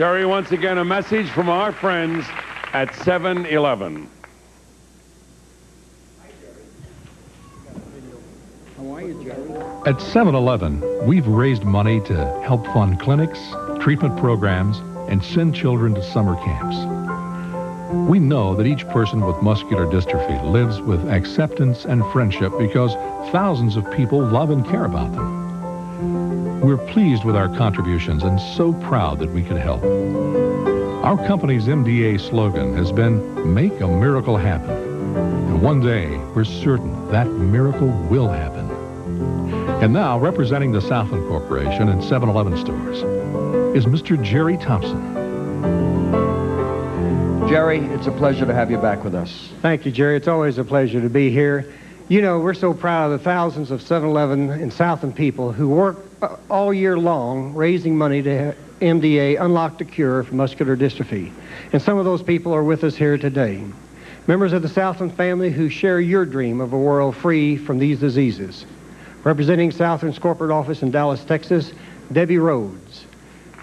Jerry, once again, a message from our friends at 7-Eleven. How are you, Jerry? At 7-Eleven, we've raised money to help fund clinics, treatment programs, and send children to summer camps. We know that each person with muscular dystrophy lives with acceptance and friendship because thousands of people love and care about them. We're pleased with our contributions and so proud that we could help. Our company's MDA slogan has been, "Make a miracle happen." And one day, we're certain that miracle will happen. And now, representing the Southland Corporation in 7-Eleven stores, is Mr. Jerry Thompson. Jerry, it's a pleasure to have you back with us. Thank you, Jerry. It's always a pleasure to be here. You know, we're so proud of the thousands of 7-Eleven and Southland people who work all year long raising money to MDA unlock the cure for muscular dystrophy. And some of those people are with us here today. Members of the Southland family who share your dream of a world free from these diseases. Representing Southland's corporate office in Dallas, Texas, Debbie Rhodes.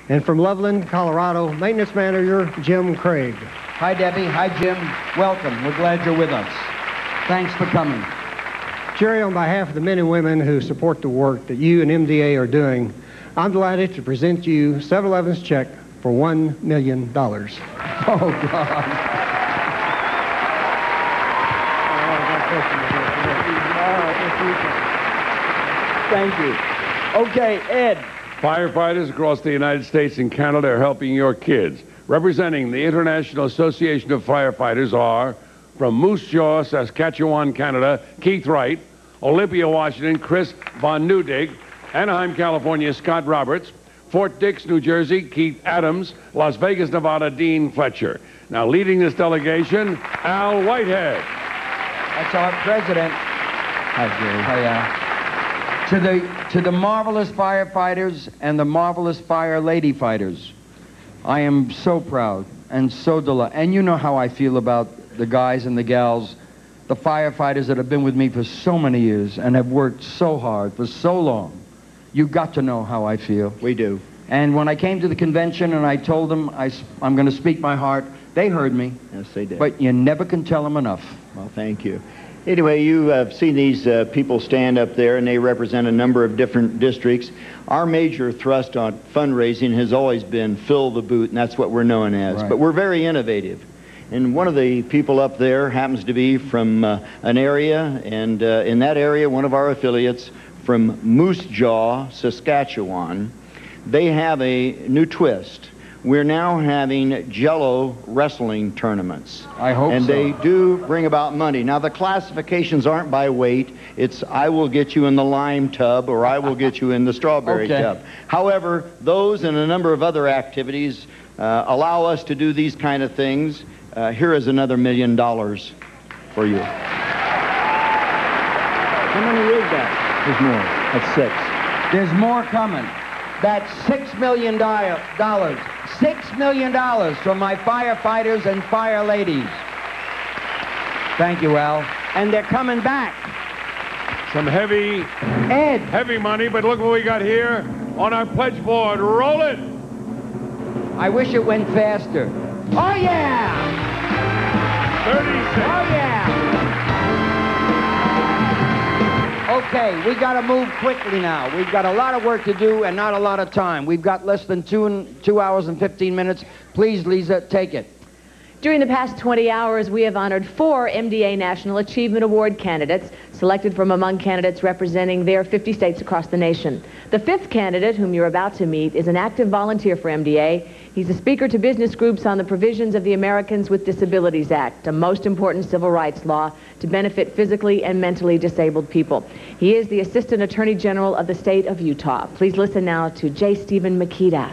And from Loveland, Colorado, maintenance manager Jim Craig. Hi, Debbie. Hi, Jim. Welcome. We're glad you're with us. Thanks for coming. Jerry, on behalf of the men and women who support the work that you and MDA are doing, I'm delighted to present you 7-Eleven's check for $1 million. Oh, God. Thank you. Okay, Ed. Firefighters across the United States and Canada are helping your kids. Representing the International Association of Firefighters are, from Moose Jaw, Saskatchewan, Canada, Keith Wright; Olympia, Washington, Chris Von Newdig; Anaheim, California, Scott Roberts; Fort Dix, New Jersey, Keith Adams; Las Vegas, Nevada, Dean Fletcher. Now leading this delegation, Al Whitehead. That's our president. Hi, Jerry. Hi, to the marvelous firefighters and the marvelous fire lady fighters, I am so proud and so delighted. And you know how I feel about the guys and the gals, the firefighters that have been with me for so many years and have worked so hard for so long. You've got to know how I feel. We do. And when I came to the convention and I told them I'm going to speak my heart, they heard me. Yes, they did. But you never can tell them enough. Well, thank you. Anyway, you have seen these people stand up there, and they represent a number of different districts. Our major thrust on fundraising has always been fill the boot, and that's what we're known as. Right. But we're very innovative. And one of the people up there happens to be from an area, and in that area, one of our affiliates from Moose Jaw, Saskatchewan, they have a new twist. We're now having Jello wrestling tournaments. I hope and so. they do bring about money. Now, the classifications aren't by weight. It's I will get you in the lime tub or I will get you in the strawberry tub. However, those and a number of other activities allow us to do these kind of things. Here is another $1 million for you. How many is that? There's more. That's 6. There's more coming. That's $6 million. $6 million from my firefighters and fire ladies. Thank you, Al. And they're coming back. Some heavy money, but look what we got here on our pledge board. Roll it. I wish it went faster. Oh, yeah! 36. Oh, yeah! Okay, we got to move quickly now. We've got a lot of work to do and not a lot of time. We've got less than 2 hours and 15 minutes. Please, Lisa, take it. During the past 20 hours, we have honored 4 MDA National Achievement Award candidates selected from among candidates representing their 50 states across the nation. The 5th candidate, whom you're about to meet, is an active volunteer for MDA. He's a speaker to business groups on the provisions of the Americans with Disabilities Act, a most important civil rights law to benefit physically and mentally disabled people. He is the Assistant Attorney General of the state of Utah. Please listen now to J. Stephen Makita.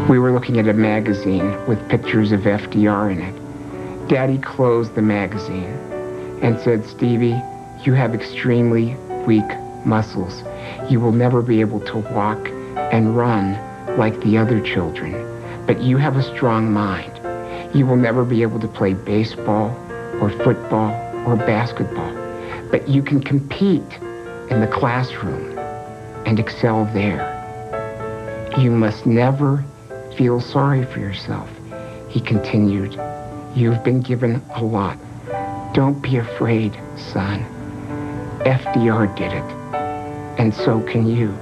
We were looking at a magazine with pictures of FDR in it. Daddy closed the magazine and said, "Stevie, you have extremely weak muscles. You will never be able to walk and run like the other children, but you have a strong mind. You will never be able to play baseball or football or basketball, but you can compete in the classroom and excel there. You must never feel sorry for yourself, he continued. You've been given a lot. Don't be afraid, son. FDR did it, and so can you.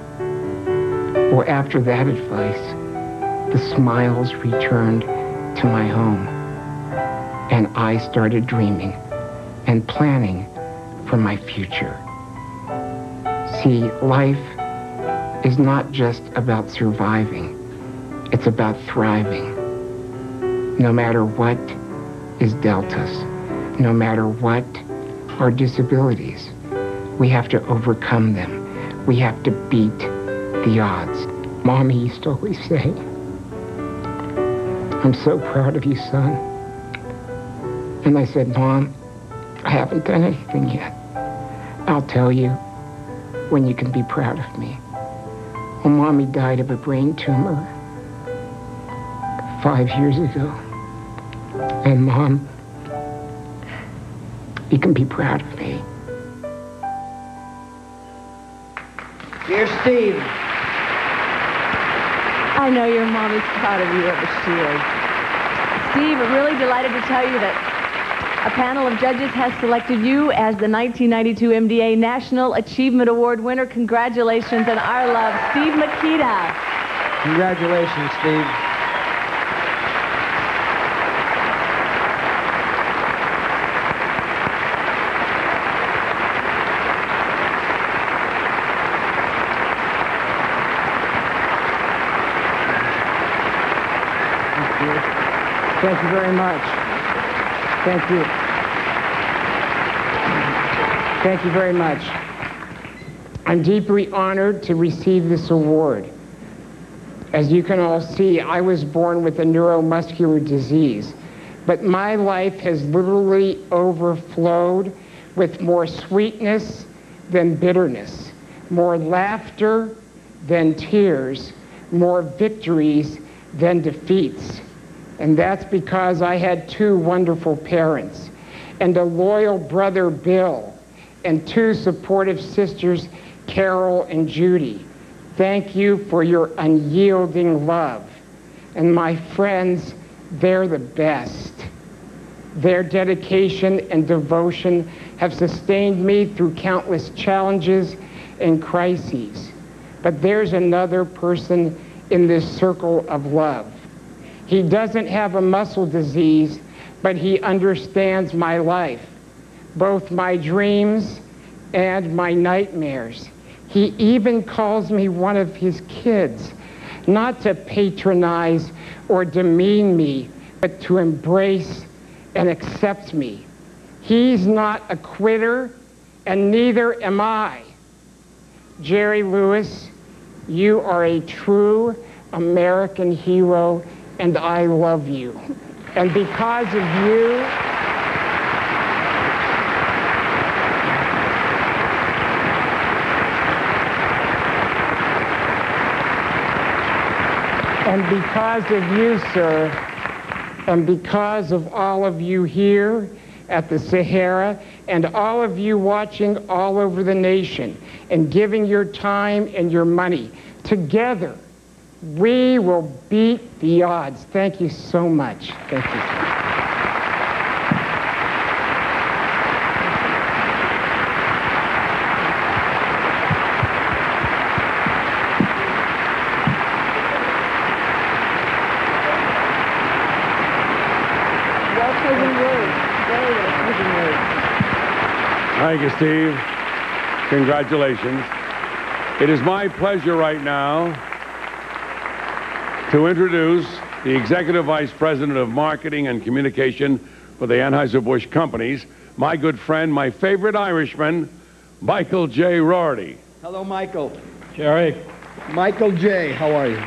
Well, after that advice, the smiles returned to my home, and I started dreaming and planning for my future. See, life is not just about surviving, it's about thriving. No matter what is dealt us, no matter what our disabilities, we have to overcome them. We have to beat the odds. Mommy used to always say, I'm so proud of you, son. And I said, Mom, I haven't done anything yet. I'll tell you when you can be proud of me. Well, Mommy died of a brain tumor 5 years ago. And Mom, you can be proud of me. Dear Steve. I know your mom is proud of you, whoever she is. Steve, really delighted to tell you that a panel of judges has selected you as the 1992 MDA National Achievement Award winner. Congratulations and our love, Steve Makita. Congratulations, Steve. Thank you very much. Thank you. Thank you very much. I'm deeply honored to receive this award. As you can all see, I was born with a neuromuscular disease, but my life has literally overflowed with more sweetness than bitterness, more laughter than tears, more victories than defeats. And that's because I had 2 wonderful parents, and a loyal brother, Bill, and 2 supportive sisters, Carol and Judy. Thank you for your unyielding love. And my friends, they're the best. Their dedication and devotion have sustained me through countless challenges and crises. But there's another person in this circle of love. He doesn't have a muscle disease, but he understands my life, both my dreams and my nightmares. He even calls me one of his kids, not to patronize or demean me, but to embrace and accept me. He's not a quitter, and neither am I. Jerry Lewis, you are a true American hero, and I love you. And because of you, sir, and because of all of you here at the Sahara, and all of you watching all over the nation, and giving your time and your money, together, we will beat the odds. Thank you so much. Thank you. Thank you, Steve. Congratulations. It is my pleasure right now to introduce the Executive Vice President of Marketing and Communication for the Anheuser-Busch Companies, my good friend, my favorite Irishman, Michael J. Rorty. Hello, Michael. Jerry. Michael J., how are you?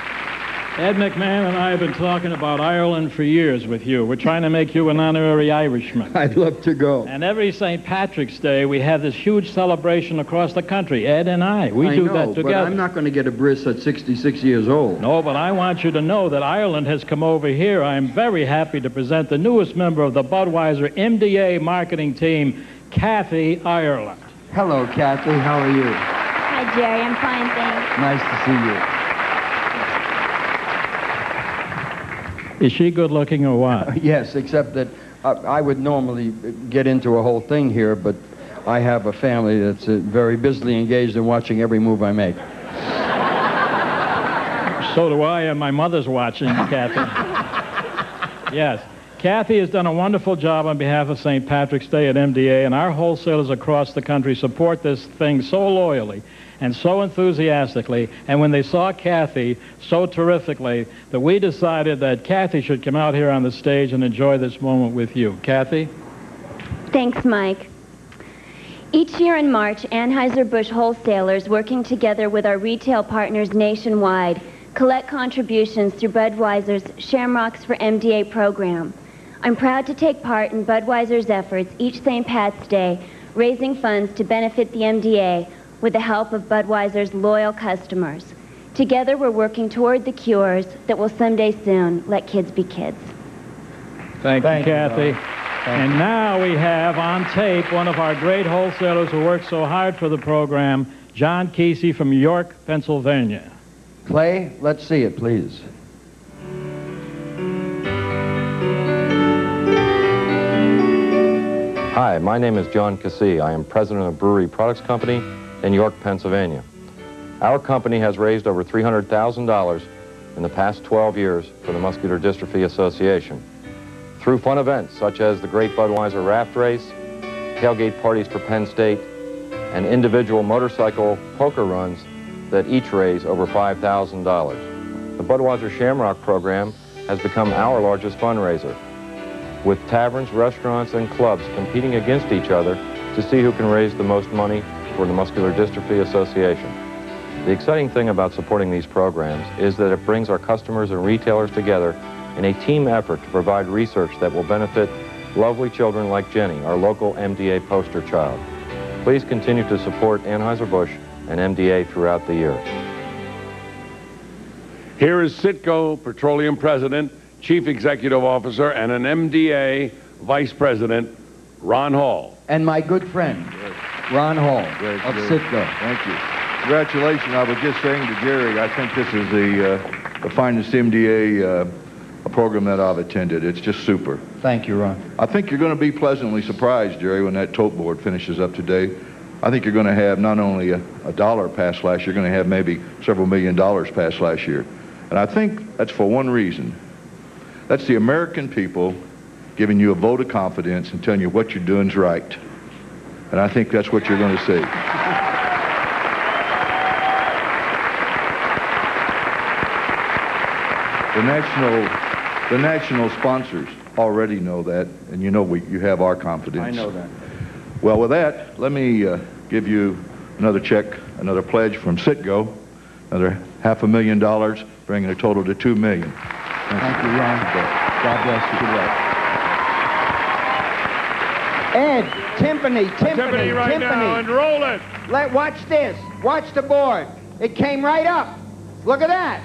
Ed McMahon and I have been talking about Ireland for years with you. We're trying to make you an honorary Irishman. I'd love to go. And every St. Patrick's Day, we have this huge celebration across the country, Ed and I. We do that together. But I'm not going to get a bris at 66 years old. No, but I want you to know that Ireland has come over here. I am very happy to present the newest member of the Budweiser MDA marketing team, Kathy Ireland. Hello, Kathy. How are you? Hi, Jerry. I'm fine, thanks. Nice to see you. Is she good looking or what? Yes, except that I would normally get into a whole thing here, but I have a family that's very busily engaged in watching every move I make. So do I, and my mother's watching, Kathy. Yes. Kathy has done a wonderful job on behalf of St. Patrick's Day at MDA, and our wholesalers across the country support this thing so loyally and so enthusiastically, and when they saw Kathy so terrifically, that we decided that Kathy should come out here on the stage and enjoy this moment with you. Kathy? Thanks, Mike. Each year in March, Anheuser-Busch wholesalers, working together with our retail partners nationwide, collect contributions through Budweiser's Shamrocks for MDA program. I'm proud to take part in Budweiser's efforts each St. Pat's Day, raising funds to benefit the MDA with the help of Budweiser's loyal customers. Together, we're working toward the cures that will someday soon let kids be kids. Thank you, Kathy. And now we have on tape one of our great wholesalers who worked so hard for the program, John Kesey from York, Pennsylvania. Clay, let's see it, please. Hi, my name is John Kesey. I am president of Brewery Products Company in York, Pennsylvania. Our company has raised over $300,000 in the past 12 years for the Muscular Dystrophy Association through fun events such as the Great Budweiser Raft Race, tailgate parties for Penn State, and individual motorcycle poker runs that each raise over $5,000. The Budweiser Shamrock program has become our largest fundraiser, with taverns, restaurants, and clubs competing against each other to see who can raise the most money for the Muscular Dystrophy Association. The exciting thing about supporting these programs is that it brings our customers and retailers together in a team effort to provide research that will benefit lovely children like Jenny, our local MDA poster child. Please continue to support Anheuser-Busch and MDA throughout the year. Here is Citgo Petroleum President, Chief Executive Officer, and an MDA Vice President, Ron Hall. And my good friend, Ron Hall of Citgo. Thank you. Congratulations. I was just saying to Jerry, I think this is the finest MDA program that I've attended. It's just super. Thank you, Ron. I think you're going to be pleasantly surprised, Jerry, when that tote board finishes up today. I think you're going to have not only a dollar pass last year, you're going to have maybe several $1 million pass last year. And I think that's for one reason. That's the American people giving you a vote of confidence and telling you what you're doing is right. And I think that's what you're going to see. The national sponsors already know that, and you know you have our confidence. I know that. Well, with that, let me give you another check, another pledge from Citgo, another $500,000, bringing a total to $2 million. Thank you, Ron. God bless you. Good luck. Ed, timpani right now, and roll it. Watch this. Watch the board. It came right up. Look at that.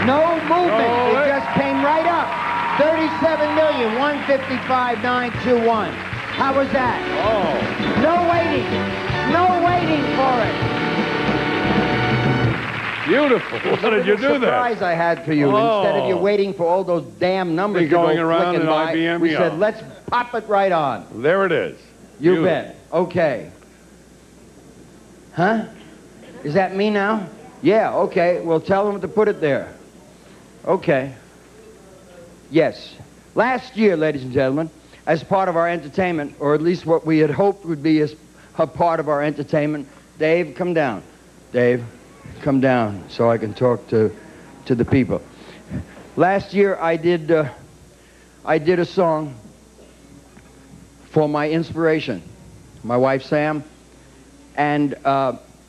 No movement. It just came right up. 37,155,921. How was that? Oh. No waiting. No waiting for it. Beautiful. How did you do that? Surprise I had for you. Oh. Instead of you waiting for all those damn numbers to going go around flicking an by, IBM, we yeah. said, let's pop it right on. There it is. You Beautiful. bet. Okay. Huh? Is that me now? Yeah, okay. Well, tell them to put it there. Okay. Yes. Last year, ladies and gentlemen, as part of our entertainment, or at least what we had hoped would be as a part of our entertainment, Dave, come down. Dave, come down so I can talk to the people. Last year, I did a song for my inspiration, my wife, Sam, and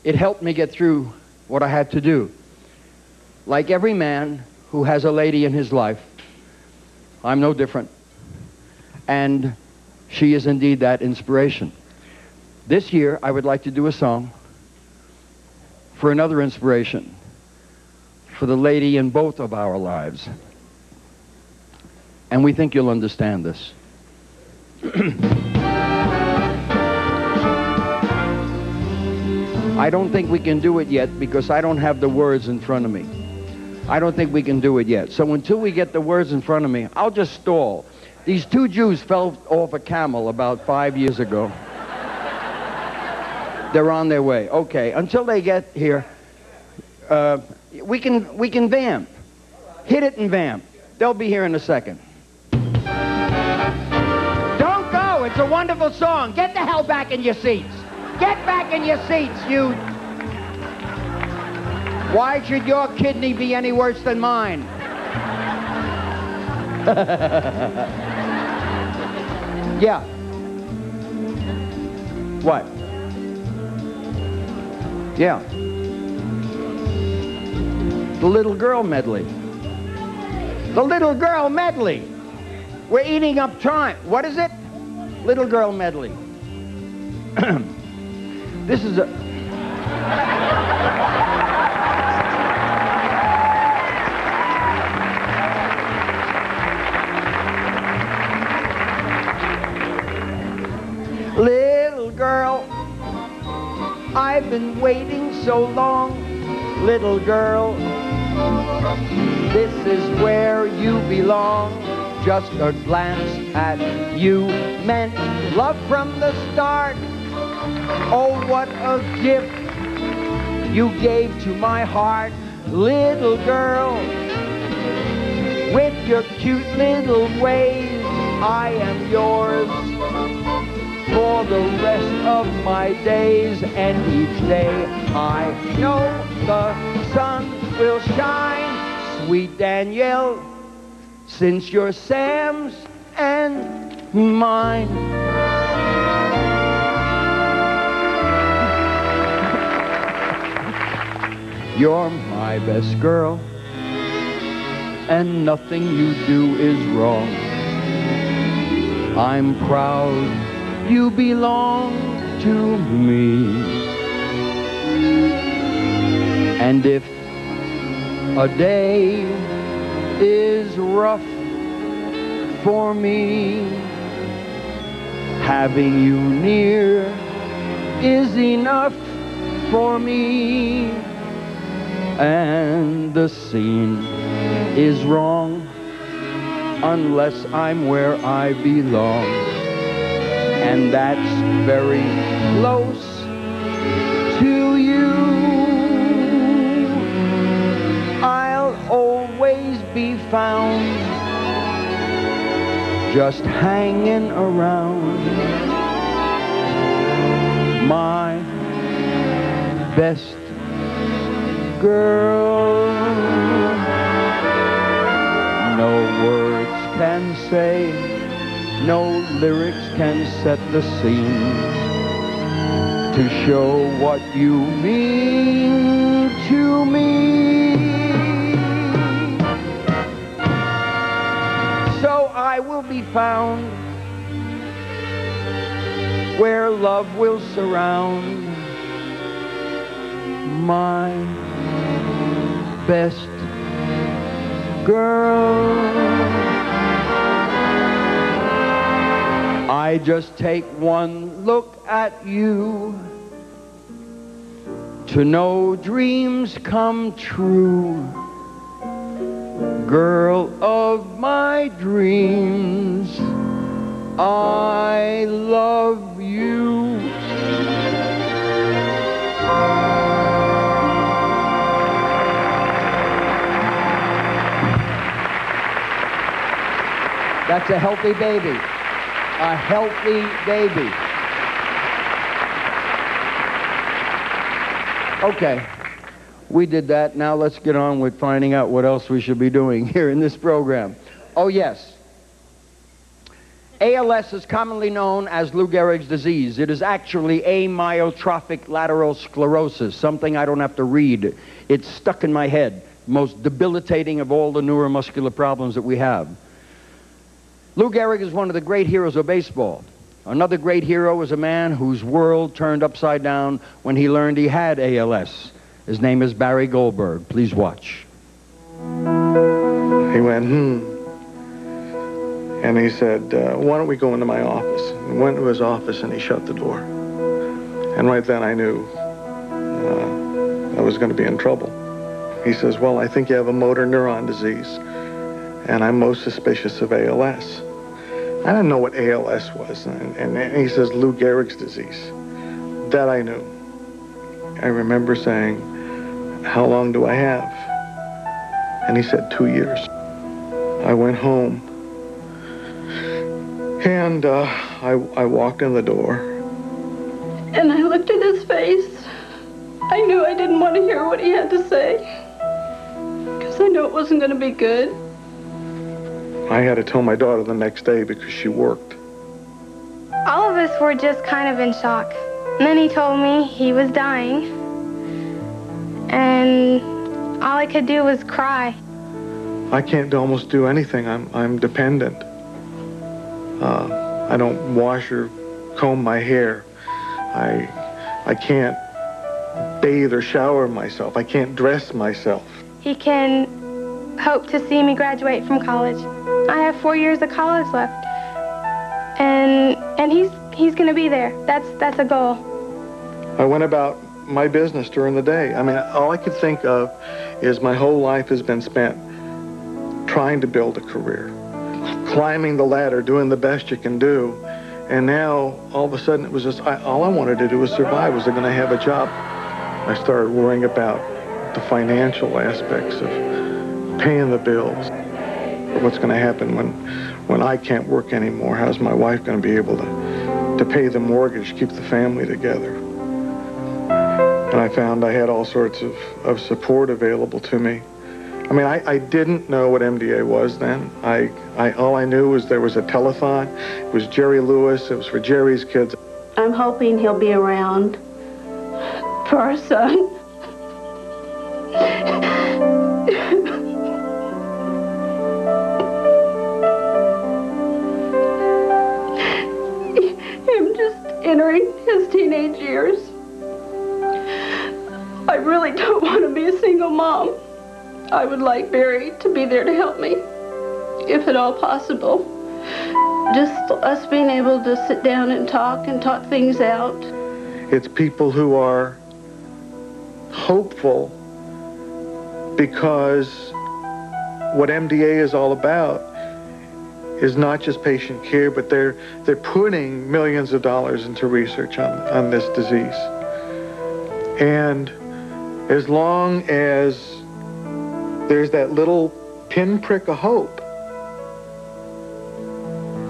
it helped me get through what I had to do. Like every man who has a lady in his life, I'm no different. And she is indeed that inspiration. This year, I would like to do a song for another inspiration, for the lady in both of our lives. And we think you'll understand this. I don't think we can do it yet because I don't have the words in front of me. I don't think we can do it yet. So until we get the words in front of me, I'll just stall. These two Jews fell off a camel about 5 years ago. They're on their way. Okay, until they get here, we can vamp. Hit it and vamp. They'll be here in a second. Don't go. It's a wonderful song. Get the hell back in your seats. Get back in your seats, you. Why should your kidney be any worse than mine? Yeah. What? Yeah. The little girl medley. The little girl medley. We're eating up time. What is it? Little girl medley. This is a... Little girl, I've been waiting so long. Little girl, this is where you belong. Just a glance at you meant love from the start. Oh, what a gift you gave to my heart. Little girl, with your cute little ways, I am yours for the rest of my days. And each day I know the sun will shine. Sweet Danielle, since you're Sam's and mine. You're my best girl, and nothing you do is wrong. I'm proud you belong to me. And if a day is rough for me, having you near is enough for me. And the scene is wrong unless I'm where I belong. And that's very close to you. I'll always be found just hanging around. My best girl. No words can say, no lyrics can set the scene to show what you mean to me. So I will be found where love will surround. My best girl. I just take one look at you to know dreams come true. Girl of my dreams, I love you. That's a healthy baby. A healthy baby. Okay, we did that. Now let's get on with finding out what else we should be doing here in this program. Oh yes. ALS is commonly known as Lou Gehrig's disease. It is actually amyotrophic lateral sclerosis, something I don't have to read. It's stuck in my head. most debilitating of all the neuromuscular problems that we have. Lou Gehrig is one of the great heroes of baseball. Another great hero is a man whose world turned upside down when he learned he had ALS. His name is Barry Goldberg. Please watch. He went, and he said, why don't we go into my office? And went to his office and he shut the door. And right then I knew I was going to be in trouble. He says, well, I think you have a motor neuron disease, and I'm most suspicious of ALS. I didn't know what ALS was, and he says, Lou Gehrig's disease. That I knew. I remember saying, how long do I have? And he said, 2 years. I went home, and I walked in the door. And I looked at his face. I knew I didn't want to hear what he had to say, because I knew it wasn't going to be good. I had to tell my daughter the next day because she worked. All of us were just kind of in shock. And then he told me he was dying, and all I could do was cry. I can't almost do anything. I'm dependent. I don't wash or comb my hair. I can't bathe or shower myself. I can't dress myself. He can hope to see me graduate from college. I have 4 years of college left, and he's going to be there. That's a goal. I went about my business during the day. I mean, all I could think of is my whole life has been spent trying to build a career, climbing the ladder, doing the best you can do. And now, all of a sudden, it was just, all I wanted to do was survive. Was I going to have a job? I started worrying about the financial aspects of paying the bills. What's going to happen when I can't work anymore? How's my wife going to be able to pay the mortgage, keep the family together? And I found I had all sorts of support available to me. I mean, I didn't know what MDA was then. All I knew was there was a telethon. It was Jerry Lewis. It was for Jerry's kids. I'm hoping he'll be around for our son. Him just entering his teenage years. I really don't want to be a single mom. I would like Barry to be there to help me, if at all possible. Just us being able to sit down and talk things out. It's people who are hopeful because what MDA is all about is not just patient care, but they're putting millions of dollars into research on this disease. And as long as there's that little pinprick of hope,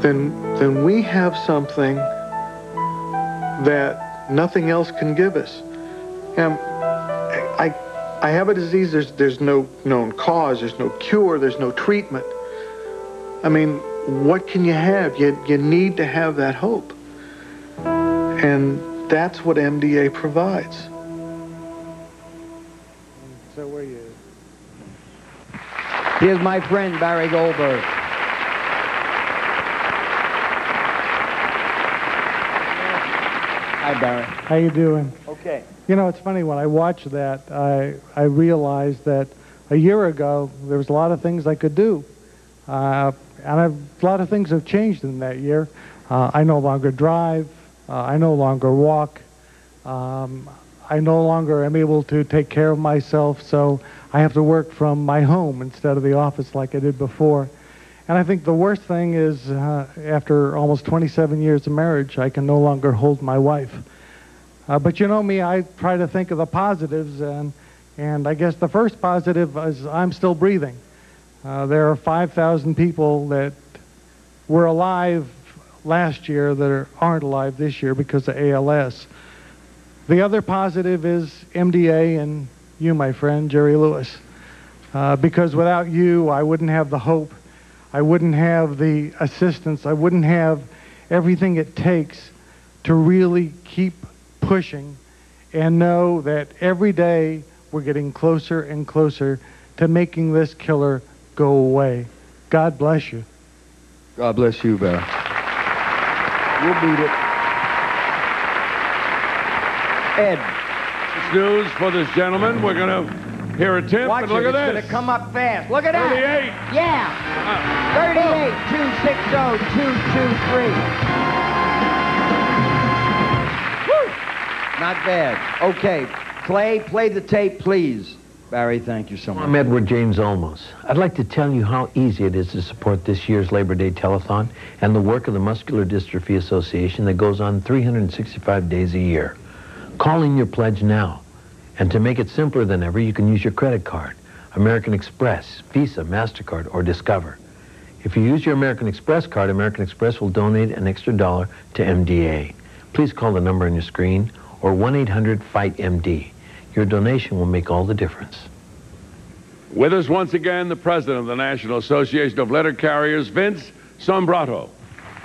then we have something that nothing else can give us. And I have a disease, there's no known cause, there's no cure, there's no treatment. I mean, what can you have? You need to have that hope. And that's what MDA provides. So where are you? Here's my friend, Barry Goldberg. Hi, Barry. How you doing? Okay. You know, it's funny, when I watched that, I realized that a year ago, there was a lot of things I could do. And a lot of things have changed in that year. I no longer drive. I no longer walk. I no longer am able to take care of myself, so I have to work from my home instead of the office like I did before. And I think the worst thing is, after almost 27 years of marriage, I can no longer hold my wife. But you know me, I try to think of the positives, and I guess the first positive is I'm still breathing. There are 5,000 people that were alive last year that aren't alive this year because of ALS. The other positive is MDA and you, my friend, Jerry Lewis. Because without you, I wouldn't have the hope. I wouldn't have the assistance. I wouldn't have everything it takes to really keep pushing and know that every day we're getting closer and closer to making this killer go away. God bless you. God bless you, Barry. We'll beat it. Ed. It's news for this gentleman. We're going to hear a tip, Watch and look it. at this. It's going to come up fast. Look at that. 38. Yeah. 38, 260, 223. Woo. Not bad. Okay. Clay, play the tape, please. Barry, thank you so much. I'm Edward James Olmos. I'd like to tell you how easy it is to support this year's Labor Day Telethon and the work of the Muscular Dystrophy Association that goes on 365 days a year. Call in your pledge now. And to make it simpler than ever, you can use your credit card, American Express, Visa, MasterCard, or Discover. If you use your American Express card, American Express will donate an extra $1 to MDA. Please call the number on your screen or 1-800-FIGHT-MD. Your donation will make all the difference. With us once again, the president of the National Association of Letter Carriers, Vince Sombrato.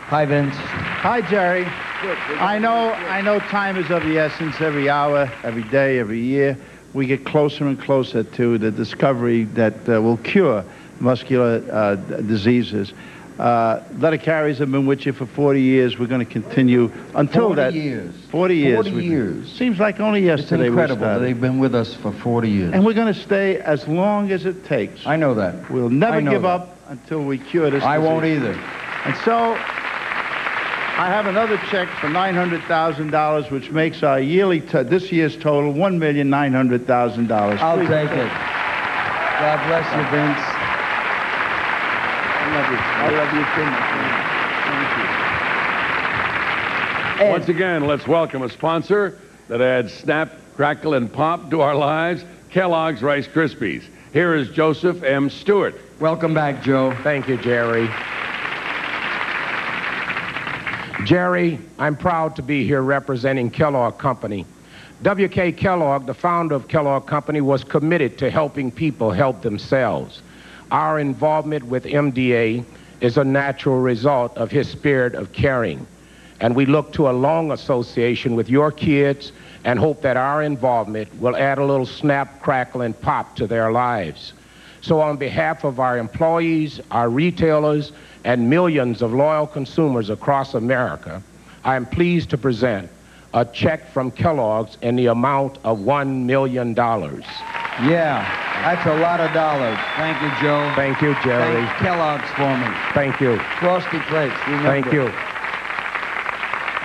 Hi, Vince. Hi, Jerry. I know time is of the essence. Every hour, every day, every year, we get closer and closer to the discovery that will cure muscular diseases. Letter carriers have been with you for 40 years. We're going to continue until 40 that. years. 40 years. 40 years. Seems like only yesterday. It's incredible we started. that they've been with us for 40 years. And we're going to stay as long as it takes. I know that. We'll never give that. up until we cure this I disease. won't either. And so, I have another check for $900,000, which makes our yearly, this year's total $1,900,000. I'll take it. God bless you, Vince. I love you too much. Thank you. Once again, let's welcome a sponsor that adds snap, crackle, and pop to our lives, Kellogg's Rice Krispies. Here is Joseph M. Stewart. Welcome back, Joe. Thank you, Jerry. Jerry, I'm proud to be here representing Kellogg Company. W.K. Kellogg, the founder of Kellogg Company, was committed to helping people help themselves. Our involvement with MDA is a natural result of his spirit of caring. And we look to a long association with your kids and hope that our involvement will add a little snap, crackle, and pop to their lives. So on behalf of our employees, our retailers, and millions of loyal consumers across America, I am pleased to present a check from Kellogg's in the amount of $1 million. Yeah, that's a lot of dollars. Thank you, Joe. Thank you, Jerry. Thank Kellogg's for me. Thank you. Frosty Flakes, remember. Thank you.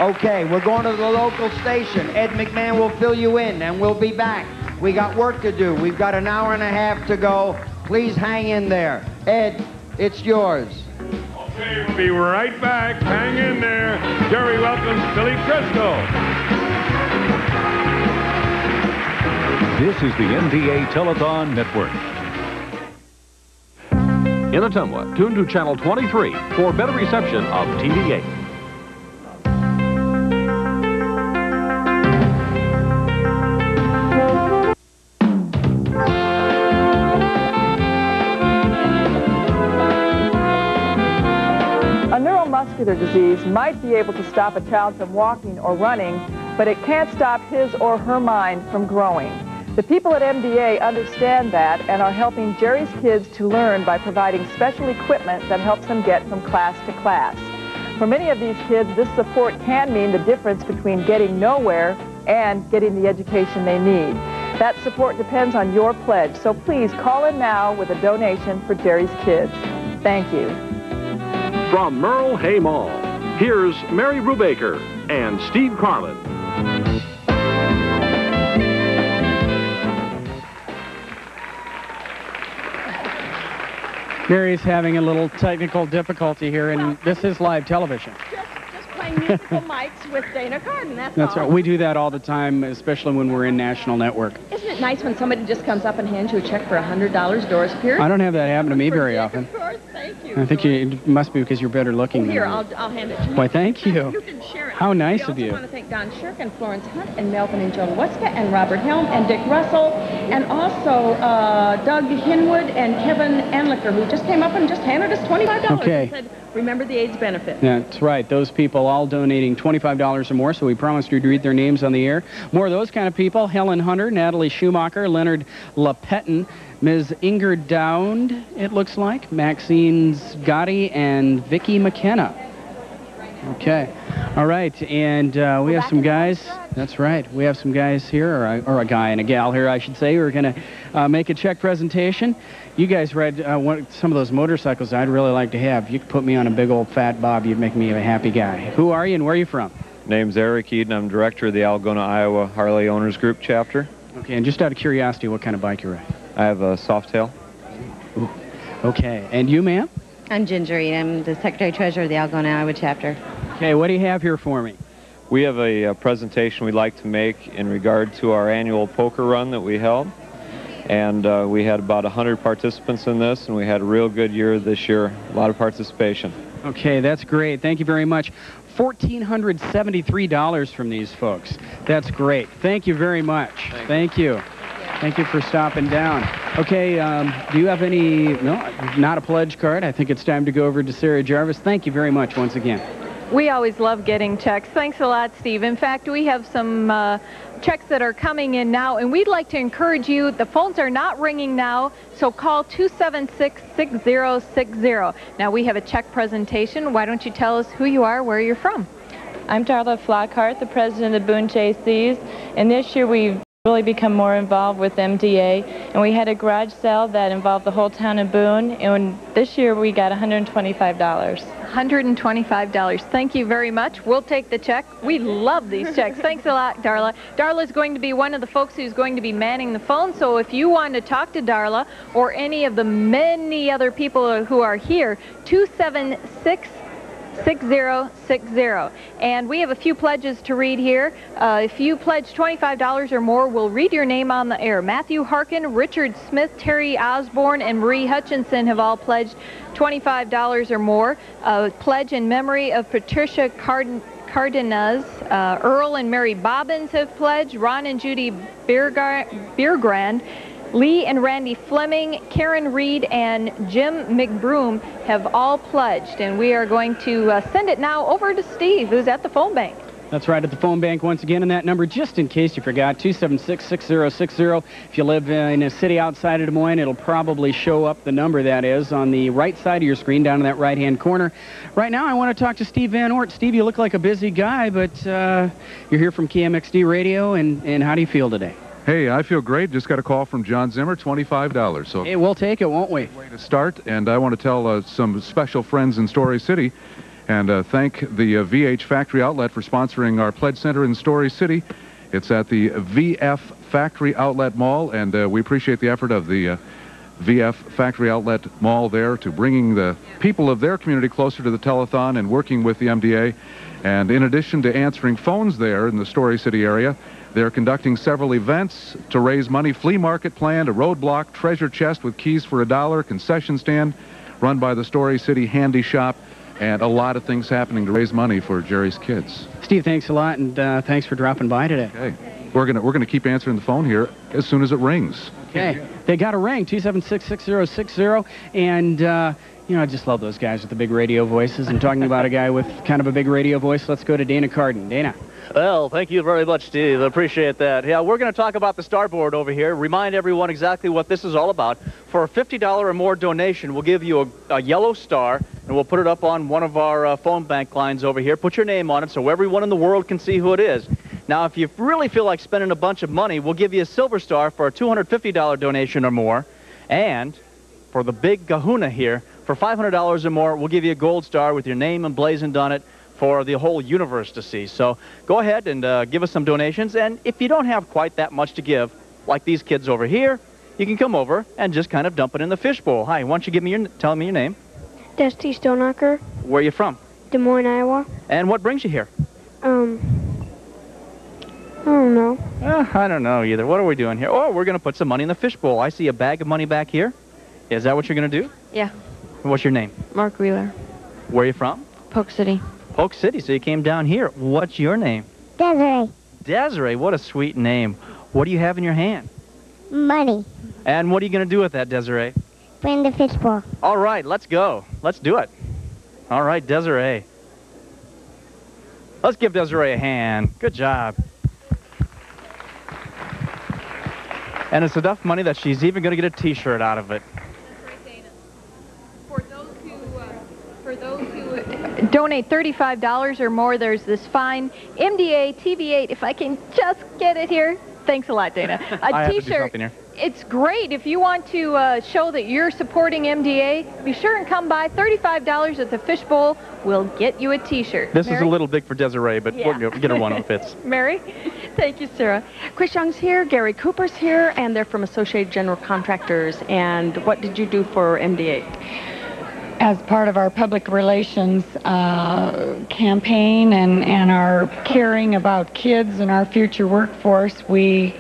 Okay, we're going to the local station. Ed McMahon will fill you in, and we'll be back. We got work to do. We've got an hour and a half to go. Please hang in there. Ed, it's yours. Okay, we'll be right back. Hang in there. Jerry welcomes Billy Crystal. This is the MDA Telethon Network. In Ottumwa, tune to Channel 23 for better reception of TV8. A neuromuscular disease might be able to stop a child from walking or running, but it can't stop his or her mind from growing. The people at MDA understand that and are helping Jerry's kids to learn by providing special equipment that helps them get from class to class. For many of these kids, this support can mean the difference between getting nowhere and getting the education they need. That support depends on your pledge, so please call in now with a donation for Jerry's kids. Thank you. From Merle Hay Mall, here's Mary Brubaker and Steve Carlin. Mary's having a little technical difficulty here, and this is live television. Just playing musical mics with Dana Carden, that's That's all. right. We do that all the time, especially when we're in national network. Isn't it nice when somebody just comes up and hands you a check for $100, Doris Pierce? I don't have that happen to me very often. Of course, thank you. I think it must be because you're better looking than Here, me. I'll hand it to you. Why, thank you. You can share it. How nice of We you. also want to thank Don Shirk and Florence Hunt and Melvin and Joan Wuska and Robert Helm and Dick Russell and also Doug Hinwood and Kevin Anlicker, who just came up and just handed us $25 Okay. and said, Remember the AIDS benefit. That's right. Those people all donating $25 or more, so we promised you to read their names on the air. More of those kind of people: Helen Hunter, Natalie Schumacher, Leonard LaPetin, Ms. Inger Dowd, it looks like, Maxine Gotti, and Vicki McKenna. Okay. All right, and we have some guys. That's right. We have some guys here, or a guy and a gal here, I should say, who are going to make a check presentation. You guys read some of those motorcycles I'd really like to have. You could put me on a big old fat bob, you'd make me a happy guy. Who are you and where are you from? Name's Eric Eden. I'm director of the Algona, Iowa Harley Owners Group chapter. Okay, and just out of curiosity, what kind of bike you ride? I have a Softail. Ooh. Okay, and you, ma'am? I'm Ginger Eden. I'm the Secretary-Treasurer of the Algona, Iowa chapter. Okay, what do you have here for me? We have a presentation we'd like to make in regard to our annual poker run that we held. And we had about 100 participants in this, and we had a real good year this year. A lot of participation. Okay, that's great. Thank you very much. $1,473 from these folks. That's great. Thank you very much. Thank you. Thank you for stopping down. Okay, do you have any, no, not a pledge card. I think it's time to go over to Sarah Jarvis. Thank you very much once again. We always love getting checks. Thanks a lot, Steve. In fact, we have some checks that are coming in now, and we'd like to encourage you. The phones are not ringing now, so call 276-6060. Now, we have a check presentation. Why don't you tell us who you are, where you're from? I'm Darla Flockhart, the president of Boone JCs, and this year we've really become more involved with MDA, and we had a garage sale that involved the whole town of Boone, and this year we got $125. $125. Thank you very much. We'll take the check. We love these checks. Thanks a lot, Darla. Darla's going to be one of the folks who's going to be manning the phone, so if you want to talk to Darla or any of the many other people who are here, 276-6060. And we have a few pledges to read here. If you pledge $25 or more, we'll read your name on the air. Matthew Harkin, Richard Smith, Terry Osborne, and Marie Hutchinson have all pledged $25 or more. Pledge in memory of Patricia Cardenas. Earl and Mary Bobbins have pledged. Ron and Judy Biergrand. Lee and Randy Fleming, Karen Reed, and Jim McBroom have all pledged, and we are going to send it now over to Steve, who's at the phone bank. That's right, at the phone bank once again, and that number, just in case you forgot, 276-6060. If you live in a city outside of Des Moines, it'll probably show up the number that is on the right side of your screen, down in that right-hand corner. Right now, I want to talk to Steve Van Ort. Steve, you look like a busy guy, but you're here from KMXD Radio, and how do you feel today? Hey, I feel great. Just got a call from John Zimmer, $25. So hey, we'll take it, won't we? Way to start, and I want to tell some special friends in Story City, and thank the VH Factory Outlet for sponsoring our Pledge Center in Story City. It's at the VF Factory Outlet Mall, and we appreciate the effort of the VF Factory Outlet Mall there to bringing the people of their community closer to the telethon and working with the MDA. And in addition to answering phones there in the Story City area, they're conducting several events to raise money: flea market planned, a roadblock, treasure chest with keys for $1, concession stand run by the Story City Handy Shop, and a lot of things happening to raise money for Jerry's kids. Steve, thanks a lot, and thanks for dropping by today. Okay, we're gonna keep answering the phone here as soon as it rings. Okay, they got a ring, 276-6060, and you know, I just love those guys with the big radio voices. And talking about a guy with kind of a big radio voice, let's go to Dana Carden. Dana. Well, thank you very much, Steve. I appreciate that. Yeah, we're going to talk about the starboard over here, remind everyone exactly what this is all about. For a $50 or more donation, we'll give you a yellow star, and we'll put it up on one of our phone bank lines over here. Put your name on it so everyone in the world can see who it is. Now, if you really feel like spending a bunch of money, we'll give you a silver star for a $250 donation or more. And for the big kahuna here, for $500 or more, we'll give you a gold star with your name emblazoned on it for the whole universe to see. So go ahead and give us some donations. And if you don't have quite that much to give, like these kids over here, you can come over and just kind of dump it in the fishbowl. Hi, why don't you tell me your name? Dusty Stonehocker. Where are you from? Des Moines, Iowa. And what brings you here? I don't know. I don't know either. What are we doing here? Oh, we're going to put some money in the fishbowl. I see a bag of money back here. Is that what you're going to do? Yeah. What's your name? Mark Wheeler. Where are you from? Polk City. Polk City, so you came down here. What's your name? Desiree. Desiree, what a sweet name. What do you have in your hand? Money. And what are you going to do with that, Desiree? Put in the fishbowl. All right, let's go. Let's do it. All right, Desiree. Let's give Desiree a hand. Good job. And it's enough money that she's even going to get a T-shirt out of it. For those who donate $35 or more, there's this fine MDA TV8, if I can just get it here. Thanks a lot, Dana. A T-shirt. It's great. If you want to show that you're supporting MDA, be sure and come by. $35 at the Fishbowl will get you a T-shirt. This is a little big for Desiree, but we'll get her one that fits. Mary? Thank you, Sarah. Chris Young's here, Gary Cooper's here, and they're from Associated General Contractors. And what did you do for MDA? As part of our public relations campaign and our caring about kids and our future workforce, we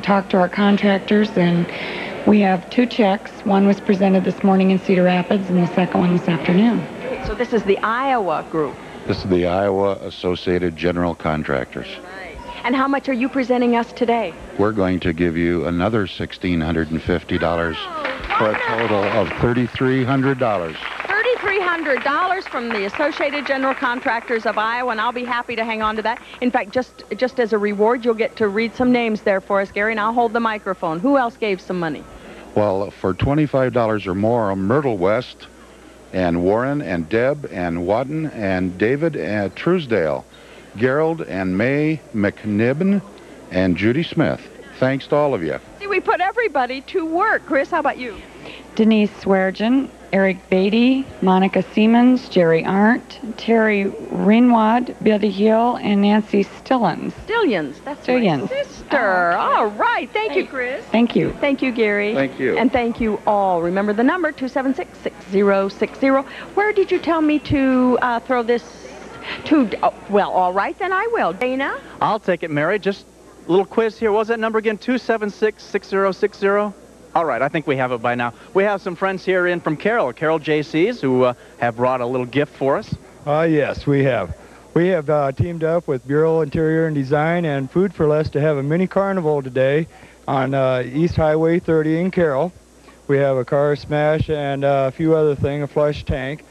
talked to our contractors, and we have 2 checks. One was presented this morning in Cedar Rapids, and the second one this afternoon. So this is the Iowa group. This is the Iowa Associated General Contractors. And how much are you presenting us today? We're going to give you another $1,650 for a total of $3,300. $3,300 from the Associated General Contractors of Iowa, and I'll be happy to hang on to that. In fact, just as a reward, you'll get to read some names there for us, Gary, and I'll hold the microphone. Who else gave some money? Well, for $25 or more, Myrtle West and Warren and Deb and Wadden and David and Truesdale, Gerald and May McNibbin and Judy Smith. Thanks to all of you. See, we put everybody to work. Chris, how about you? Denise Sweargen, Eric Beatty, Monica Siemens, Jerry Arndt, Terry Rinwad, Billy Hill, and Nancy Stillins. Stillions, that's Stillions. my sister. All right, thank you, Chris. Thank you. Thank you, Gary. Thank you. And thank you all. Remember the number, 276-6060. Where did you tell me to throw this to? Oh, well, all right, then I will. Dana? I'll take it, Mary. Just a little quiz here. What was that number again? 276-6060? All right, I think we have it by now. We have some friends here in from Carroll JCs, who have brought a little gift for us. Yes, we have. We have teamed up with Bureau Interior and Design and Food for Less to have a mini carnival today on East Highway 30 in Carroll. We have a car smash and a few other things, a flush tank.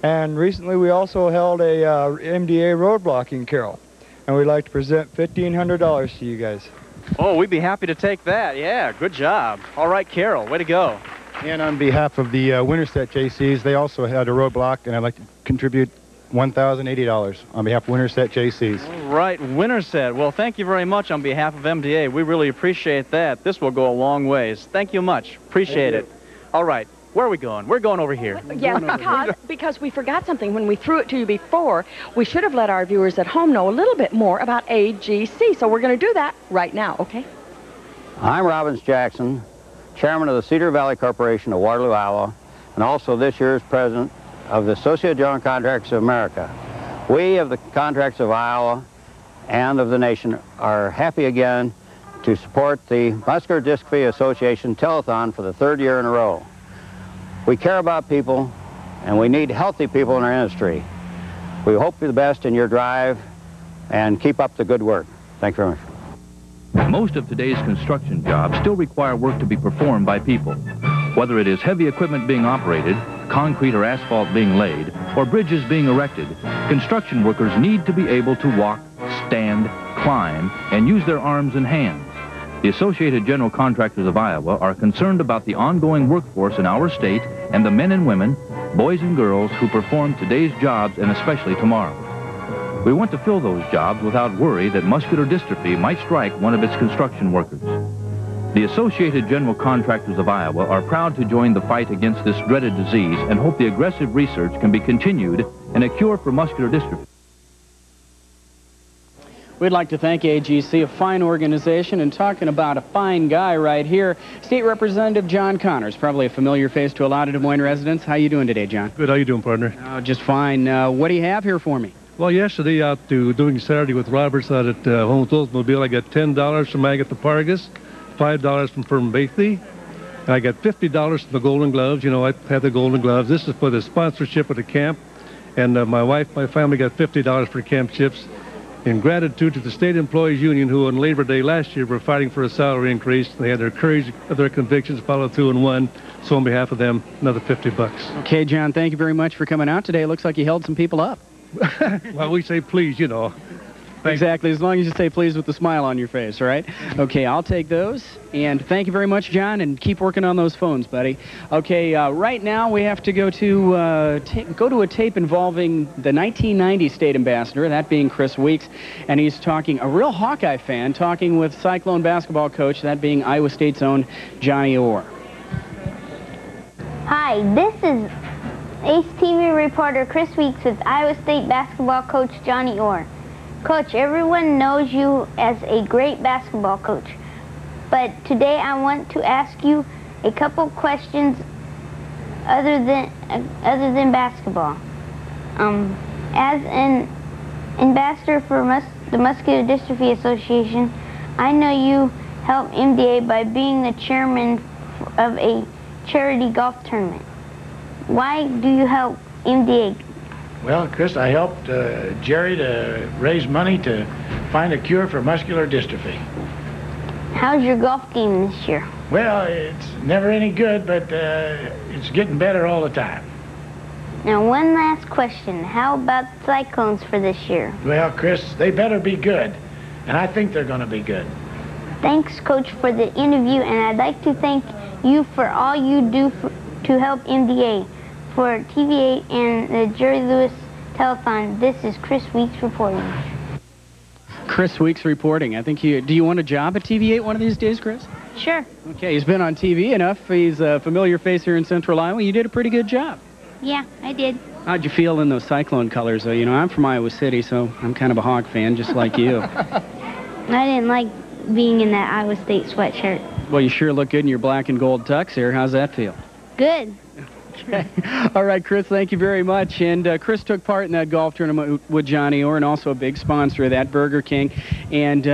And recently we also held a MDA roadblock in Carroll. And we'd like to present $1,500 to you guys. Oh, we'd be happy to take that. Yeah, good job. All right, Carol, way to go. And on behalf of the Winterset JCs, they also had a roadblock, and I'd like to contribute $1,080 on behalf of Winterset JCs. All right, Winterset. Well, thank you very much on behalf of MDA. We really appreciate that. This will go a long ways. Thank you much. Appreciate it. All right. Where are we going? We're going over here. Yes, because we forgot something. When we threw it to you before, we should have let our viewers at home know a little bit more about AGC. So we're going to do that right now, okay? I'm Robbins Jackson, chairman of the Cedar Valley Corporation of Waterloo, Iowa, and also this year's president of the Associated General Contractors of America. We of the Contractors of Iowa and of the nation are happy again to support the Muscular Dystrophy Association Telethon for the 3rd year in a row. We care about people, and we need healthy people in our industry. We hope for the best in your drive, and keep up the good work. Thank you very much. Most of today's construction jobs still require work to be performed by people. Whether it is heavy equipment being operated, concrete or asphalt being laid, or bridges being erected, construction workers need to be able to walk, stand, climb, and use their arms and hands. The Associated General Contractors of Iowa are concerned about the ongoing workforce in our state and the men and women, boys and girls who perform today's jobs and especially tomorrow. We want to fill those jobs without worry that muscular dystrophy might strike one of its construction workers. The Associated General Contractors of Iowa are proud to join the fight against this dreaded disease and hope the aggressive research can be continued and a cure for muscular dystrophy. We'd like to thank AGC, a fine organization, and talking about a fine guy right here, State Representative John Connors, probably a familiar face to a lot of Des Moines residents. How you doing today, John? Good. How you doing, partner? Oh, just fine. What do you have here for me? Well, yesterday out to doing Saturday with Roberts out at Home Oldsmobile, I got $10 from Agatha Pargas, $5 from Firm Bathy, and I got $50 from the Golden Gloves. You know, I had the Golden Gloves. This is for the sponsorship of the camp, and my wife, my family got $50 for camp chips. in gratitude to the State Employees Union, who on Labor Day last year were fighting for a salary increase. They had their courage of their convictions followed through and won. So on behalf of them, another $50. Okay, John, thank you very much for coming out today. It looks like you held some people up. Well, we say please, you know. Exactly, as long as you say please with a smile on your face, all right? Okay, I'll take those. And thank you very much, John, and keep working on those phones, buddy. Okay, right now we have to go to a tape involving the 1990 state ambassador, that being Chris Weeks, and he's talking, a real Hawkeye fan, talking with Cyclone basketball coach, that being Iowa State's own Johnny Orr. Hi, this is Ace TV reporter Chris Weeks with Iowa State basketball coach Johnny Orr. Coach, everyone knows you as a great basketball coach, but today I want to ask you a couple questions other than basketball. As an ambassador for the Muscular Dystrophy Association, I know you help MDA by being the chairman of a charity golf tournament. Why do you help MDA? Well, Chris, I helped Jerry to raise money to find a cure for muscular dystrophy. How's your golf game this year? Well, it's never any good, but it's getting better all the time. Now, one last question. How about Cyclones for this year? Well, Chris, they better be good, and I think they're going to be good. Thanks, Coach, for the interview, and I'd like to thank you for all you do to help MDA. For TV8 and the Jerry Lewis Telethon, this is Chris Weeks reporting. Chris Weeks reporting. I think do you want a job at TV8 one of these days, Chris? Sure. Okay, he's been on TV enough. He's a familiar face here in Central Iowa. You did a pretty good job. Yeah, I did. How'd you feel in those Cyclone colors, though? You know, I'm from Iowa City, so I'm kind of a Hawk fan, just like you. I didn't like being in that Iowa State sweatshirt. Well, you sure look good in your black and gold tux here. How's that feel? Good. Okay. All right, Chris, thank you very much. And Chris took part in that golf tournament with Johnny Orr, and also a big sponsor of that, Burger King. And,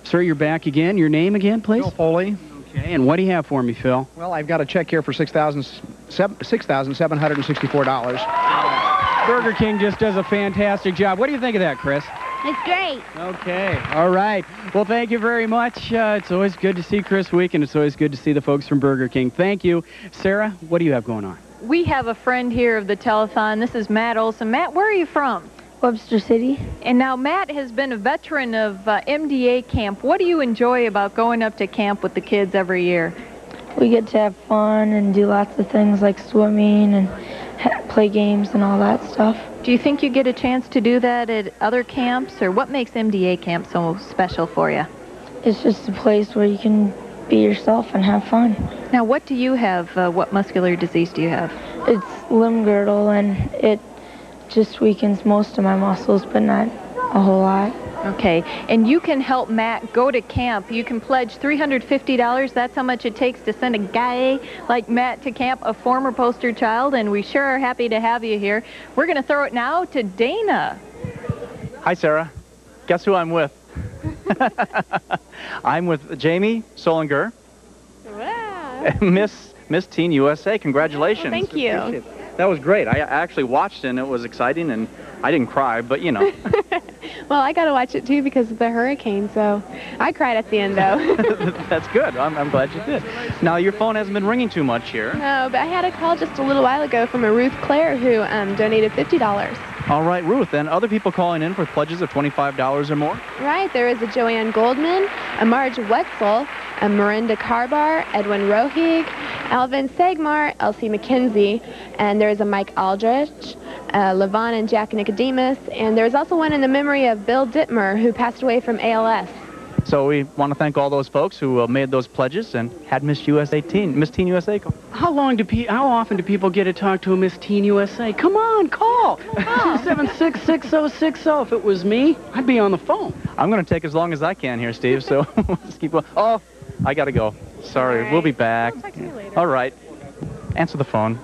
sir, you're back again. Your name again, please? Phil Foley. Okay, and what do you have for me, Phil? Well, I've got a check here for $6,764. Burger King just does a fantastic job. What do you think of that, Chris? It's great. Okay. All right. Well, thank you very much. It's always good to see Chris Week, and it's always good to see the folks from Burger King. Thank you. Sarah, what do you have going on? We have a friend here of the telethon. This is Matt Olson. Matt, where are you from? Webster City. And now Matt has been a veteran of MDA camp. What do you enjoy about going up to camp with the kids every year? We get to have fun and do lots of things like swimming and play games and all that stuff. Do you think you get a chance to do that at other camps, or what makes MDA camp so special for you? It's just a place where you can be yourself and have fun. Now, what do you have? What muscular disease do you have? It's limb girdle, and it just weakens most of my muscles, but not a whole lot. Okay, and you can help Matt go to camp. You can pledge $350. That's how much it takes to send a guy like Matt to camp, a former poster child, and we sure are happy to have you here. We're going to throw it now to Dana. Hi, Sarah. Guess who I'm with? I'm with Jamie Solinger. Wow. Miss Teen USA. Congratulations. Thank you. That was great. I actually watched it, and it was exciting, and I didn't cry, but you know. Well, I got to watch it too because of the hurricane, so I cried at the end, though. That's good. I'm glad you did. Now, your phone hasn't been ringing too much here. No, but I had a call just a little while ago from a Ruth Claire who donated $50. All right, Ruth, and other people calling in for pledges of $25 or more? Right, there is a Joanne Goldman, a Marge Wetzel, a Miranda Carbar, Edwin Rohig, Alvin Sagmar, Elsie McKenzie, and there's a Mike Aldrich, Levon and Jack Nicodemus, and there's also one in the memory of Bill Dittmer, who passed away from ALS. So we want to thank all those folks who made those pledges and had Miss Teen USA call. How often do people get to talk to a Miss Teen USA? Come on, call. 276-6060. If it was me, I'd be on the phone. I'm going to take as long as I can here, Steve, so let's keep going. Oh, I got to go. Sorry, right. We'll be back. I'll talk to you later. All right. Answer the phone.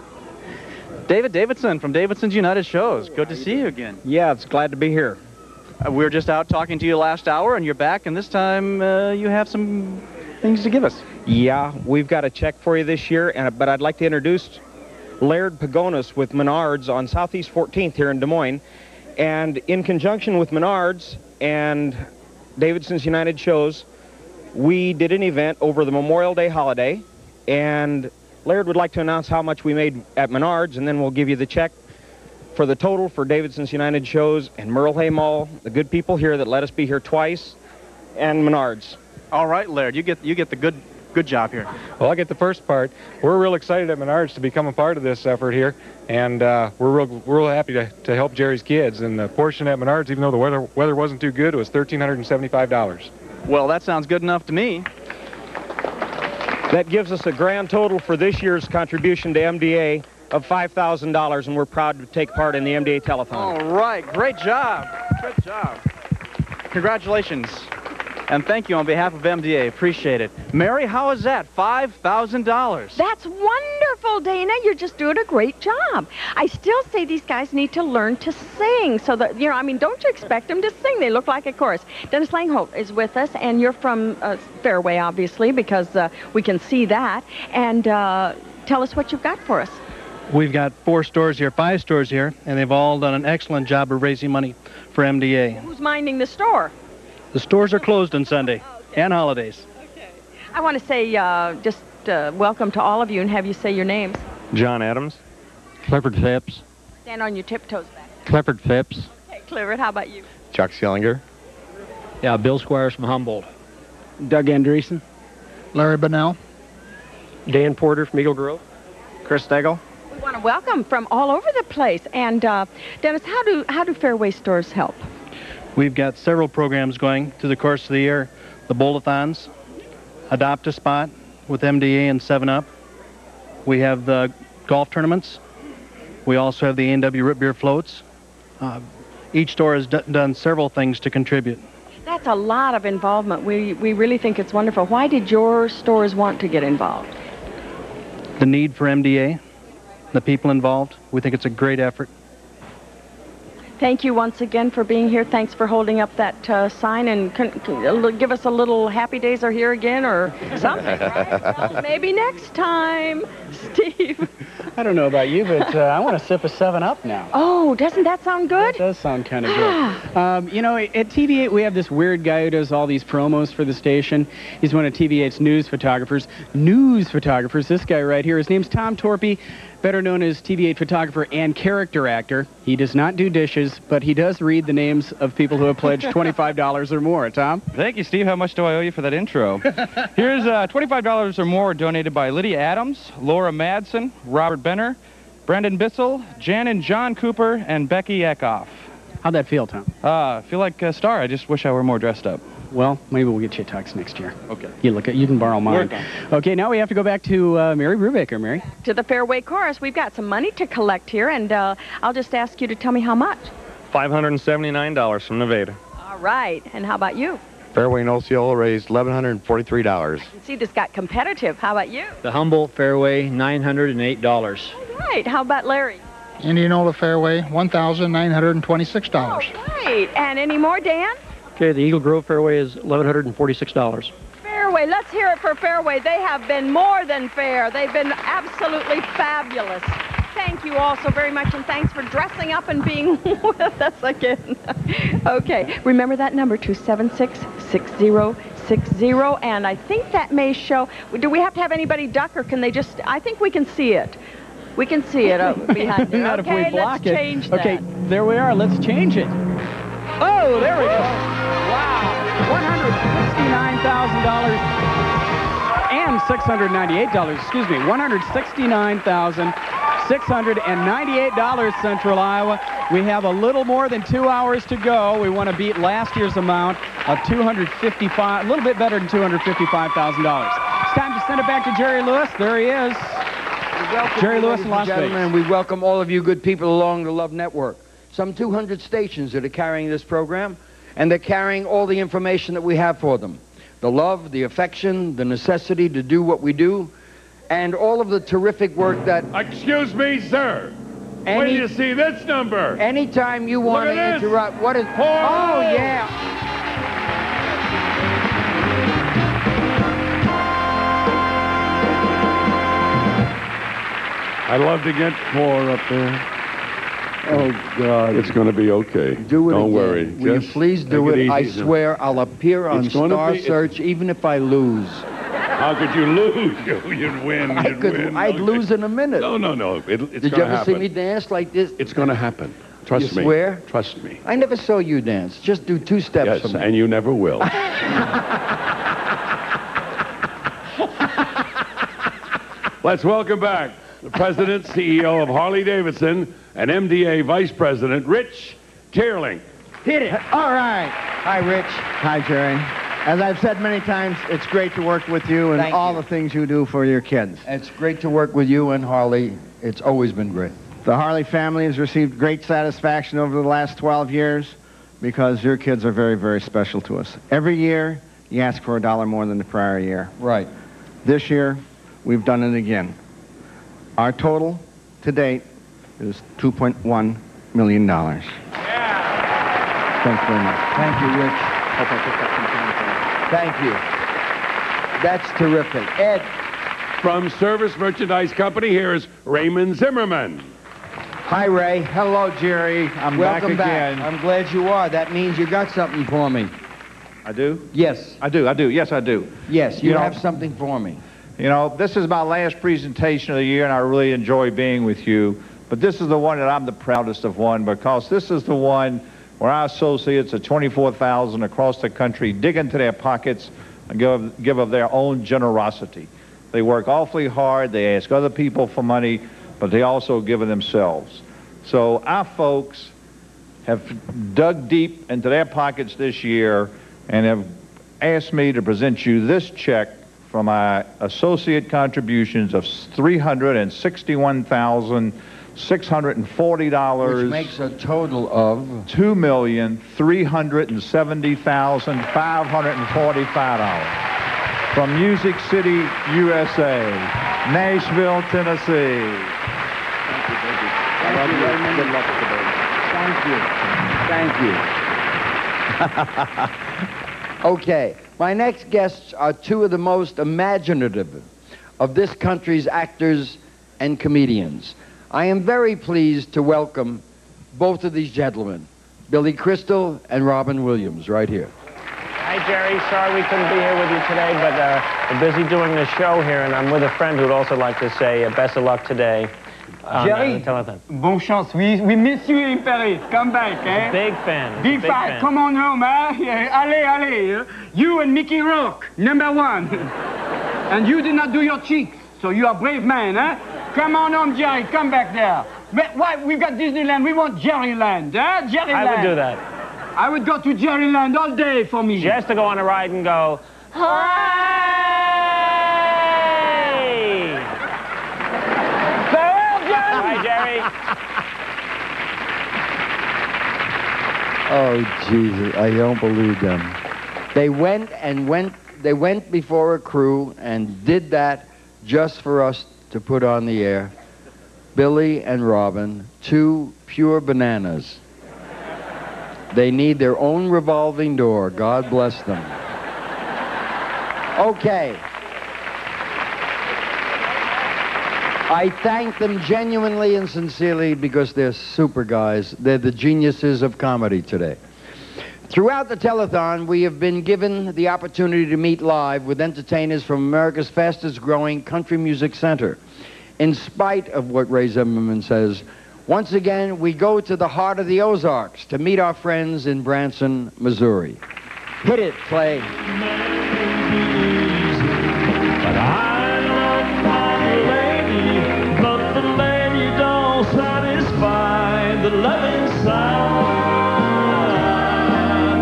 David Davidson from Davidson's United Shows. Good to see you again. Yeah, it's glad to be here. We were just out talking to you last hour, and you're back, and this time you have some things to give us. Yeah, we've got a check for you this year, but I'd like to introduce Laird Pagonis with Menards on Southeast 14th here in Des Moines. And in conjunction with Menards and Davidson's United Shows, we did an event over the Memorial Day holiday, and Laird would like to announce how much we made at Menards, and then we'll give you the check for the total for Davidson's United Shows and Merle Hay Mall, the good people here that let us be here twice, and Menards. All right, Laird, you get the good job here. Well, I get the first part. We're real excited at Menards to become a part of this effort here, and we're real happy to help Jerry's kids. And the portion at Menards, even though the weather wasn't too good, it was $1,375. Well, that sounds good enough to me. That gives us a grand total for this year's contribution to MDA of $5,000, and we're proud to take part in the MDA Telethon. All right, great job. Good job. Congratulations. And thank you on behalf of MDA. Appreciate it. Mary, how is that? $5,000. That's wonderful, Dana. You're just doing a great job. I still say these guys need to learn to sing. So that, you know, I mean, don't you expect them to sing? They look like a chorus. Dennis Langholt is with us, and you're from Fairway, obviously, because we can see that. And tell us what you've got for us. We've got 5 stores here, and they've all done an excellent job of raising money for MDA. Who's minding the store? The stores are closed on Sunday and holidays. Okay. I want to say just welcome to all of you and have you say your names. John Adams. Clifford Phipps. Stand on your tiptoes back. Clifford Phipps. Okay, Clifford, how about you? Chuck Schillinger. Yeah, Bill Squires from Humboldt. Doug Andreessen. Larry Bunnell. Dan Porter from Eagle Grove. Chris Stegel. We want to welcome from all over the place. And Dennis, how do Fairway stores help? We've got several programs going through the course of the year. The Bowl-a-thons, Adopt a Spot with MDA and 7-Up. We have the golf tournaments. We also have the A&W Root Beer Floats. Each store has done several things to contribute. That's a lot of involvement. We really think it's wonderful. Why did your stores want to get involved? The need for MDA, the people involved. We think it's a great effort. Thank you once again for being here. Thanks for holding up that sign, and give us a little happy days are here again or something, right? Maybe next time. Steve. I don't know about you, but I want to sip a 7-Up now. Oh, doesn't that sound good? That does sound kind of good. You know, at TV8, we have this weird guy who does all these promos for the station. He's one of TV8's news photographers. This guy right here, his name's Tom Torpy, better known as TV8 photographer and character actor. He does not do dishes, but he does read the names of people who have pledged $25 or more. Tom? Thank you, Steve. How much do I owe you for that intro? Here's $25 or more donated by Lydia Adams, Laura Madsen, Robert Benner, Brendan Bissell, Jan and John Cooper, and Becky Eckhoff. How'd that feel, Tom? I feel like a star. I just wish I were more dressed up. Well, maybe we'll get you a tux next year. Okay. You can borrow mine. Okay, now we have to go back to Mary Brubaker. Mary? To the Fairway Chorus. We've got some money to collect here, and I'll just ask you to tell me how much. $579 from Nevada. All right. And how about you? Fairway and Osceola raised $1,143. You see, this got competitive. How about you? The Humboldt Fairway, $908. All right. How about Larry? Indianola Fairway, $1,926. All right. And any more, Dan? Okay, the Eagle Grove Fairway is $1,146. Fairway. Let's hear it for Fairway. They have been more than fair. They've been absolutely fabulous. Thank you all so very much, and thanks for dressing up and being with us again. Okay, remember that number, 276-6060, and I think that may show, do we have to have anybody duck, or can they just, I think we can see it. We can see it behind there. Not okay, if we block let's it. Change that. Okay, there we are. Let's change it. Oh, there we go. Wow. $169,000 and $698. Excuse me. $169,698, Central Iowa. We have a little more than 2 hours to go. We want to beat last year's amount of $255, a little bit better than $255,000. It's time to send it back to Jerry Lewis. There he is. Jerry Lewis in Las Vegas. We welcome all of you good people along the Love Network. Some 200 stations that are carrying this program, and they're carrying all the information that we have for them. The love, the affection, the necessity to do what we do, and all of the terrific work that... Excuse me, sir. Where do you see this number? Anytime you want to interrupt... What is... Oh, yeah. I'd love to get 4 up there. Oh, God. It's going to be okay. Do it Don't again. worry. Will Just you please do take it? I easy. swear I'll appear on It's gonna Star be- Search even if I lose. How could you lose? You'd win. You'd win. I'd Okay. lose in a minute. No. It's Did you gonna ever happen. see me dance like this? It's going to happen. Trust You me. swear? Trust me. I never saw you dance. Just do 2 steps Yes, for me. and you never will. Let's welcome back the President, CEO of Harley-Davidson, and MDA Vice President, Rich Teerling. Hit it. All right. Hi, Rich. Hi, Jerry. As I've said many times, it's great to work with you and Thank all you. the things you do for your kids. It's great to work with you and Harley. It's always been great. The Harley family has received great satisfaction over the last 12 years because your kids are very, very special to us. Every year, you ask for $1 more than the prior year. Right. This year, we've done it again. Our total to date is $2.1 million. Thanks very much. Thank you, Rich. Hope I picked up some time for that. Thank you. That's terrific. Ed. From Service Merchandise Company, here is Raymond Zimmerman. Hi, Ray. Hello, Jerry. I'm Welcome back again. I'm glad you are. That means you got something for me. I do? Yes. I do. Yes, I do. Yes, you know, have something for me. You know, this is my last presentation of the year, and I really enjoy being with you. But this is the one that I'm the proudest of one, because this is the one where our associates of 24,000 across the country dig into their pockets and give of their own generosity. They work awfully hard. They ask other people for money, but they also give of themselves. So our folks have dug deep into their pockets this year and have asked me to present you this check from my associate contributions of $361,640. Which makes a total of $2,370,545 from Music City, USA, Nashville, Tennessee. Thank you very much. Good luck today. Thank you. Okay, my next guests are 2 of the most imaginative of this country's actors and comedians. I am very pleased to welcome both of these gentlemen, Billy Crystal and Robin Williams, right here. Hi, Jerry. Sorry we couldn't be here with you today, but we're busy doing the show here, and I'm with a friend who'd also like to say best of luck today. Jerry, telethon. bon chance. We miss you in Paris. Come back, eh? Big fan. Big fan. Come on home, eh? Allez, allez. You and Mickey Rourke, #1. And you did not do your cheeks, so you are a brave man, eh? Come on home, Jerry. Come back there. But why? We've got Disneyland. We want Jerryland, eh? Jerryland. I would do that. I would go to Jerryland all day for me. Just to go on a ride and go, Hi, Jerry. Oh, Jesus, I don't believe them. They went before a crew and did that just for us to put on the air. Billy and Robin, 2 pure bananas. They need their own revolving door. God bless them. Okay. I thank them genuinely and sincerely because they're super guys. They're the geniuses of comedy today. Throughout the telethon, we have been given the opportunity to meet live with entertainers from America's fastest growing country music center. In spite of what Ray Zimmerman says, once again, we go to the heart of the Ozarks to meet our friends in Branson, Missouri. Hit it, Clay. But I love my lady, but the lady don't satisfy the love inside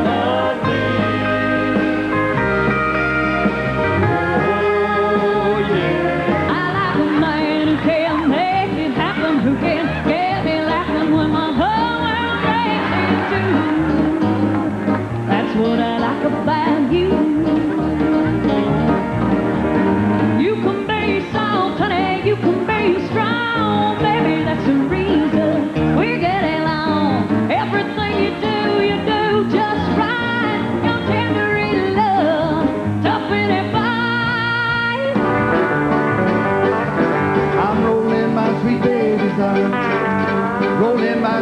of me. Oh, yeah. I like a man who can make it happen, who can get me laughing when my whole world races too. That's what I like about you.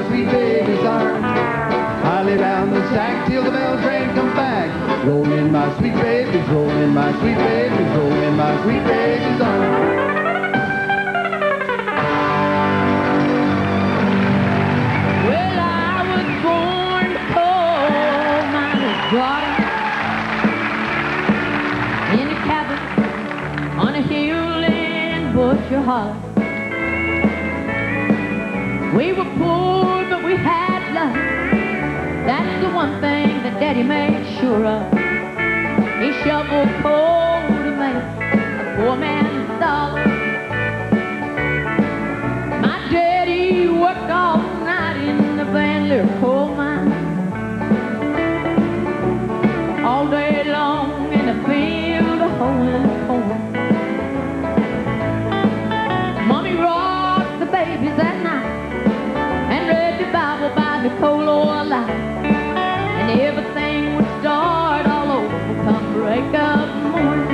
my sweet baby's arms. I lay down the sack till the bell train come back. Roll in my sweet babies, roll in my sweet babies, roll in my sweet baby's arms. Well, I was born to coal miner's daughter in a cabin on a hill in Busher Hollow. We were poor, but we had love. That's the one thing that Daddy made sure of. He shoveled coal to make a poor man's dollar. My daddy worked all night in the Bandler coal mine, all day long in the field of hoeing corn. Mommy rocked the babies at night and read the Bible by the coal oil light, and everything would start all over come break of the morning.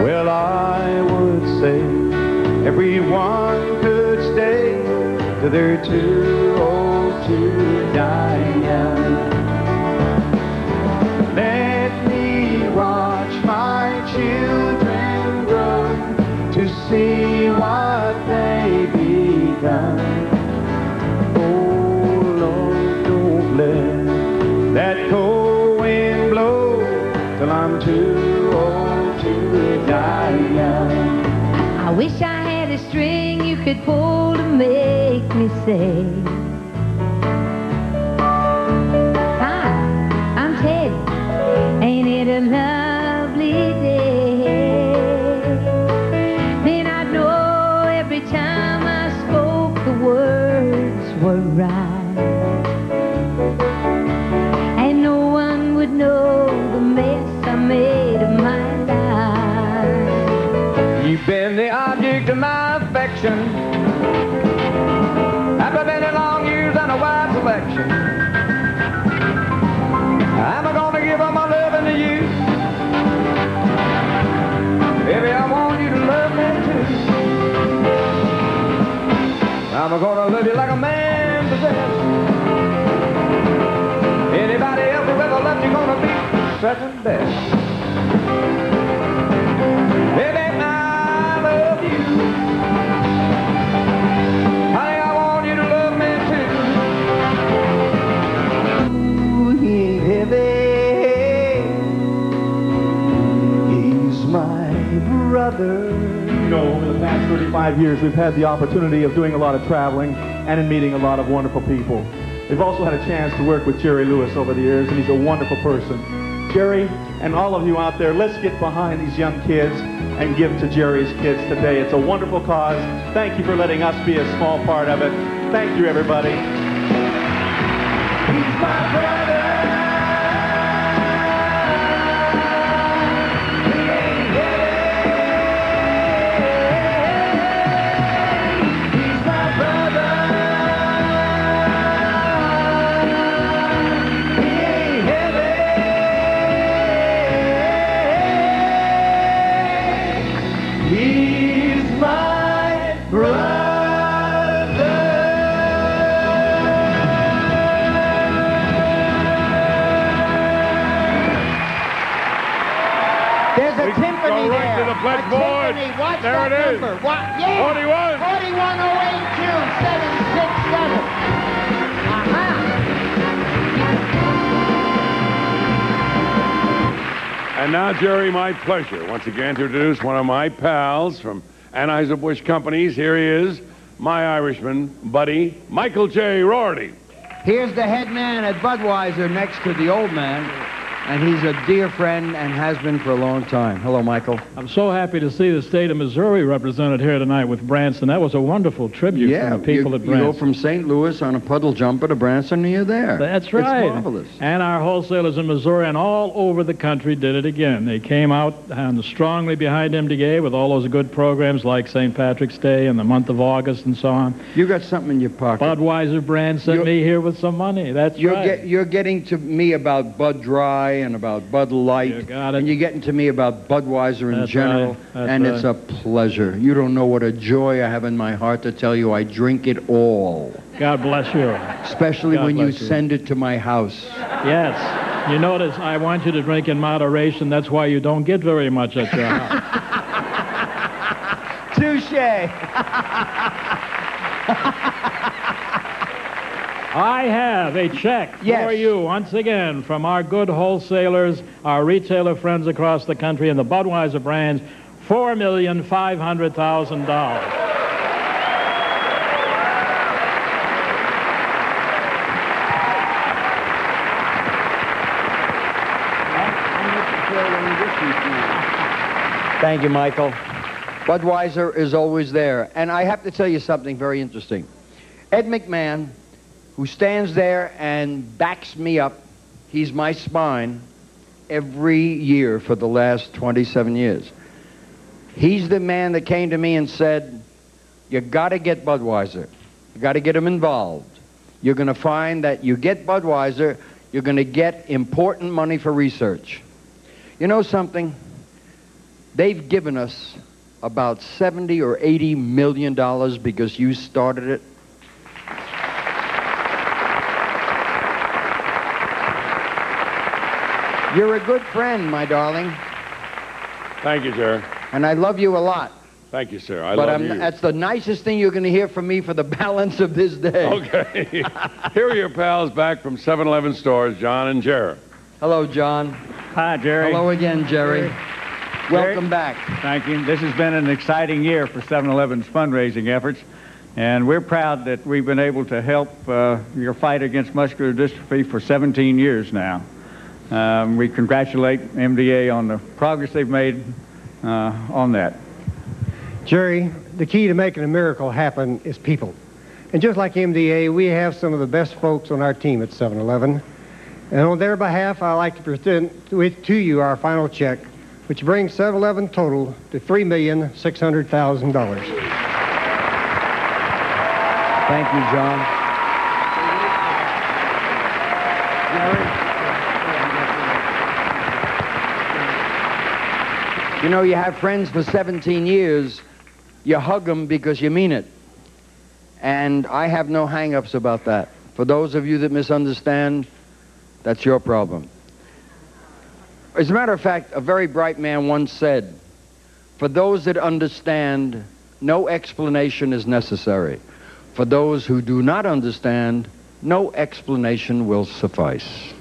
Well, I would say everyone could stay till they're too old to die young. Let me watch my children grow to see what they become. Oh, Lord, don't let that cold wind blow till I'm too old to die young. I wish I had a string you could pull to make me say, hi, I'm Teddy, ain't it a lovely day? Then I'd know every time I spoke the words were right, and no one would know the mess I made of my life. You've been the object of my affection. After many long years and a wide selection, I'm gonna give all my loving to you. Baby, I want you to love me too. I'm gonna love you like a man possessed. Anybody else who ever loved you gonna be second best. Baby, I love you. Honey, I want you to love me too. Ooh, he's heavy. He's my brother. You know, over the past 35 years, we've had the opportunity of doing a lot of traveling and in meeting a lot of wonderful people. We've also had a chance to work with Jerry Lewis over the years, and he's a wonderful person. Jerry, and all of you out there, let's get behind these young kids and give to Jerry's kids today. It's a wonderful cause. Thank you for letting us be a small part of it. Thank you, everybody. He's my brother. Pledge board. Watch there that it is. number. What? Yeah. 41. 41082-767. And now, Jerry, my pleasure once again to introduce one of my pals from Anheuser-Busch Companies. Here he is, my Irishman buddy, Michael J. Rorty. Here's the head man at Budweiser next to the old man. And he's a dear friend and has been for a long time. Hello, Michael. I'm so happy to see the state of Missouri represented here tonight with Branson. That was a wonderful tribute from the people at Branson. You go from St. Louis on a puddle jumper to Branson and you're there. That's right. It's marvelous. And our wholesalers in Missouri and all over the country did it again. They came out strongly behind MDA with all those good programs like St. Patrick's Day and the month of August and so on. You got something in your pocket. Budweiser brand sent me here with some money. That's right. You're getting to me about Bud Dry and about Bud Light. You got it. And you're getting to me about Budweiser in That's general. right. That's and right. it's a pleasure. You don't know what a joy I have in my heart to tell you I drink it all. God bless you. Especially God when you bless you. send it to my house. Yes. You notice I want you to drink in moderation. That's why you don't get very much at your house. Touche. I have a check for you once again from our good wholesalers, our retailer friends across the country, and the Budweiser brands, $4,500,000. Thank you, Michael. Budweiser is always there. And I have to tell you something very interesting. Ed McMahon, who stands there and backs me up, he's my spine every year for the last 27 years. He's the man that came to me and said, you got to get Budweiser. You got to get them involved. You're going to find that you get Budweiser, you're going to get important money for research. You know something? They've given us about $70 or $80 million because you started it. You're a good friend, my darling. Thank you, sir. And I love you a lot. Thank you, sir. I But love you. that's the nicest thing you're going to hear from me for the balance of this day. Okay. Here are your pals back from 7-Eleven stores, John and Jerry. Hello, John. Hi, Jerry. Hello again, Jerry. Welcome back. Thank you. This has been an exciting year for 7-Eleven's fundraising efforts, and we're proud that we've been able to help your fight against muscular dystrophy for 17 years now. We congratulate MDA on the progress they've made on that. Jerry, the key to making a miracle happen is people. And just like MDA, we have some of the best folks on our team at 7-Eleven. And on their behalf, I'd like to present to you our final check, which brings 7-Eleven total to $3,600,000. Thank you, John. You know, you have friends for 17 years. You hug them because you mean it. And I have no hang-ups about that. For those of you that misunderstand, that's your problem. As a matter of fact, a very bright man once said, for those that understand, no explanation is necessary. For those who do not understand, no explanation will suffice.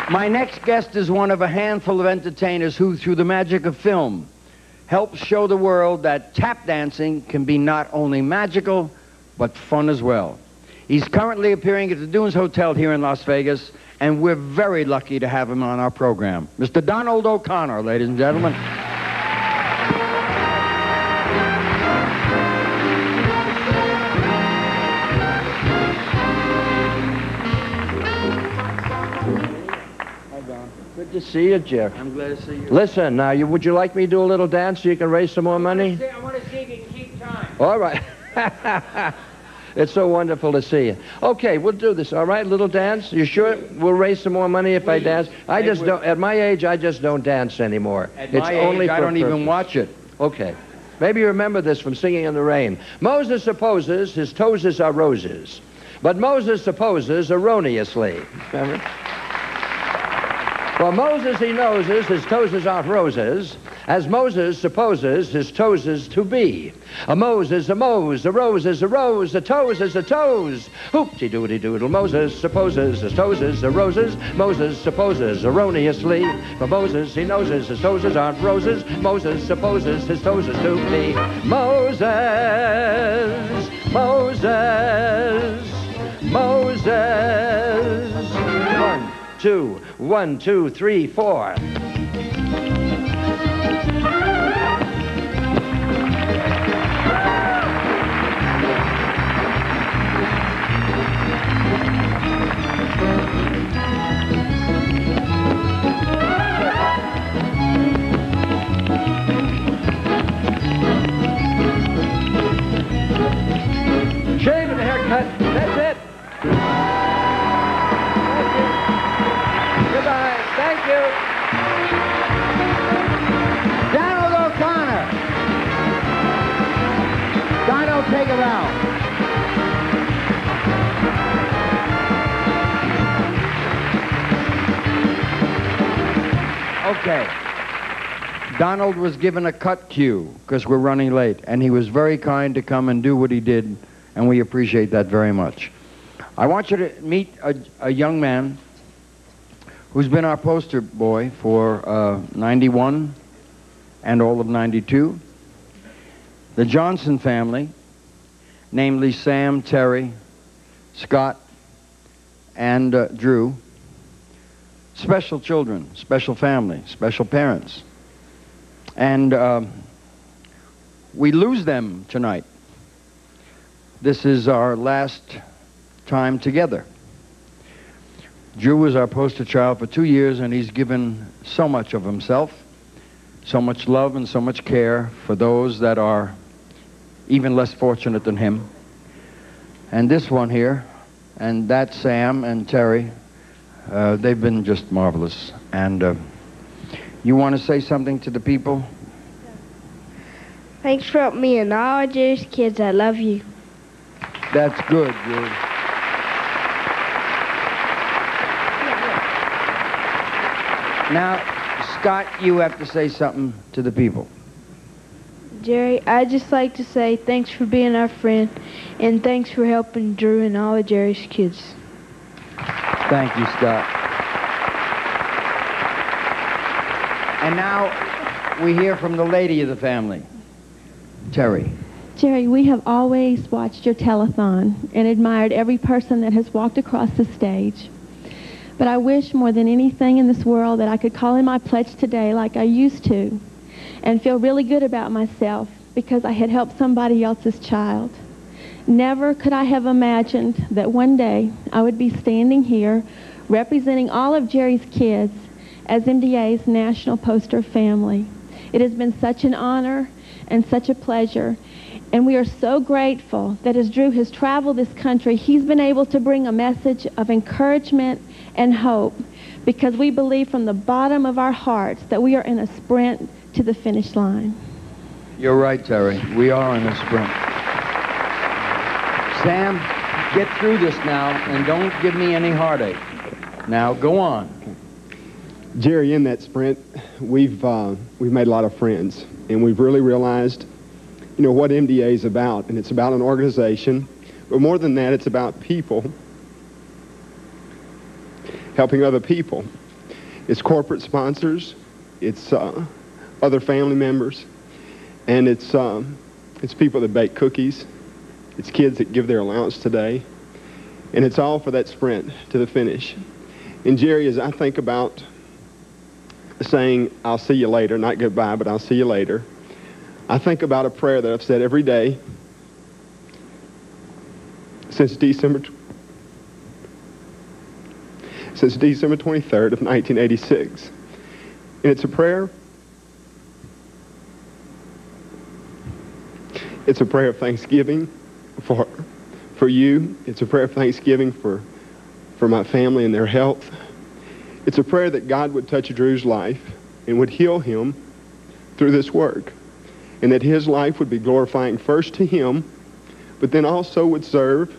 My next guest is one of a handful of entertainers who, through the magic of film, help show the world that tap dancing can be not only magical, but fun as well. He's currently appearing at the Dunes Hotel here in Las Vegas, and we're very lucky to have him on our program. Mr. Donald O'Connor, ladies and gentlemen. Good to see you, Jeff. I'm glad to see you. Listen, now, would you like me to do a little dance so you can raise some more money? I want to see if you can keep time. All right. It's so wonderful to see you. Okay, we'll do this, all right? Little dance. You sure we'll raise some more money if I dance? I just don't, at my age, I just don't dance anymore. At It's my only age, I for don't even purpose. watch it. Okay. Maybe you remember this from Singing in the Rain. Moses supposes his toes are roses, but Moses supposes erroneously. Remember? For Moses he knows his toes aren't roses, as Moses supposes his toes is to be. A Mose is a Mose, a rose is a rose, a toes is a toes. Hoop-de-doody-doodle, Moses supposes his toes are roses, Moses supposes erroneously. For Moses he knows his toes aren't roses, Moses supposes his toes is to be. Moses, Moses. Moses. Moses. 1, 2, 3, 4. Shave and a haircut. That's it. Goodbye. Thank you. Donald O'Connor. Donald, take a bow. Okay. Donald was given a cut cue because we're running late, and he was very kind to come and do what he did, and we appreciate that very much. I want you to meet a young man who's been our poster boy for 91 and all of 92. The Johnson family, namely Sam, Terry, Scott, and Drew, special children, special family, special parents. And we lose them tonight. This is our last time together. Drew was our poster child for 2 years, and he's given so much of himself, so much love and so much care for those that are even less fortunate than him. And this one here, and that's Sam and Terry. They've been just marvelous. And you want to say something to the people? Thanks for helping me and all Jerry's kids. I love you. That's good, Drew. Now, Scott, you have to say something to the people. Jerry, I'd just like to say thanks for being our friend, and thanks for helping Drew and all of Jerry's kids. Thank you, Scott. And now we hear from the lady of the family, Terry. Jerry, we have always watched your telethon and admired every person that has walked across the stage. But I wish more than anything in this world that I could call in my pledge today like I used to and feel really good about myself because I had helped somebody else's child. Never could I have imagined that one day I would be standing here representing all of Jerry's kids as MDA's national poster family. It has been such an honor and such a pleasure. And we are so grateful that as Drew has traveled this country, he's been able to bring a message of encouragement and hope because we believe from the bottom of our hearts that we are in a sprint to the finish line. You're right, Terry. We are in a sprint. Sam, get through this now and don't give me any heartache. Now, go on. Jerry, in that sprint, we've made a lot of friends, and we've really realized what MDA is about, and it's about an organization, but more than that, it's about people helping other people. It's corporate sponsors, it's other family members, and it's people that bake cookies, it's kids that give their allowance today, and it's all for that sprint to the finish. And Jerry, as I think about saying, I'll see you later, not goodbye, but I'll see you later, I think about a prayer that I've said every day since December 23rd of 1986. And it's a prayer. It's a prayer of thanksgiving for you. It's a prayer of thanksgiving for my family and their health. It's a prayer that God would touch Drew's life and would heal him through this work. And that his life would be glorifying first to him, but then also would serve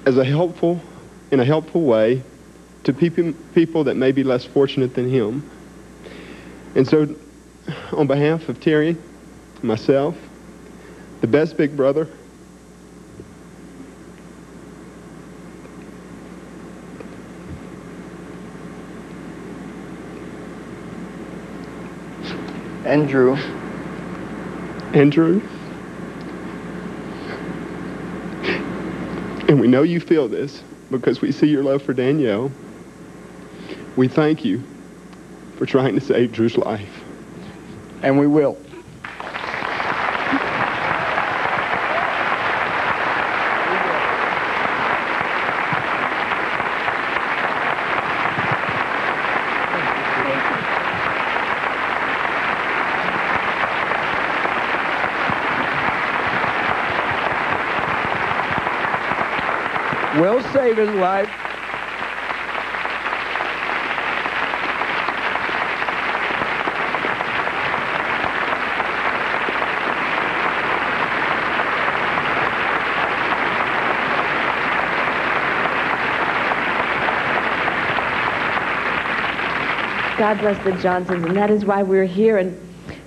as in a helpful way to people that may be less fortunate than him. And so, on behalf of Terry, myself, the best big brother, Andrew. And we know you feel this because we see your love for Danielle. We thank you for trying to save Drew's life. And we will. We'll save his life. God bless the Johnsons, and that is why we're here. And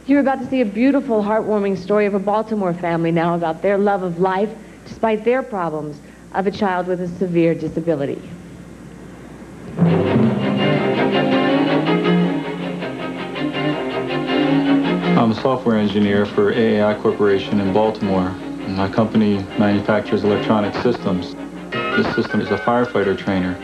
you're about to see a beautiful, heartwarming story of a Baltimore family now about their love of life, despite their problems, of a child with a severe disability. I'm a software engineer for AAI Corporation in Baltimore. My company manufactures electronic systems. This system is a firefighter trainer.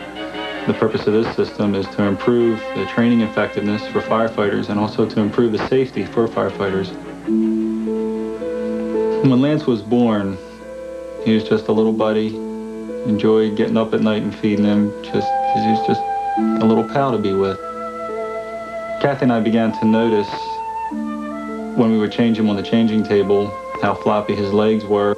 The purpose of this system is to improve the training effectiveness for firefighters and also to improve the safety for firefighters. When Lance was born, he was just a little buddy. Enjoyed getting up at night and feeding him. He was just a little pal to be with. Kathy and I began to notice when we would change him on the changing table how floppy his legs were.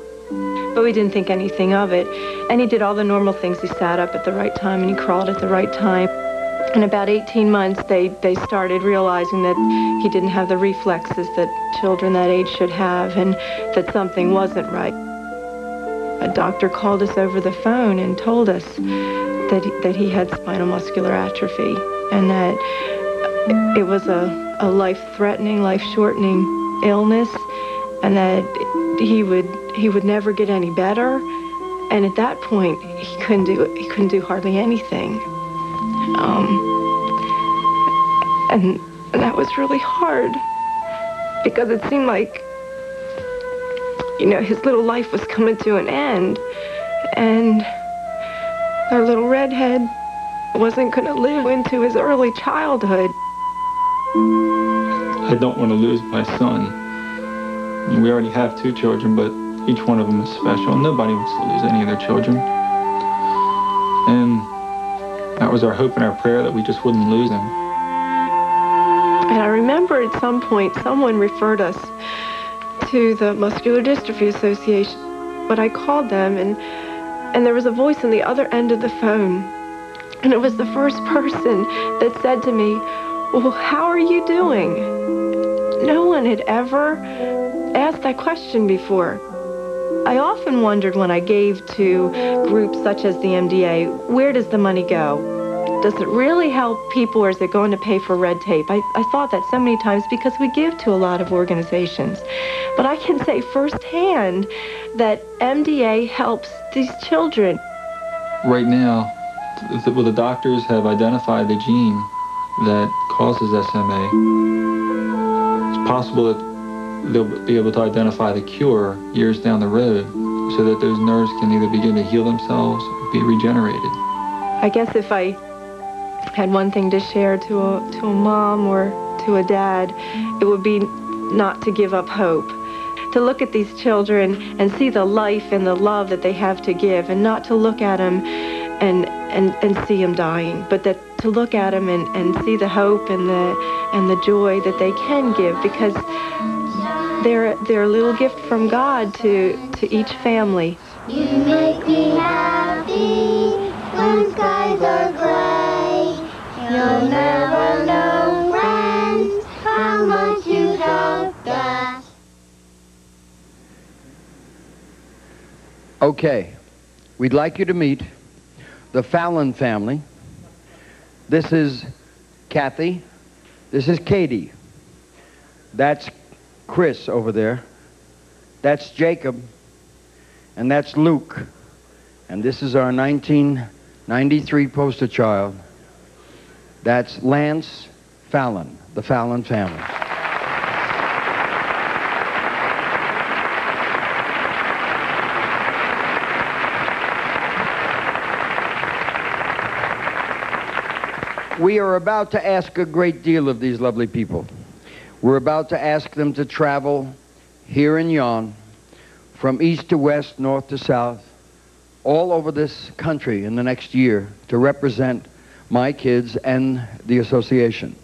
But we didn't think anything of it. And he did all the normal things. He sat up at the right time and he crawled at the right time. In about 18 months, they started realizing that he didn't have the reflexes that children that age should have and that something wasn't right. A doctor called us over the phone and told us that he had spinal muscular atrophy and that it was a life-threatening, life-shortening illness and that he would never get any better. And at that point, he couldn't do hardly anything. And that was really hard because it seemed like, you know, his little life was coming to an end and our little redhead wasn't going to live into his early childhood. I don't want to lose my son. We already have 2 children, but each one of them is special. Nobody wants to lose any of their children. And that was our hope and our prayer, that we just wouldn't lose him. And I remember at some point someone referred us to the Muscular Dystrophy Association. But I called them and there was a voice on the other end of the phone. And it was the first person that said to me, "Well, how are you doing?" No one had ever asked that question before. I often wondered when I gave to groups such as the MDA, where does the money go? Does it really help people or is it going to pay for red tape? I thought that so many times because we give to a lot of organizations. But I can say firsthand that MDA helps these children. Right now, the doctors have identified the gene that causes SMA. It's possible that they'll be able to identify the cure years down the road so that those nerves can either begin to heal themselves or be regenerated. I guess if I had one thing to share to a mom or to a dad, it would be not to give up hope. To look at these children and see the life and the love that they have to give and not to look at them and see them dying, but that to look at them and see the hope and the joy that they can give, because they're a little gift from God to each family. You make me happy when skies are gray. You'll never know, friends, how much you helped us. Okay, we'd like you to meet the Fallon family. This is Kathy. This is Katie. That's Chris over there. That's Jacob. And that's Luke. And this is our 1993 poster child. That's Lance Fallon, the Fallon family. We are about to ask a great deal of these lovely people. We're about to ask them to travel here and yon, from east to west, north to south, all over this country in the next year to represent my kids and the association.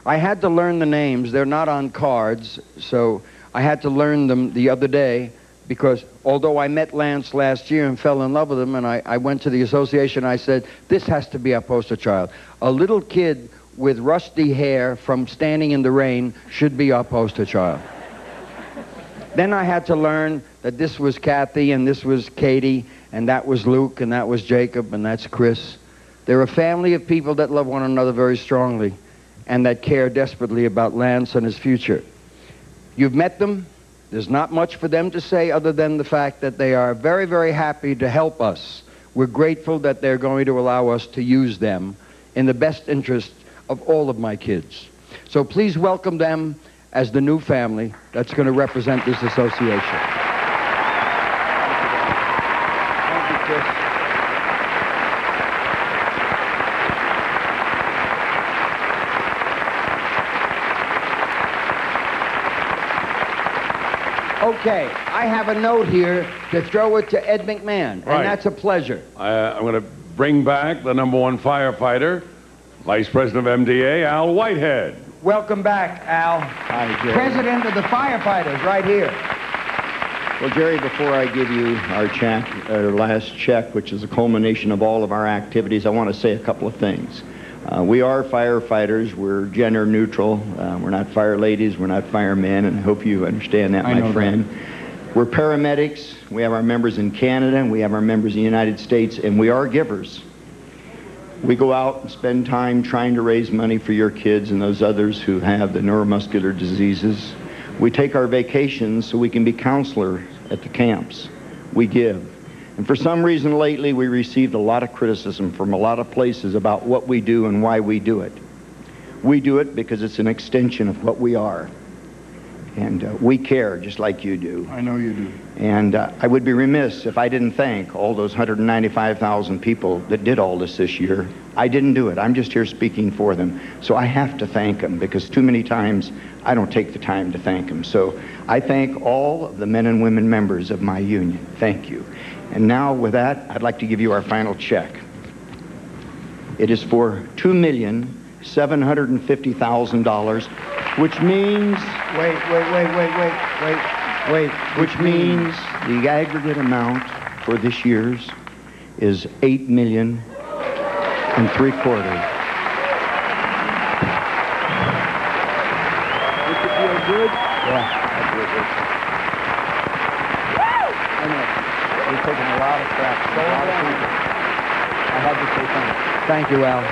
I had to learn the names. They're not on cards, so I had to learn them the other day because although I met Lance last year and fell in love with him, and I went to the association, I said, this has to be our poster child. A little kid with rusty hair from standing in the rain should be our poster child. Then I had to learn that this was Kathy, and this was Katie, and that was Luke, and that was Jacob, and that's Chris. They're a family of people that love one another very strongly and that care desperately about Lance and his future. You've met them. There's not much for them to say other than the fact that they are very, very happy to help us. We're grateful that they're going to allow us to use them in the best interest of all of my kids. So please welcome them as the new family that's going to represent this association. Thank you, Chris. Okay, I have a note here to throw it to Ed McMahon, and that's a pleasure. I'm going to bring back the #1 firefighter, Vice President of MDA, Al Whitehead. Welcome back, Al. Hi, Jerry. President of the firefighters, right here. Well, Jerry, before I give you our check, our last check, which is a culmination of all of our activities, I want to say a couple of things. We are firefighters. We're gender neutral. We're not fire ladies. We're not firemen, and I hope you understand that, my friend. We're paramedics. We have our members in Canada, and we have our members in the United States, and we are givers. We go out and spend time trying to raise money for your kids and those others who have the neuromuscular diseases. We take our vacations so we can be counselors at the camps. We give. And for some reason lately, we received a lot of criticism from a lot of places about what we do and why we do it. We do it because it's an extension of what we are. And we care just like you do. I know you do. And I would be remiss if I didn't thank all those 195,000 people that did all this year. I didn't do it. I'm just here speaking for them. So I have to thank them because too many times I don't take the time to thank them. So I thank all of the men and women members of my union. Thank you. And now with that, I'd like to give you our final check. It is for $2,750,000, which means... Wait. Which means the aggregate amount for this year's is $8.75 million. Does it feel good? Yeah, that's real good. I know. You're taking a lot of crap from a lot of people. I had to say thanks. Thank you, Al.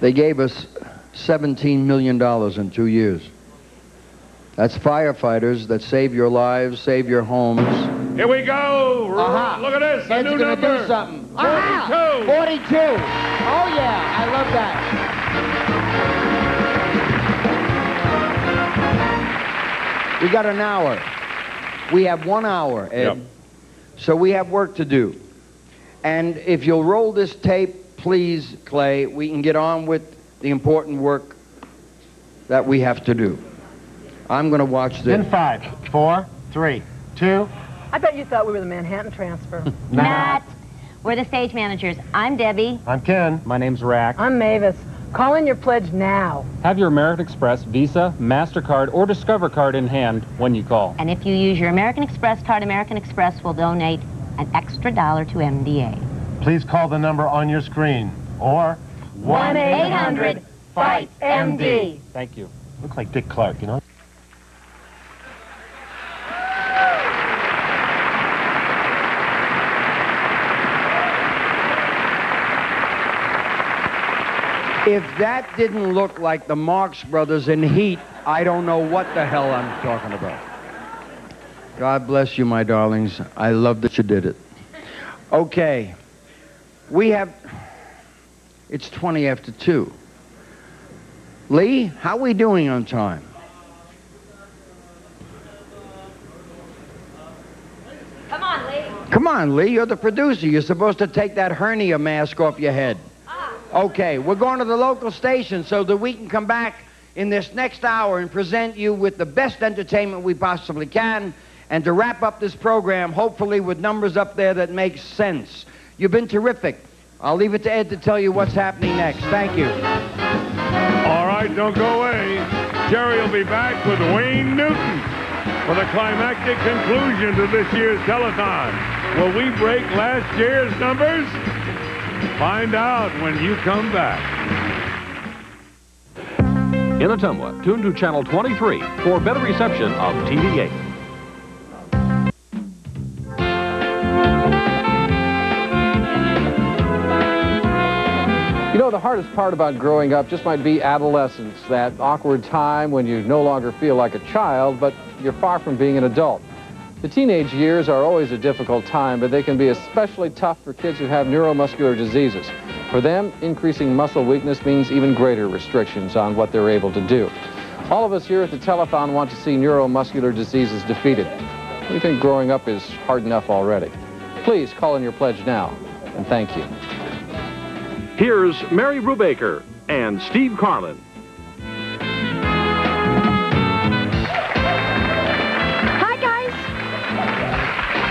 They gave us $17 million in 2 years. That's firefighters that save your lives, save your homes. Here we go. Look at this. A new number. Do something. 42. 42. Oh, yeah. I love that. We got an hour. We have 1 hour, Ed. Yep. So we have work to do. And if you'll roll this tape, please, Clay, we can get on with the important work that we have to do. I'm going to watch this. In 5, 4, 3, 2. I bet you thought we were the Manhattan Transfer. Not. We're the stage managers. I'm Debbie. I'm Ken. My name's Rack. I'm Mavis. Call in your pledge now. Have your American Express, Visa, MasterCard, or Discover card in hand when you call. And if you use your American Express card, American Express will donate an extra $1 to MDA. Please call the number on your screen, or 1-800-FIGHT-MD. Thank you. Looks like Dick Clark, you know? If that didn't look like the Marx Brothers in Heat, I don't know what the hell I'm talking about. God bless you, my darlings. I love that you did it. Okay. We have... It's 20 after 2. Lee, how are we doing on time? Come on, Lee. Come on, Lee, you're the producer. You're supposed to take that hernia mask off your head. Okay, we're going to the local station so that we can come back in this next hour and present you with the best entertainment we possibly can, and to wrap up this program, hopefully with numbers up there that make sense. You've been terrific. I'll leave it to Ed to tell you what's happening next. Thank you. All right, don't go away. Jerry will be back with Wayne Newton for the climactic conclusion to this year's telethon. Will we break last year's numbers? Find out when you come back. In Ottumwa, tune to Channel 23 for better reception of TV8. You know, the hardest part about growing up just might be adolescence, that awkward time when you no longer feel like a child, but you're far from being an adult. The teenage years are always a difficult time, but they can be especially tough for kids who have neuromuscular diseases. For them, increasing muscle weakness means even greater restrictions on what they're able to do. All of us here at the telethon want to see neuromuscular diseases defeated. We think growing up is hard enough already. Please call in your pledge now, and thank you. Here's Mary Brubaker and Steve Carlin.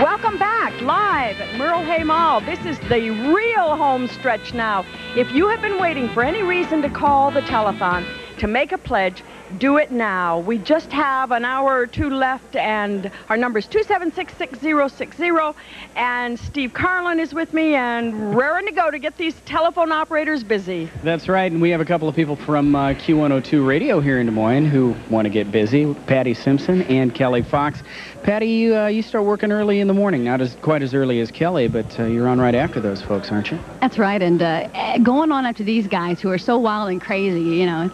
Welcome back, live at Merle Hay Mall. This is the real home stretch now. If you have been waiting for any reason to call the telethon to make a pledge, do it now. We just have an hour or two left, and our number is 276-6060, and Steve Carlin is with me, and raring to go to get these telephone operators busy. That's right, and we have a couple of people from Q102 Radio here in Des Moines who want to get busy, Patty Simpson and Kelly Fox. Patty, you start working early in the morning, not quite as early as Kelly, but you're on right after those folks, aren't you? That's right, and going on after these guys who are so wild and crazy, you know,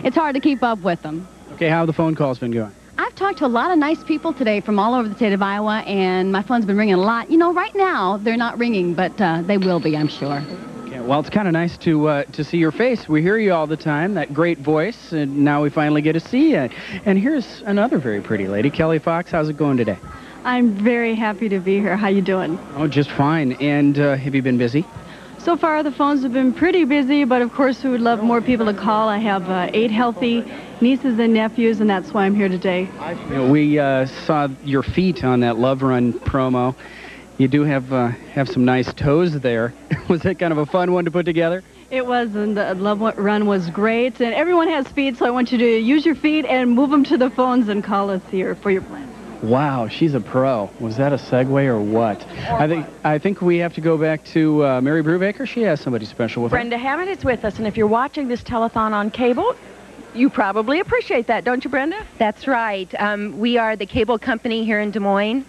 it's hard to keep up with them. Okay, how have the phone calls been going? I've talked to a lot of nice people today from all over the state of Iowa, and my phone's been ringing a lot. You know, right now, they're not ringing, but they will be, I'm sure. Okay, well, it's kind of nice to see your face. We hear you all the time, that great voice, and now we finally get to see you. And here's another very pretty lady, Kelly Fox. How's it going today? I'm very happy to be here. How you doing? Oh, just fine. And have you been busy? So far, the phones have been pretty busy, but of course, we would love more people to call. I have 8 healthy nieces and nephews, and that's why I'm here today. You know, we saw your feet on that Love Run promo. You do have some nice toes there. Was that kind of a fun one to put together? It was, and the Love Run was great. And everyone has feet, so I want you to use your feet and move them to the phones and call us here for your plan. Wow, she's a pro. Was that a segue or what? I think we have to go back to Mary Brubaker. She has somebody special with her. Brenda Hammond is with us, and if you're watching this telethon on cable, you probably appreciate that, don't you, Brenda? That's right. We are the cable company here in Des Moines.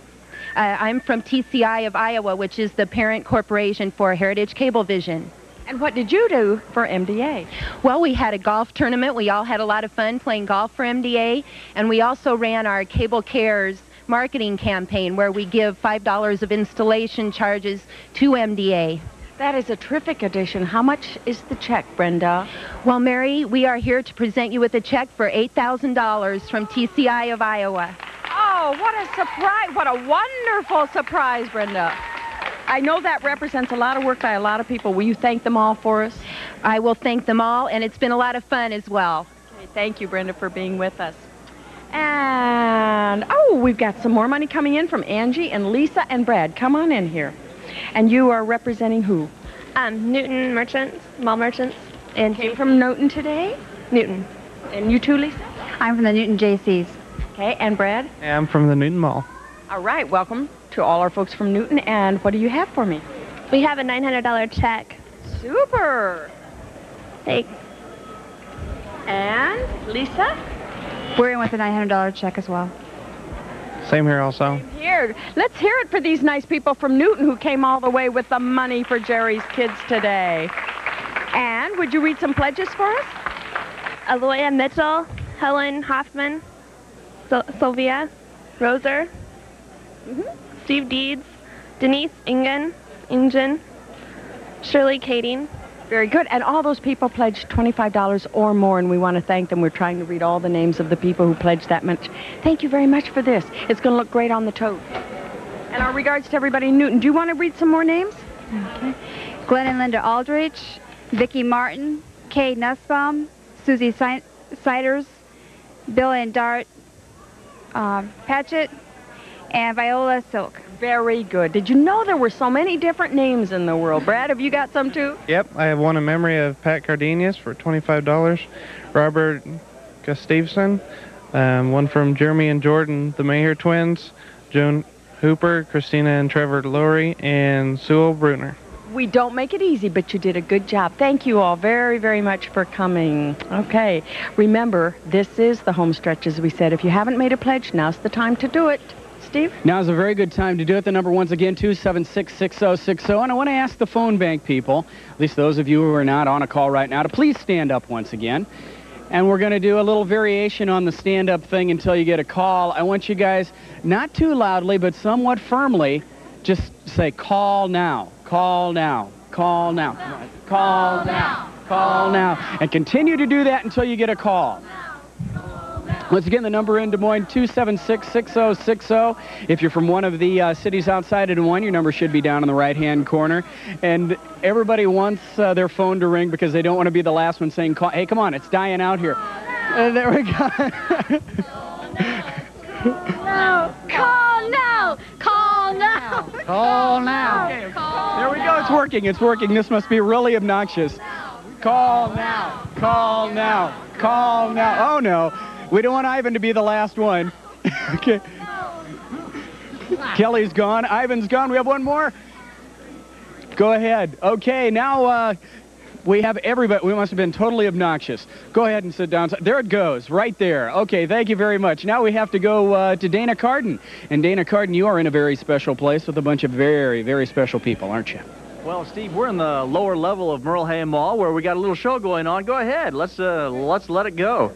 I'm from TCI of Iowa, which is the parent corporation for Heritage Cablevision. And what did you do for MDA? Well, we had a golf tournament. We all had a lot of fun playing golf for MDA. And we also ran our Cable Cares marketing campaign, where we give $5 of installation charges to MDA. That is a terrific addition. How much is the check, Brenda? Well, Mary, we are here to present you with a check for $8,000 from TCI of Iowa. Oh, what a surprise. What a wonderful surprise, Brenda. I know that represents a lot of work by a lot of people. Will you thank them all for us? I will thank them all, and it's been a lot of fun as well. Okay, thank you, Brenda, for being with us. And, oh, we've got some more money coming in from Angie and Lisa and Brad. Come on in here. And you are representing who? Newton Merchants, Mall Merchants. And came from Newton today? Newton. And you too, Lisa? I'm from the Newton JCs. Okay, and Brad? I'm from the Newton Mall. All right, welcome to all our folks from Newton. And what do you have for me? We have a $900 check. Super. Thanks. And Lisa? We're in with a $900 check as well. Same here also. Here, let's hear it for these nice people from Newton who came all the way with the money for Jerry's kids today. And would you read some pledges for us? Aloya Mitchell, Helen Hoffman, Sylvia, Roser, Steve Deeds, Denise Ingen, Shirley Kading, Very good. And all those people pledged $25 or more, and we want to thank them. We're trying to read all the names of the people who pledged that much. Thank you very much for this. It's going to look great on the tote. And our regards to everybody in Newton. Do you want to read some more names? Okay. Glenn and Linda Aldrich, Vicki Martin, Kay Nussbaum, Susie Siders, Bill and Dart Patchett, and Viola Silk. Very good. Did you know there were so many different names in the world? Brad, have you got some too? Yep, I have one in memory of Pat Cardenas for $25, Robert Gustafson, one from Jeremy and Jordan, the Maher twins, Joan Hooper, Christina and Trevor Lowry, and Sewell Bruner. We don't make it easy, but you did a good job. Thank you all very, very much for coming. Okay, remember, this is the home stretch, as we said. If you haven't made a pledge, now's the time to do it. Steve? Now's a very good time to do it. The number once again, 276-6060. And I want to ask the phone bank people, at least those of you who are not on a call right now, to please stand up once again. And we're going to do a little variation on the stand-up thing until you get a call. I want you guys, not too loudly, but somewhat firmly, just say, call now, call now, call now, call now, call now. And continue to do that until you get a call. Once again, the number in Des Moines, 276-6060. If you're from one of the cities outside of Des Moines, your number should be down in the right-hand corner. And everybody wants their phone to ring because they don't want to be the last one saying, call. Hey, come on, it's dying out here. There we go. No, call now, call now. Call now. Okay, there we go, it's working, it's working. This must be really obnoxious. Call now, call now, call now. Oh, no. We don't want Ivan to be the last one. Okay. Kelly's gone. Ivan's gone. We have one more. Go ahead. Okay, now we have everybody. We must have been totally obnoxious. Go ahead and sit down. There it goes, right there. Okay, thank you very much. Now we have to go to Dana Carden. And Dana Carden, you are in a very special place with a bunch of very, very special people, aren't you? Well, Steve, we're in the lower level of Merle Hay Mall where we got a little show going on. Go ahead. Let's let it go.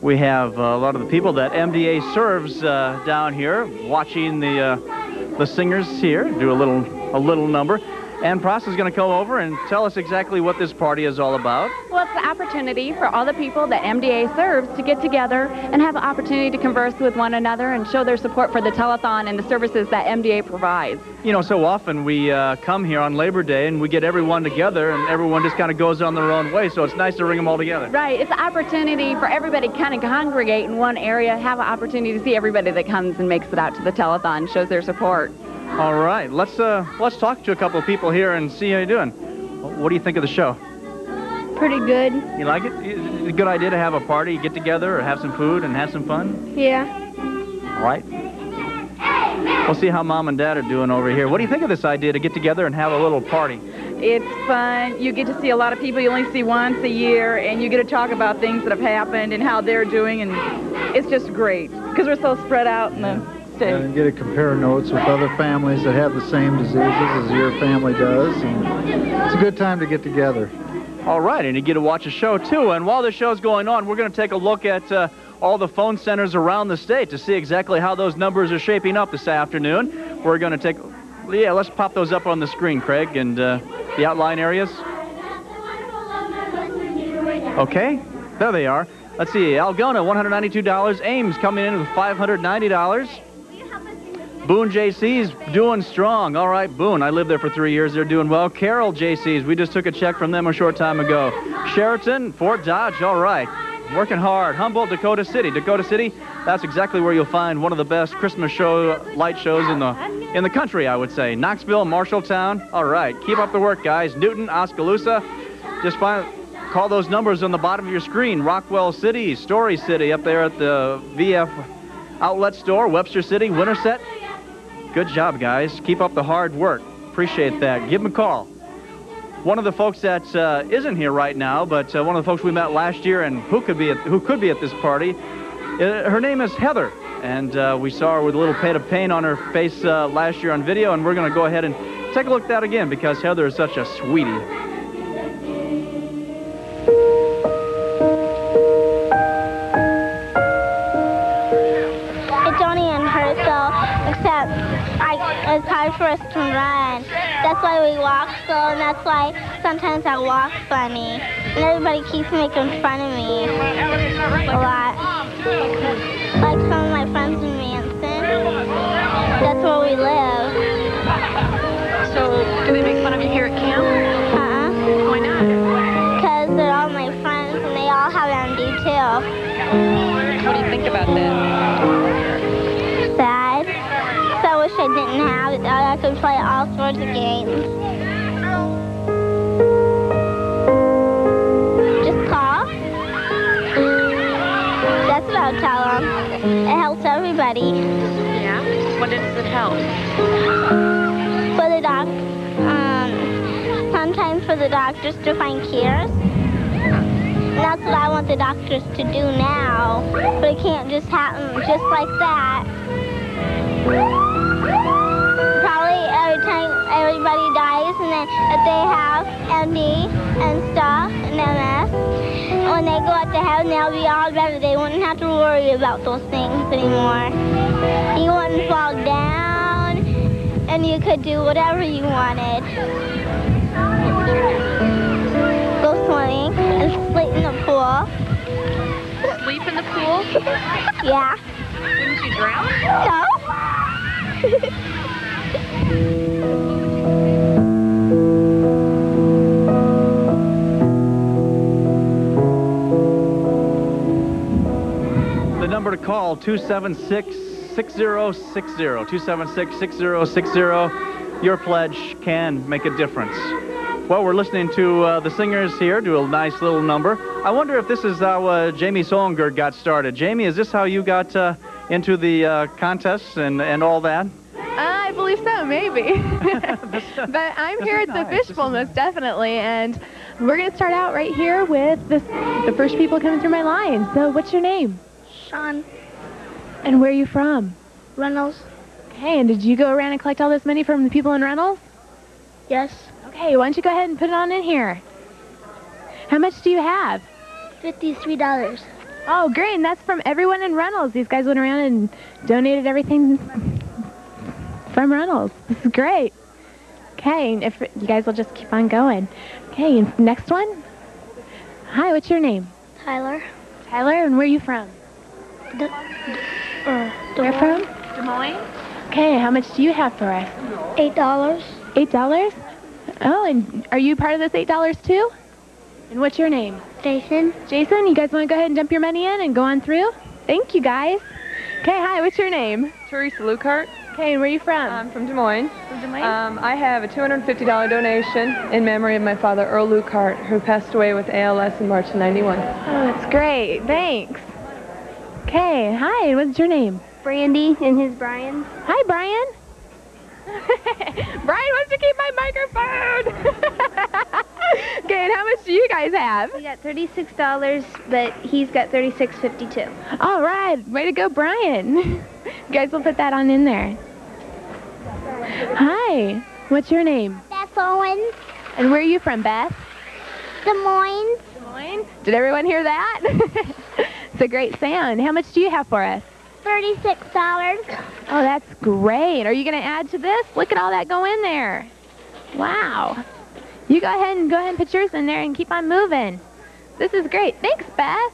We have a lot of the people that MDA serves down here watching the singers here do a little number. And Pross is going to come over and tell us exactly what this party is all about. Well, it's the opportunity for all the people that MDA serves to get together and have an opportunity to converse with one another and show their support for the telethon and the services that MDA provides. You know, so often we come here on Labor Day and we get everyone together and everyone just kind of goes on their own way, so it's nice to bring them all together. Right. It's an opportunity for everybody to kind of congregate in one area, have an opportunity to see everybody that comes and makes it out to the telethon, shows their support. All right, let's talk to a couple of people here and see how you're doing. What do you think of the show? Pretty good. You like it? It's a good idea to have a party, get together, or have some food and have some fun? Yeah. All right. We'll see how Mom and Dad are doing over here. What do you think of this idea to get together and have a little party? It's fun. You get to see a lot of people you only see once a year, and you get to talk about things that have happened and how they're doing, and it's just great because we're so spread out in the and get to compare notes with other families that have the same diseases as your family does, and it's a good time to get together. All right, and you get to watch a show too. And while the show's going on, we're going to take a look at all the phone centers around the state to see exactly how those numbers are shaping up this afternoon. We're going to let's pop those up on the screen, Craig, and the outline areas. Okay, there they are. Let's see, Algona, $192. Ames coming in with $590. Boone JC's doing strong. All right, Boone, I lived there for 3 years. They're doing well. Carroll JC's, we just took a check from them a short time ago. Sheraton, Fort Dodge, all right. Working hard. Humboldt, Dakota City. Dakota City, that's exactly where you'll find one of the best Christmas light shows in the country, I would say. Knoxville, Marshalltown, all right. Keep up the work, guys. Newton, Oskaloosa, just call those numbers on the bottom of your screen. Rockwell City, Story City, up there at the VF Outlet Store. Webster City, Winterset. Good job, guys. Keep up the hard work. Appreciate that. Give them a call. One of the folks that isn't here right now, but one of the folks we met last year and who could be at this party, her name is Heather, and we saw her with a little bit of pain on her face last year on video, and we're going to go ahead and take a look at that again because Heather is such a sweetie. It's only in her, so except it's hard for us to run. That's why we walk slow, and that's why sometimes I walk funny. And everybody keeps making fun of me a lot. Like some of my friends in Manson. That's where we live. So, do they make fun of you here at camp? Why not? Because they're all my friends, and they all have MD too. What do you think about that? Sad. So I wish I didn't have it. I could play all sorts of games. Just call. That's what I'll tell them. It helps everybody. Yeah? What does it help? For the sometimes for the doctors to find cures. And that's what I want the doctors to do now. But it can't just happen just like that. Probably every time everybody dies, and then if they have MD and stuff and MS, when they go up to heaven, they'll be all better. They wouldn't have to worry about those things anymore. You wouldn't fall down, and you could do whatever you wanted. Go swimming and sleep in the pool. Sleep in the pool? Yeah. Wouldn't you drown? No. The number to call, 276-6060. 276-6060. Your pledge can make a difference. Well, we're listening to the singers here do a nice little number. I wonder if this is how Jamie Solengard got started. Jamie, is this how you got into the contests and all that? I believe so, maybe. But I'm here at the fishbowl, most definitely, and we're going to start out right here with the first people coming through my line. So what's your name? Sean. And where are you from? Reynolds. Okay, and did you go around and collect all this money from the people in Reynolds? Yes. Okay, why don't you go ahead and put it on in here? How much do you have? $53. Oh, great, and that's from everyone in Reynolds. These guys went around and donated everything from Reynolds. This is great. Okay, and if you guys will just keep on going. Okay, and next one. Hi, what's your name? Tyler. Tyler, and where are you from? Where from? Des Moines. Okay, how much do you have for us? $8. $8? Oh, and are you part of this $8 too? And what's your name? Jason. Jason, you guys want to go ahead and dump your money in and go on through? Thank you, guys. Okay, hi, what's your name? Teresa Lucart. Okay, and where are you from? I'm from Des Moines. From Des Moines? I have a $250 donation in memory of my father, Earl Lucart, who passed away with ALS in March of '91. Oh, that's great. Thanks. Okay, hi, what's your name? Brandy, and his Brian. Hi, Brian. Brian wants to keep my microphone. Okay, and how much do you guys have? We got $36, but he's got $36.52. All right, way to go, Brian. You guys will put that on in there. Hi, what's your name? Beth Owens. And where are you from, Beth? Des Moines. Des Moines? Did everyone hear that? It's a great sound. How much do you have for us? $36. Oh, that's great. Are you going to add to this? Look at all that go in there. Wow. You go ahead and put yours in there and keep on moving. This is great. Thanks, Beth.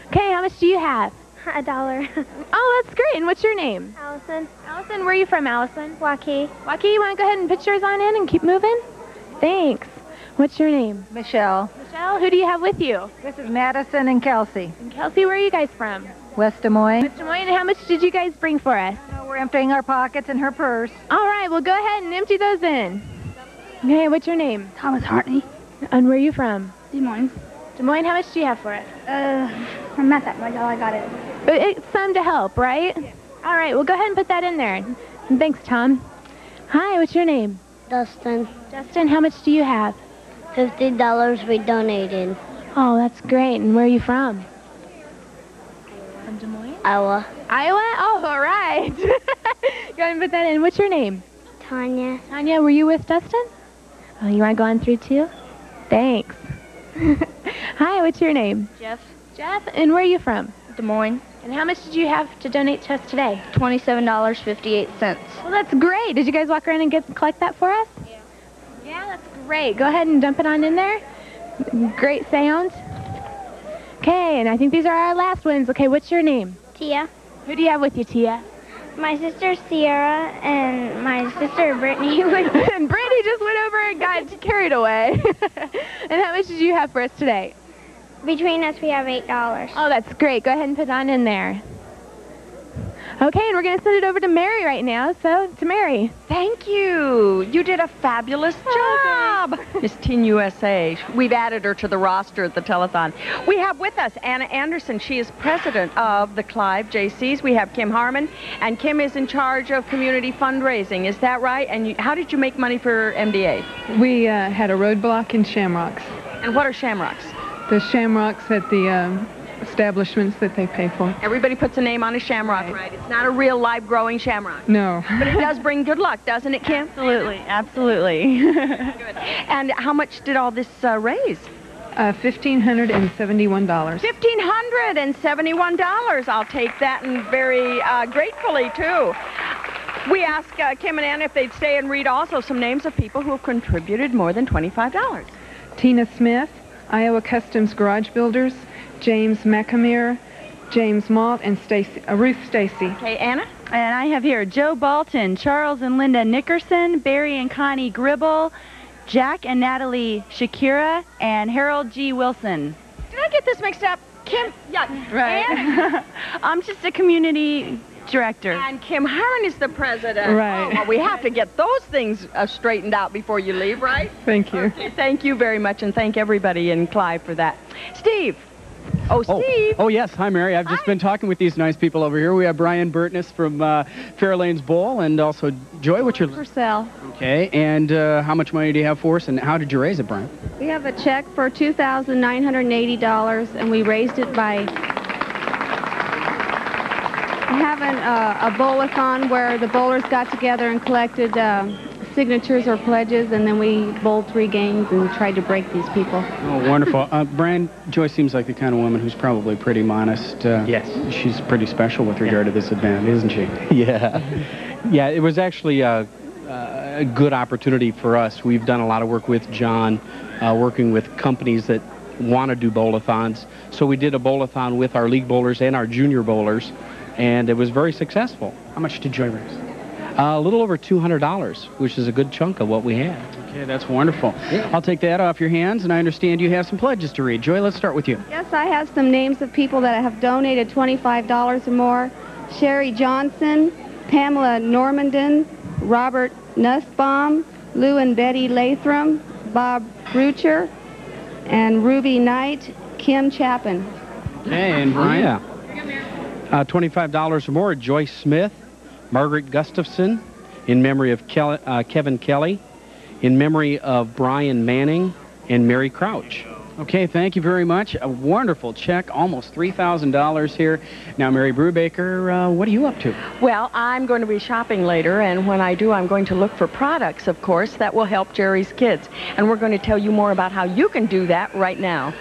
Okay, how much do you have? $1. Oh, that's great. And what's your name? Allison. Allison, where are you from, Allison? Waukee. Waukee, you want to go ahead and put yours on in and keep moving? Thanks. What's your name? Michelle. Michelle, who do you have with you? This is Madison and Kelsey. And Kelsey, where are you guys from? West Des Moines. West Des Moines, and how much did you guys bring for us? We're emptying our pockets and her purse. All right, well, go ahead and empty those in. Okay, what's your name? Thomas Hartney. And where are you from? Des Moines. Des Moines, how much do you have for us? Not that much, all I got it. But it's some to help, right? Yeah. All right, well, go ahead and put that in there. And thanks, Tom. Hi, what's your name? Dustin. Dustin, how much do you have? $50 we donated. Oh, that's great. And where are you from? From Des Moines? Iowa. Iowa? Oh, all right. Go ahead and put that in. What's your name? Tanya. Tanya, were you with Dustin? Oh, you want to go on through too? Thanks. Hi, what's your name? Jeff. Jeff, and where are you from? Des Moines. And how much did you have to donate to us today? $27.58. Well, that's great. Did you guys walk around and collect that for us? Yeah. Great. Go ahead and dump it on in there. Great sound. Okay, and I think these are our last ones. Okay, what's your name? Tia. Who do you have with you, Tia? My sister Sierra and my sister Brittany. And Brittany just went over and got carried away. And how much did you have for us today? Between us, we have $8. Oh, that's great. Go ahead and put it on in there. Okay, and we're going to send it over to Mary right now. So, to Mary. Thank you. You did a fabulous job, Miss Teen USA. We've added her to the roster at the telethon. We have with us Anna Anderson. She is president of the Clive JCs. We have Kim Harmon, and Kim is in charge of community fundraising. Is that right? And how did you make money for MDA? We had a roadblock in Shamrocks. And what are Shamrocks? The Shamrocks at the establishments that they pay for. Everybody puts a name on a shamrock, right? It's not a real live growing shamrock. No. But it does bring good luck, doesn't it, Kim? Absolutely, absolutely. Good. And how much did all this raise? $1,571. $1,571. I'll take that, and very gratefully, too. We asked Kim and Anna if they'd stay and read also some names of people who have contributed more than $25. Tina Smith, Iowa Customs Garage Builders, James McAmere, James Malt, and Ruth Stacy. Okay, Anna? And I have here Joe Balton, Charles and Linda Nickerson, Barry and Connie Gribble, Jack and Natalie Shakira, and Harold G. Wilson. Did I get this mixed up? Kim? Yeah. Right. Anna? I'm just a community director. And Kim Harron is the president. Right. Oh, well, we have to get those things straightened out before you leave, right? Thank you. Okay, thank you very much, and thank everybody in Clive for that. Steve. Steve. Oh, yes. Hi, Mary. I've just been talking with these nice people over here. We have Brian Burtness from Fairlanes Bowl, and also Joy. What's your... For sale. Okay. And how much money do you have for us, and how did you raise it, Brian? We have a check for $2,980, and we raised it by having a bowl-a-thon where the bowlers got together and collected signatures or pledges, and then we bowled 3 games and tried to break these people. Oh, wonderful. Brian, Joy seems like the kind of woman who's probably pretty modest. Yes. She's pretty special with regard to this event, isn't she? Yeah. Yeah, it was actually a good opportunity for us. We've done a lot of work with John, working with companies that want to do bowl-a-thons. So we did a bowl-a-thon with our league bowlers and our junior bowlers, and it was very successful. How much did Joy raise? A little over $200, which is a good chunk of what we had. Okay, that's wonderful. Yeah. I'll take that off your hands, and I understand you have some pledges to read. Joy, let's start with you. Yes, I have some names of people that have donated $25 or more. Sherry Johnson, Pamela Normandin, Robert Nussbaum, Lou and Betty Latham, Bob Rucher, and Ruby Knight, Kim Chapin. Okay, and Brian? Yeah. $25 or more, Joyce Smith, Margaret Gustafson, in memory of Kevin Kelly, in memory of Brian Manning, and Mary Crouch. Okay, thank you very much. A wonderful check, almost $3,000 here. Now, Mary Brubaker, what are you up to? Well, I'm going to be shopping later, and when I do, I'm going to look for products, of course, that will help Jerry's kids. And we're going to tell you more about how you can do that right now.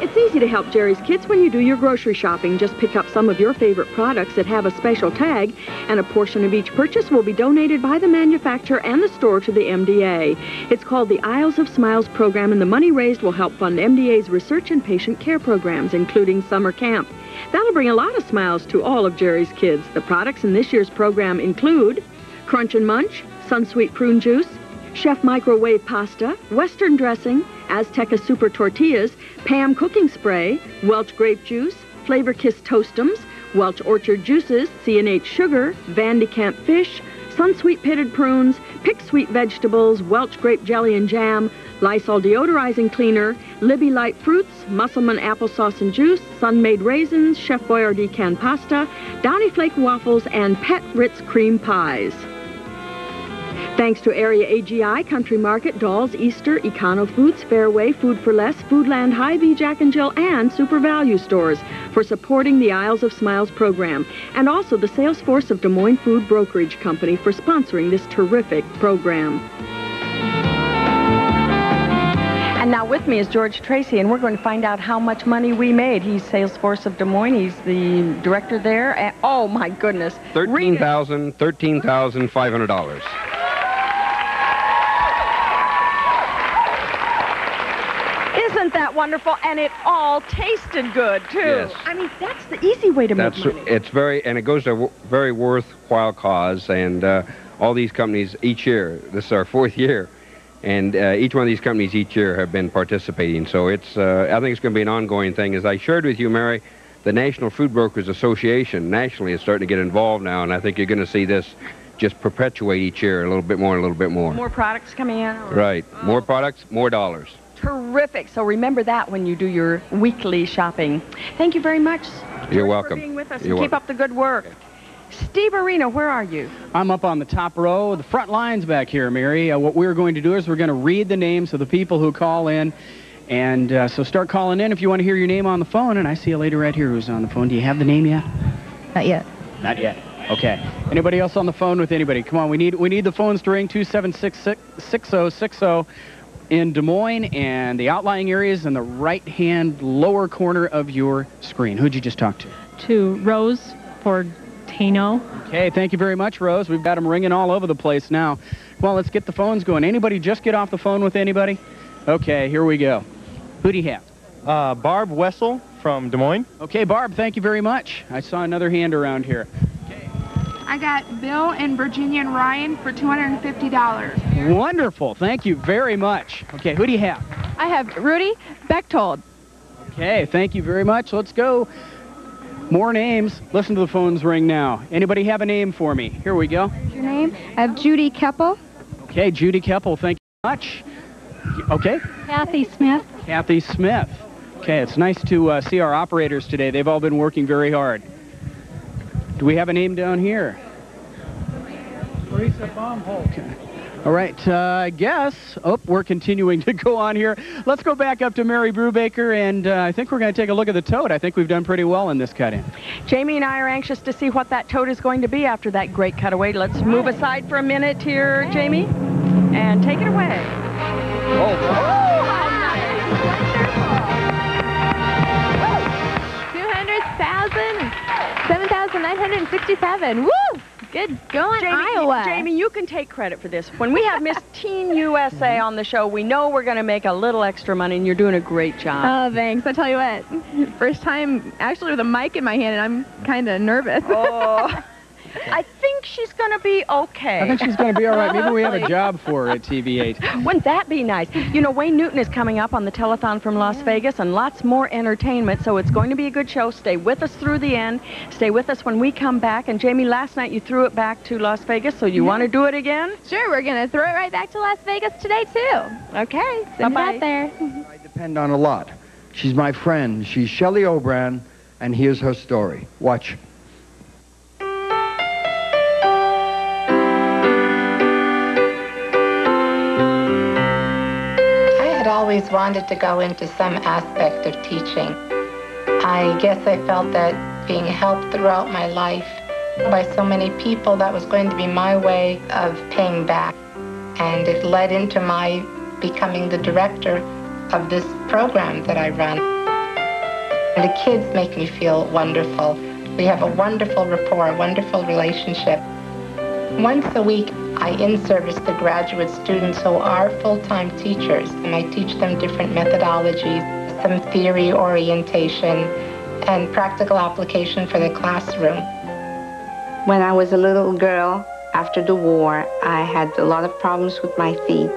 It's easy to help Jerry's kids when you do your grocery shopping. Just pick up some of your favorite products that have a special tag, and a portion of each purchase will be donated by the manufacturer and the store to the MDA. It's called the Isles of Smiles program, and the money raised will help fund MDA's research and patient care programs, including summer camp. That'll bring a lot of smiles to all of Jerry's kids. The products in this year's program include Crunch and Munch, Sunsweet Prune Juice, Chef Microwave Pasta, Western Dressing, Azteca Super Tortillas, Pam Cooking Spray, Welch Grape Juice, Flavor Kiss Toastums, Welch Orchard Juices, C&H Sugar, Vandy Camp Fish, Sunsweet Pitted Prunes, Pick Sweet Vegetables, Welch Grape Jelly and Jam, Lysol Deodorizing Cleaner, Libby Light Fruits, Musselman Applesauce and Juice, Sun-Made Raisins, Chef Boyardee Canned Pasta, Downy Flake Waffles, and Pet Ritz Cream Pies. Thanks to Area AGI, Country Market, Dolls, Easter, Econo Foods, Fairway, Food for Less, Foodland, Hy-Vee, Jack and Jill, and Super Value Stores for supporting the Isles of Smiles program, and also the sales force of Des Moines Food Brokerage Company for sponsoring this terrific program. And now with me is George Tracy, and we're going to find out how much money we made. He's sales force of Des Moines. He's the director there. And, oh, my goodness. $13,500. Isn't that wonderful? And it all tasted good, too. Yes. I mean, that's the easy way to make money. It's very, and it goes to a very worthwhile cause, and all these companies each year, this is our 4th year, and each one of these companies each year have been participating. So it's, I think it's going to be an ongoing thing. As I shared with you, Mary, the National Food Brokers Association nationally is starting to get involved now, and I think you're going to see this just perpetuate each year a little bit more and a little bit more. More products coming in? Or? Right. More products, more dollars. Terrific. So remember that when you do your weekly shopping. Thank you very much. You're welcome. For being with us. You're Keep up the good work. Steve Arena, where are you? I'm up on the top row, the front lines back here, Mary. What we're going to do is we're going to read the names of the people who call in. And so start calling in if you want to hear your name on the phone. And I see a lady right here who's on the phone. Do you have the name yet? Not yet. Not yet. Okay. Anybody else on the phone with anybody? Come on, we need the phones to ring 276-6060 in Des Moines and the outlying areas in the right-hand lower corner of your screen. Who'd you just talk to? To Rose Fortino. Okay, thank you very much, Rose. We've got them ringing all over the place now. Well, let's get the phones going. Anybody just get off the phone with anybody? Okay, here we go. Who do you have? Barb Wessel from Des Moines. Okay, Barb, thank you very much. I saw another hand around here. I got Bill and Virginia and Ryan for $250. Wonderful. Thank you very much. Okay, who do you have? I have Rudy Bechtold. Okay, thank you very much. Let's go. More names. Listen to the phones ring now. Anybody have a name for me? Here we go. Your name? I have Judy Keppel. Okay, Judy Keppel, thank you very much. Okay. Kathy Smith. Kathy Smith. Okay, it's nice to see our operators today. They've all been working very hard. Do we have a name down here? Teresa Baumholt. Okay. All right, I guess. Oh, we're continuing to go on here. Let's go back up to Mary Brubaker, and I think we're going to take a look at the tote. I think we've done pretty well in this cut-in. Jamie and I are anxious to see what that tote is going to be after that great cutaway. Let's move aside for a minute here, Jamie, and take it away. Oh, how nice. Wonderful. 7,967. Woo! Good going, Iowa. Jamie, you can take credit for this. When we have Miss Teen USA on the show, we know we're going to make a little extra money, and you're doing a great job. Oh, thanks. I tell you what, first time actually with a mic in my hand, and I'm kind of nervous. Oh. I think she's going to be okay. I think she's going to be all right. Maybe we have a job for her at TV8. Wouldn't that be nice? You know, Wayne Newton is coming up on the telethon from Las Vegas, and lots more entertainment, so it's going to be a good show. Stay with us through the end. Stay with us when we come back. And Jamie, last night you threw it back to Las Vegas, so you want to do it again? Sure, we're going to throw it right back to Las Vegas today, too. Okay. Send Bye-bye. it out there. I depend on a lot. She's my friend. She's Shelley Obran, and here's her story. Watch. I always wanted to go into some aspect of teaching. I guess I felt that being helped throughout my life by so many people, that was going to be my way of paying back. And it led into my becoming the director of this program that I run. And the kids make me feel wonderful. We have a wonderful rapport, a wonderful relationship. Once a week, I in-service the graduate students who are full-time teachers, and I teach them different methodologies, some theory orientation, and practical application for the classroom. When I was a little girl, after the war, I had a lot of problems with my feet.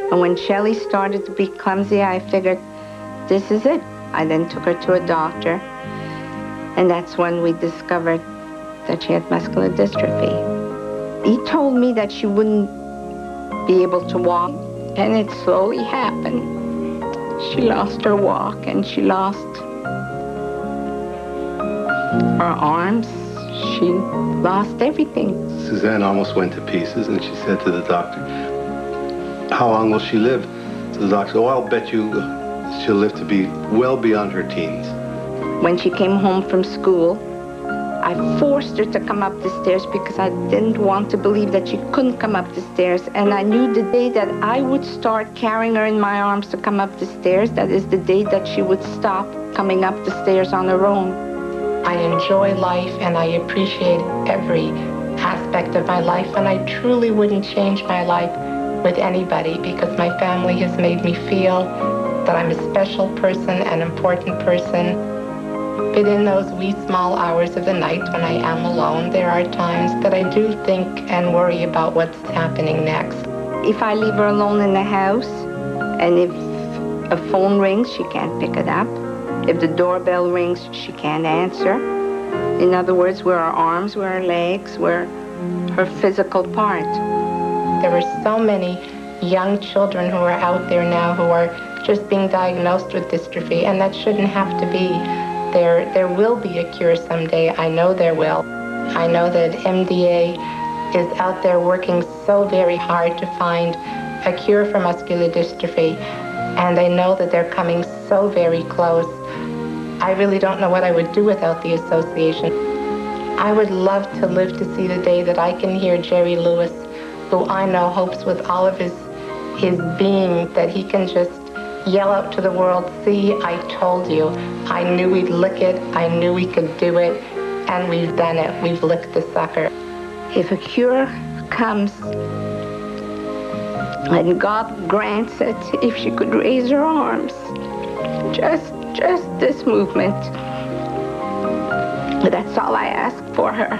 And when Shelley started to be clumsy, I figured, this is it. I then took her to a doctor, and that's when we discovered that she had muscular dystrophy. He told me that she wouldn't be able to walk, and it slowly happened. She lost her walk, and she lost her arms. She lost everything. Suzanne almost went to pieces, and she said to the doctor, how long will she live? So the doctor said, oh, I'll bet you she'll live to be well beyond her teens. When she came home from school, I forced her to come up the stairs because I didn't want to believe that she couldn't come up the stairs. And I knew the day that I would start carrying her in my arms to come up the stairs, that is the day that she would stop coming up the stairs on her own. I enjoy life and I appreciate every aspect of my life, and I truly wouldn't change my life with anybody because my family has made me feel that I'm a special person, an important person. But in those wee small hours of the night when I am alone, there are times that I do think and worry about what's happening next. If I leave her alone in the house, and if a phone rings, she can't pick it up. If the doorbell rings, she can't answer. In other words, where her arms, where her legs, where her physical part. There are so many young children who are out there now who are just being diagnosed with dystrophy, and that shouldn't have to be. There will be a cure someday. I know there will. I know that MDA is out there working so very hard to find a cure for muscular dystrophy, and I know that they're coming so very close. I really don't know what I would do without the association. I would love to live to see the day that I can hear Jerry Lewis, who I know hopes with all of his being that he can just yell out to the world, "See, I told you. I knew we'd lick it. I knew we could do it. And we've done it. We've licked the sucker." If a cure comes, and God grants it, if she could raise her arms, just this movement, that's all I ask for her.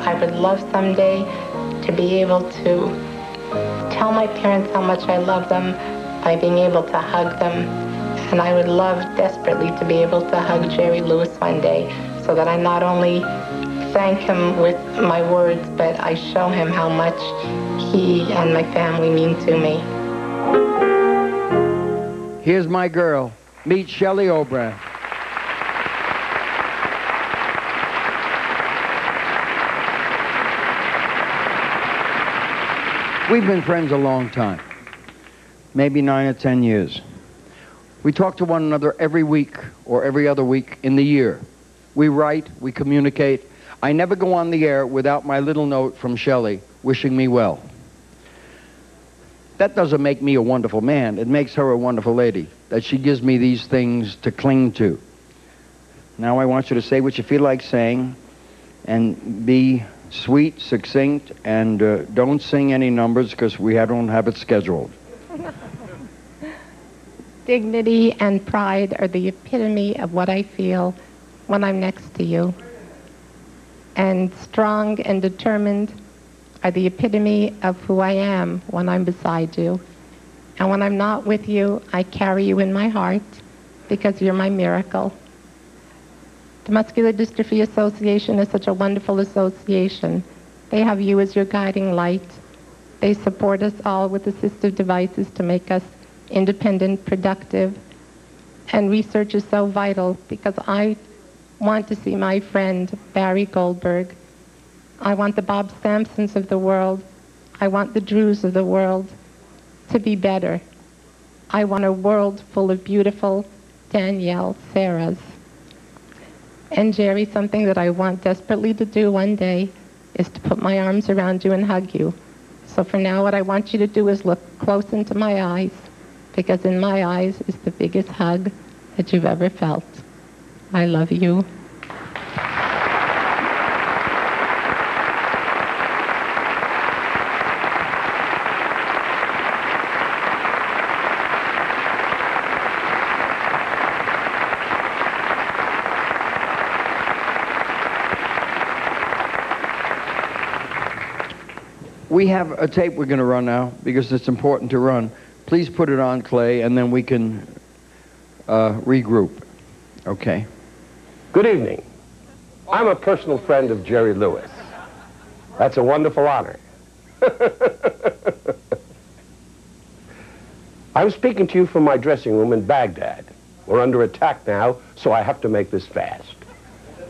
I would love someday to be able to tell my parents how much I love them by being able to hug them. And I would love desperately to be able to hug Jerry Lewis one day so that I not only thank him with my words, but I show him how much he and my family mean to me. Here's my girl. Meet Shelley O'Brien. We've been friends a long time, maybe 9 or 10 years. We talk to one another every week or every other week in the year. We write, we communicate. I never go on the air without my little note from Shelley wishing me well. That doesn't make me a wonderful man. It makes her a wonderful lady, that she gives me these things to cling to. Now I want you to say what you feel like saying and be sweet, succinct, and don't sing any numbers because we don't have it scheduled. Dignity and pride are the epitome of what I feel when I'm next to you. And strong and determined are the epitome of who I am when I'm beside you. And when I'm not with you, I carry you in my heart because you're my miracle. The Muscular Dystrophy Association is such a wonderful association. They have you as your guiding light. They support us all with assistive devices to make us independent, productive. And research is so vital because I want to see my friend Barry Goldberg. I want the Bob Sampsons of the world. I want the Drews of the world to be better. I want a world full of beautiful Danielle Sarahs. And Jerry, something that I want desperately to do one day is to put my arms around you and hug you. So for now, what I want you to do is look close into my eyes, because in my eyes is the biggest hug that you've ever felt. I love you. We have a tape we're going to run now because it's important to run. Please put it on, Clay, and then we can regroup. Okay. Good evening. I'm a personal friend of Jerry Lewis. That's a wonderful honor. I'm speaking to you from my dressing room in Baghdad. We're under attack now, so I have to make this fast.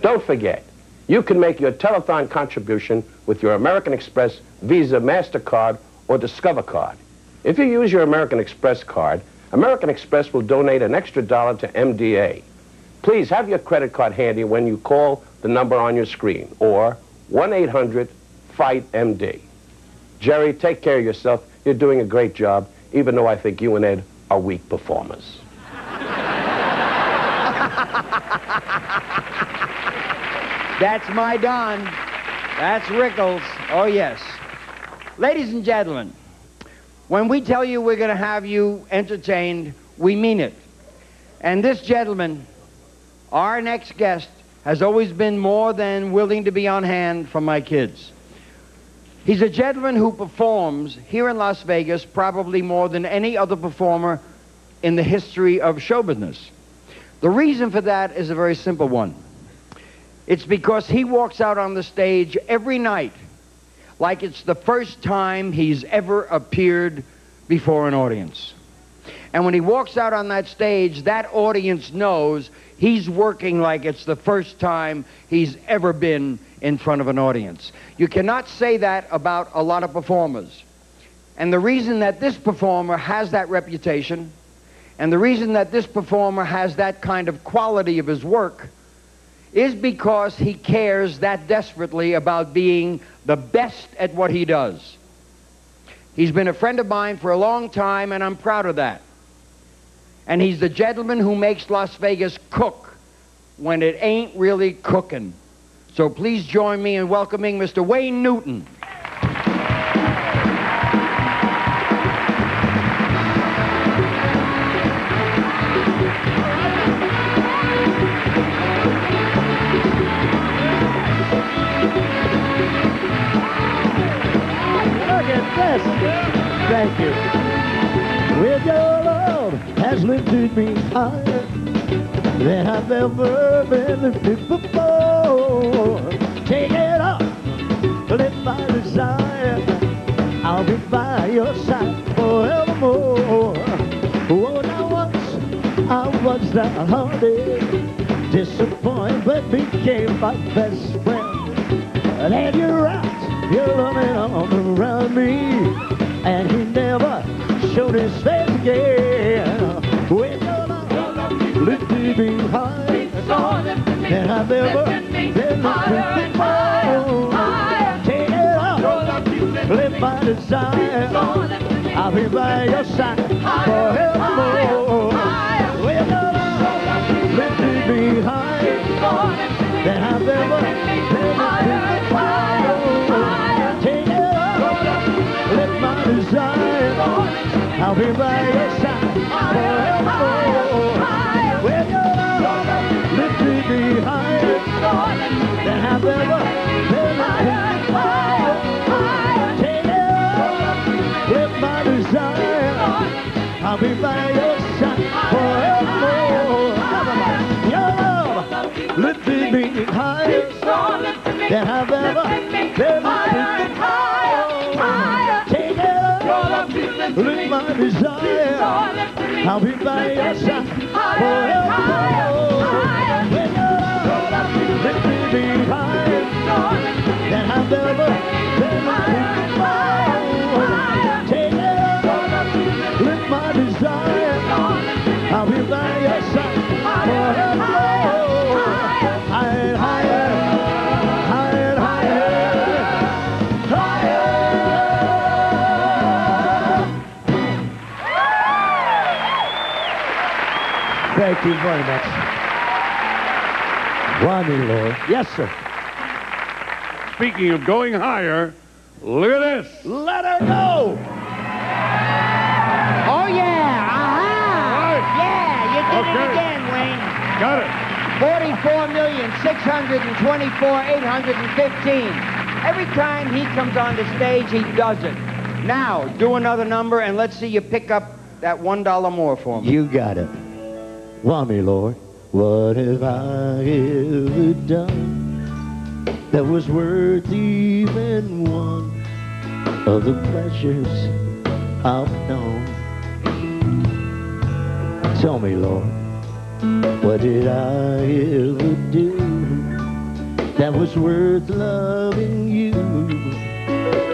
Don't forget, you can make your telethon contribution with your American Express, Visa, MasterCard, or Discover card. If you use your American Express card, American Express will donate an extra $1 to MDA. Please have your credit card handy when you call the number on your screen, or 1-800-FIGHT-MD. Jerry, take care of yourself. You're doing a great job, even though I think you and Ed are weak performers. That's my Don. That's Rickles. Oh, yes. Ladies and gentlemen, when we tell you we're going to have you entertained, we mean it. And this gentleman, our next guest, has always been more than willing to be on hand for my kids. He's a gentleman who performs here in Las Vegas probably more than any other performer in the history of show business. The reason for that is a very simple one. It's because he walks out on the stage every night like it's the first time he's ever appeared before an audience. And when he walks out on that stage, that audience knows he's working like it's the first time he's ever been in front of an audience. You cannot say that about a lot of performers. And the reason that this performer has that reputation, and the reason that this performer has that kind of quality of his work, is because he cares that desperately about being the best at what he does. He's been a friend of mine for a long time, and I'm proud of that. And he's the gentleman who makes Las Vegas cook when it ain't really cooking. So please join me in welcoming Mr. Wayne Newton. Thank you. Well, your love has lifted me higher than I've ever been lifted before. Take it up, lift my desire. I'll be by your side forevermore. Oh, now once I was downhearted, disappointed, but became my best friend. And you're right. You're loving arm around me, and he never showed his face again. When your love lifted me higher than I've ever been lifted before. Take it up, lift my desire. I'll be by your side forevermore. When your love lifted me higher than I've ever been lifted before. I'll be by your side forevermore. When your love lifted me higher than I've ever been before. Take it up with my desire. I'll be by your side forevermore. Your love lifted me higher than I've ever been before. Take it up with my desire. I'll be by your side forevermore. When your love lifted me higher than I've ever been before. Take it up with my desire. I'll be by your side forevermore. Higher, higher, higher, higher, higher. Thank you very much. Why me, Lord? Yes, sir. Speaking of going higher, look at this. Let her go. Oh, yeah. Aha. Yeah, you did it again, Wayne. Got it. 44,624,815. Every time he comes on the stage, he does it. Now, do another number, and let's see you pick up that $1 more for me. You got it. Why me, Lord? What have I ever done that was worth even one of the pleasures I've known? Tell me, Lord, what did I ever do that was worth loving you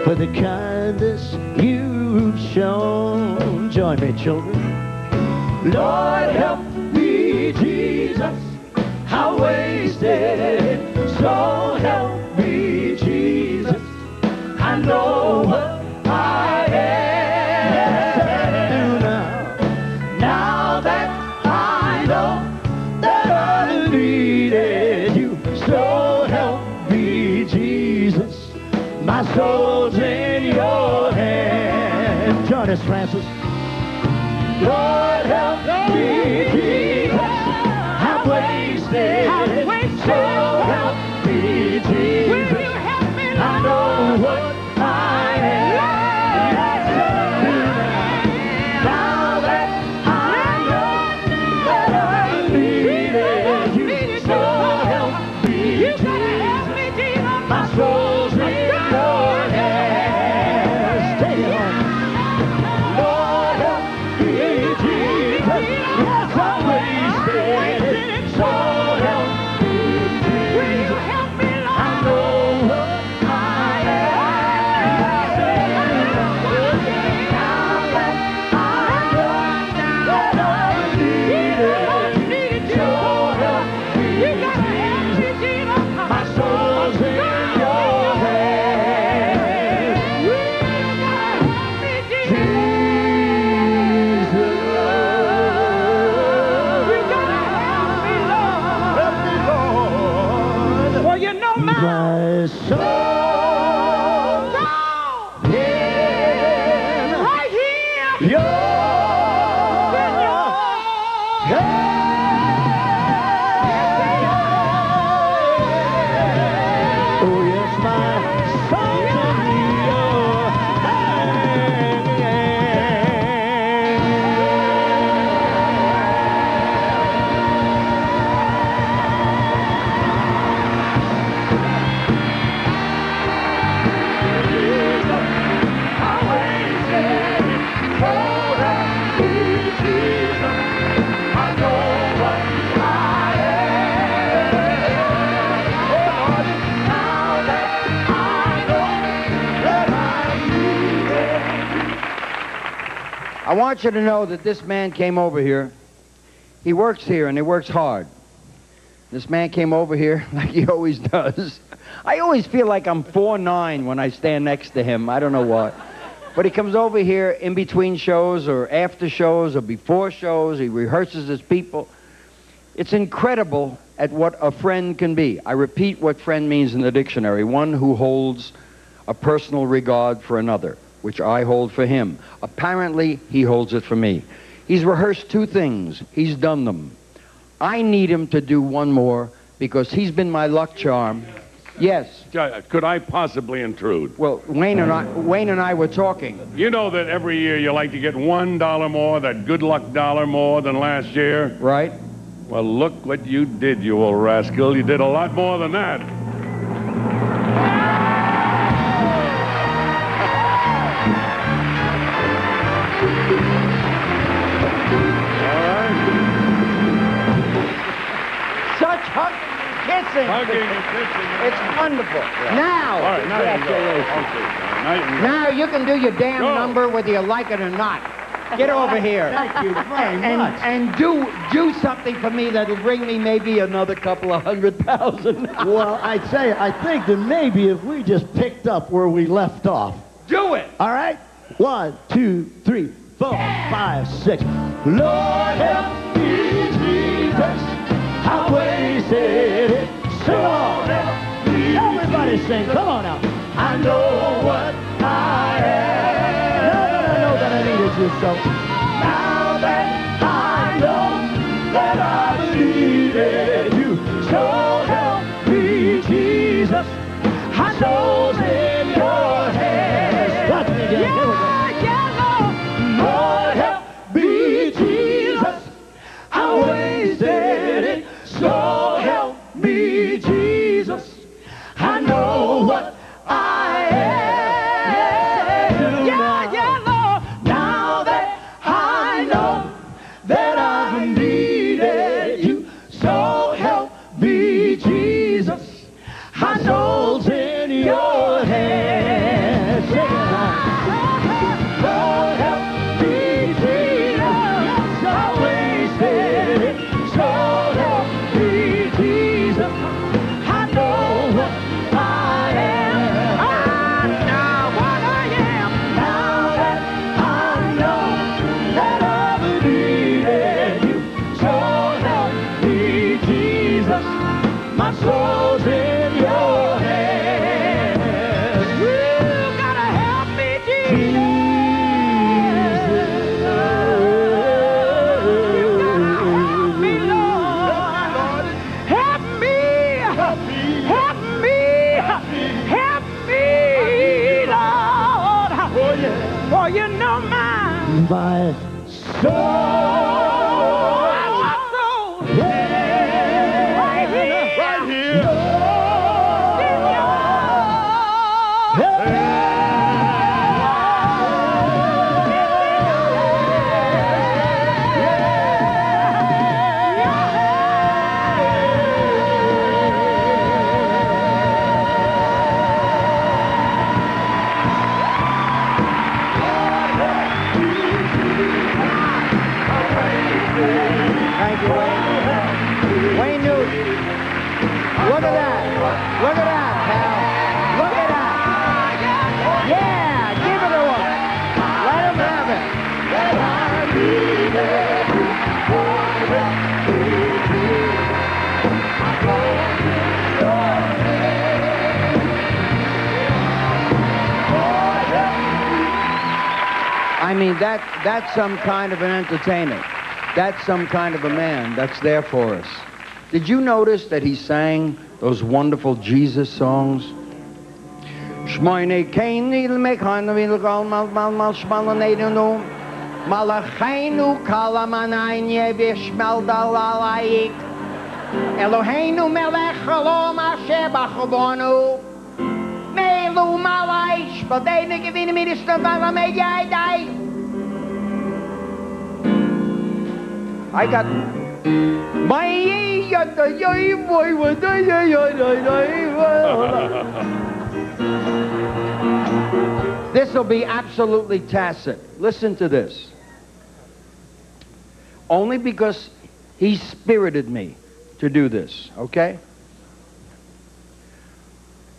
for the kindness you've shown? Join me, children. Lord, help me, Jesus, how wasted. So help me, Jesus, I know what I am. Now that I know that I needed you, so help me, Jesus, my soul's in your hands. Join us, Francis. Lord, help me, Jesus. Jesus. I know what I am. Now that I know that I needed you, so help me, Jesus. My soul's in your hands. Take it home. Lord, help me, Jesus. Yes, I'm wasted. So help me, Jesus. I know what I am. Now that I know that I need it, so help me, Jesus. My soul's in your hands. Well, you know My soul in right here. your hands. Oh, yes, my soul's in your I want you to know that this man came over here. He works here, and he works hard. This man came over here like he always does. I always feel like I'm 4'9" when I stand next to him. I don't know what. But he comes over here in between shows or after shows or before shows. He rehearses his people. It's incredible at what a friend can be. I repeat what friend means in the dictionary. One who holds a personal regard for another, which I hold for him. Apparently, he holds it for me. He's rehearsed 2 things. He's done them. I need him to do one more because he's been my luck charm. Yes. Could I possibly intrude? Well, Wayne and I were talking. You know that every year you like to get $1 more, that good luck dollar more than last year? Right. Well, look what you did, you old rascal. You did a lot more than that. Such hugging and kissing. Hugging and kissing. It's wonderful. Now. All right, now you can go. Okay. Now you can do your damn Go. number whether you like it or not. Get over here. Thank you very much. And do something for me that'll bring me maybe another couple of 100,000. Well, I think that maybe if we just picked up where we left off. Do it. All right? 1, 2, 3, 4, 5, 6. Lord help me, Jesus. I wasted it. So Lord help me. Everybody sing. Come on now. I know what I am. I know that I needed you so. Now that I know that I needed you, so help me, Jesus. My soul's in your hands. Watch me, Jack. Here we go. Lord help me, Jesus. I wasted it. So help me, Jesus. I know what I am. Yeah, Lord. Now that I know my soul. Thank you, Wayne. Wayne Newton. Look at that. Look at that, pal. Look at that. Yeah, give it to him. Let him have it. I mean, that's some kind of an entertainer. That's some kind of a man that's there for us. Did you notice that he sang those wonderful Jesus songs? Shmoine Kaini Mekhan Vilgal Mal Shmalanadu Malachainu Kalamanaine Vishmal Dalalaik Eloheinu Melech Shalom Asher Bachavonu Melu Malaish Badene Givini Minister Valamedai. I got This will be absolutely tacit. Listen to this. Only because he spirited me to do this, okay?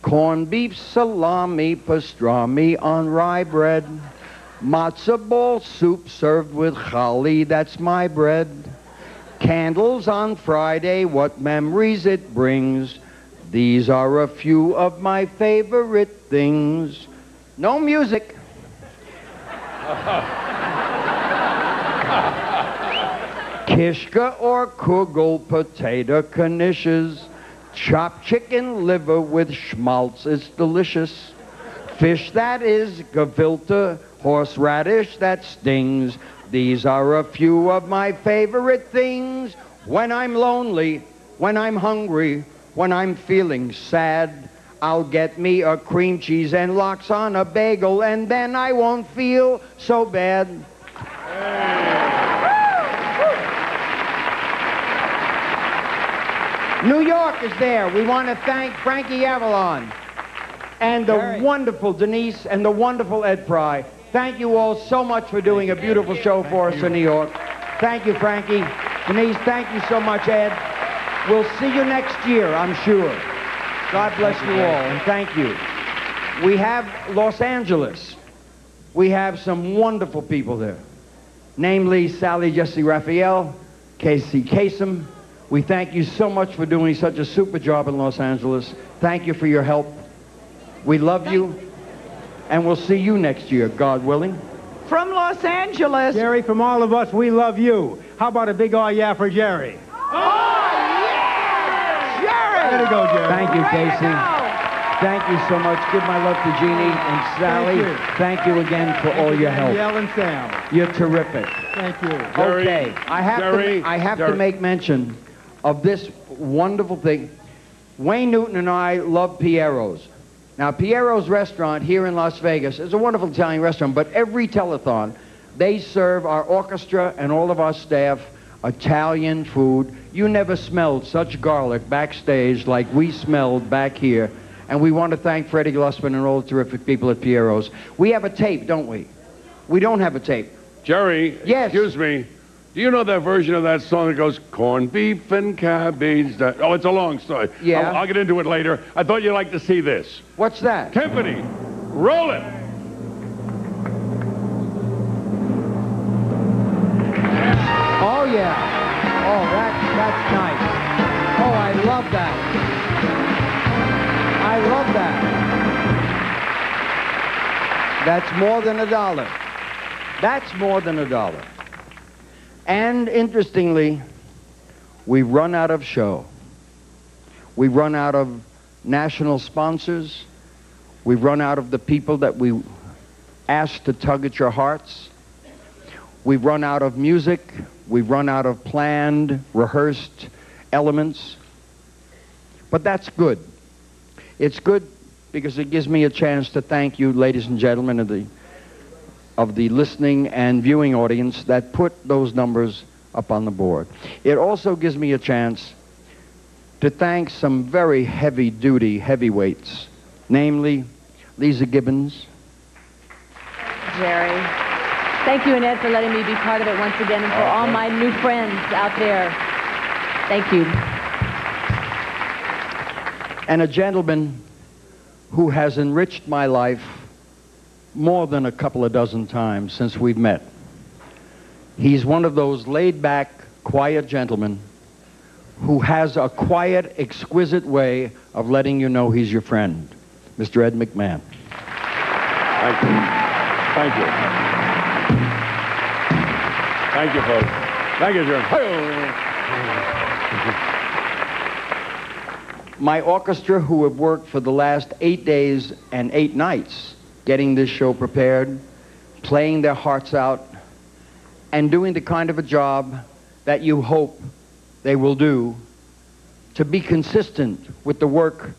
Corned beef, salami, pastrami on rye bread. Matzo ball soup served with chali, that's my bread. Candles on Friday, what memories it brings. These are a few of my favorite things. No music. Kishka or kugel, potato knishes. Chopped chicken liver with schmaltz, it's delicious. Fish that is gefilte, horseradish that stings. These are a few of my favorite things. When I'm lonely, when I'm hungry, when I'm feeling sad, I'll get me a cream cheese and lox on a bagel, and then I won't feel so bad. New York is there. We want to thank Frankie Avalon and the wonderful Denise and the wonderful Ed Fry. Thank you all so much for doing a beautiful show for us in New York. Thank you, Frankie. Denise, thank you so much, Ed. We'll see you next year, I'm sure. God bless you all, and thank you. We have Los Angeles. We have some wonderful people there, namely Sally Jesse Raphael, Casey Kasem. We thank you so much for doing such a super job in Los Angeles. Thank you for your help. We love you, and we'll see you next year, God willing. From Los Angeles. Jerry, from all of us, we love you. How about a big oh yeah for Jerry? Oh, yeah! Jerry! Way to go, Jerry. Thank you, Casey. Thank you so much. Give my love to Jeannie and Sally. Thank you again for all your help. Danielle and Sam. You're terrific. Thank you. Okay, I have to make mention of this wonderful thing. Wayne Newton and I love Piero's. Now, Piero's restaurant here in Las Vegas is a wonderful Italian restaurant, but every telethon, they serve our orchestra and all of our staff Italian food. You never smelled such garlic backstage like we smelled back here. And we want to thank Freddie Glusman and all the terrific people at Piero's. We have a tape, don't we? We don't have a tape. Jerry, yes. Excuse me. Do you know that version of that song that goes, corned beef and cabbage? Oh, it's a long story. Yeah. I'll get into it later. I thought you'd like to see this. What's that? Tiffany, roll it. Oh, yeah. Oh, that's nice. Oh, I love that. I love that. That's more than $1. That's more than $1. And interestingly, we run out of show. We run out of national sponsors. We run out of the people that we asked to tug at your hearts. We've run out of music. We've run out of planned, rehearsed elements. But that's good. It's good because it gives me a chance to thank you, ladies and gentlemen of the listening and viewing audience that put those numbers up on the board. It also gives me a chance to thank some very heavy-duty heavyweights, namely Lisa Gibbons. Jerry. Thank you, Annette, for letting me be part of it once again, and for all my new friends out there. Thank you. And a gentleman who has enriched my life more than a couple of dozen times since we've met. He's one of those laid-back, quiet gentlemen who has a quiet, exquisite way of letting you know he's your friend. Mr. Ed McMahon. Thank you. Thank you. Thank you, folks. Thank you, sir. My orchestra, who have worked for the last 8 days and 8 nights getting this show prepared, playing their hearts out, and doing the kind of a job that you hope they will do to be consistent with the work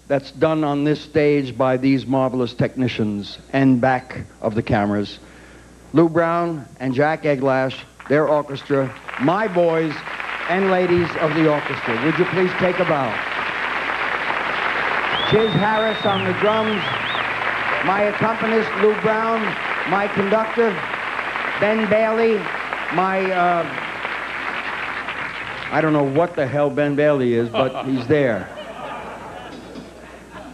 that's done on this stage by these marvelous technicians and back of the cameras. Lou Brown and Jack Eglash, their orchestra, my boys and ladies of the orchestra. Would you please take a bow? Chiz Harris on the drums, my accompanist, Lou Brown, my conductor, Ben Bailey, my, I don't know what the hell Ben Bailey is, but he's there.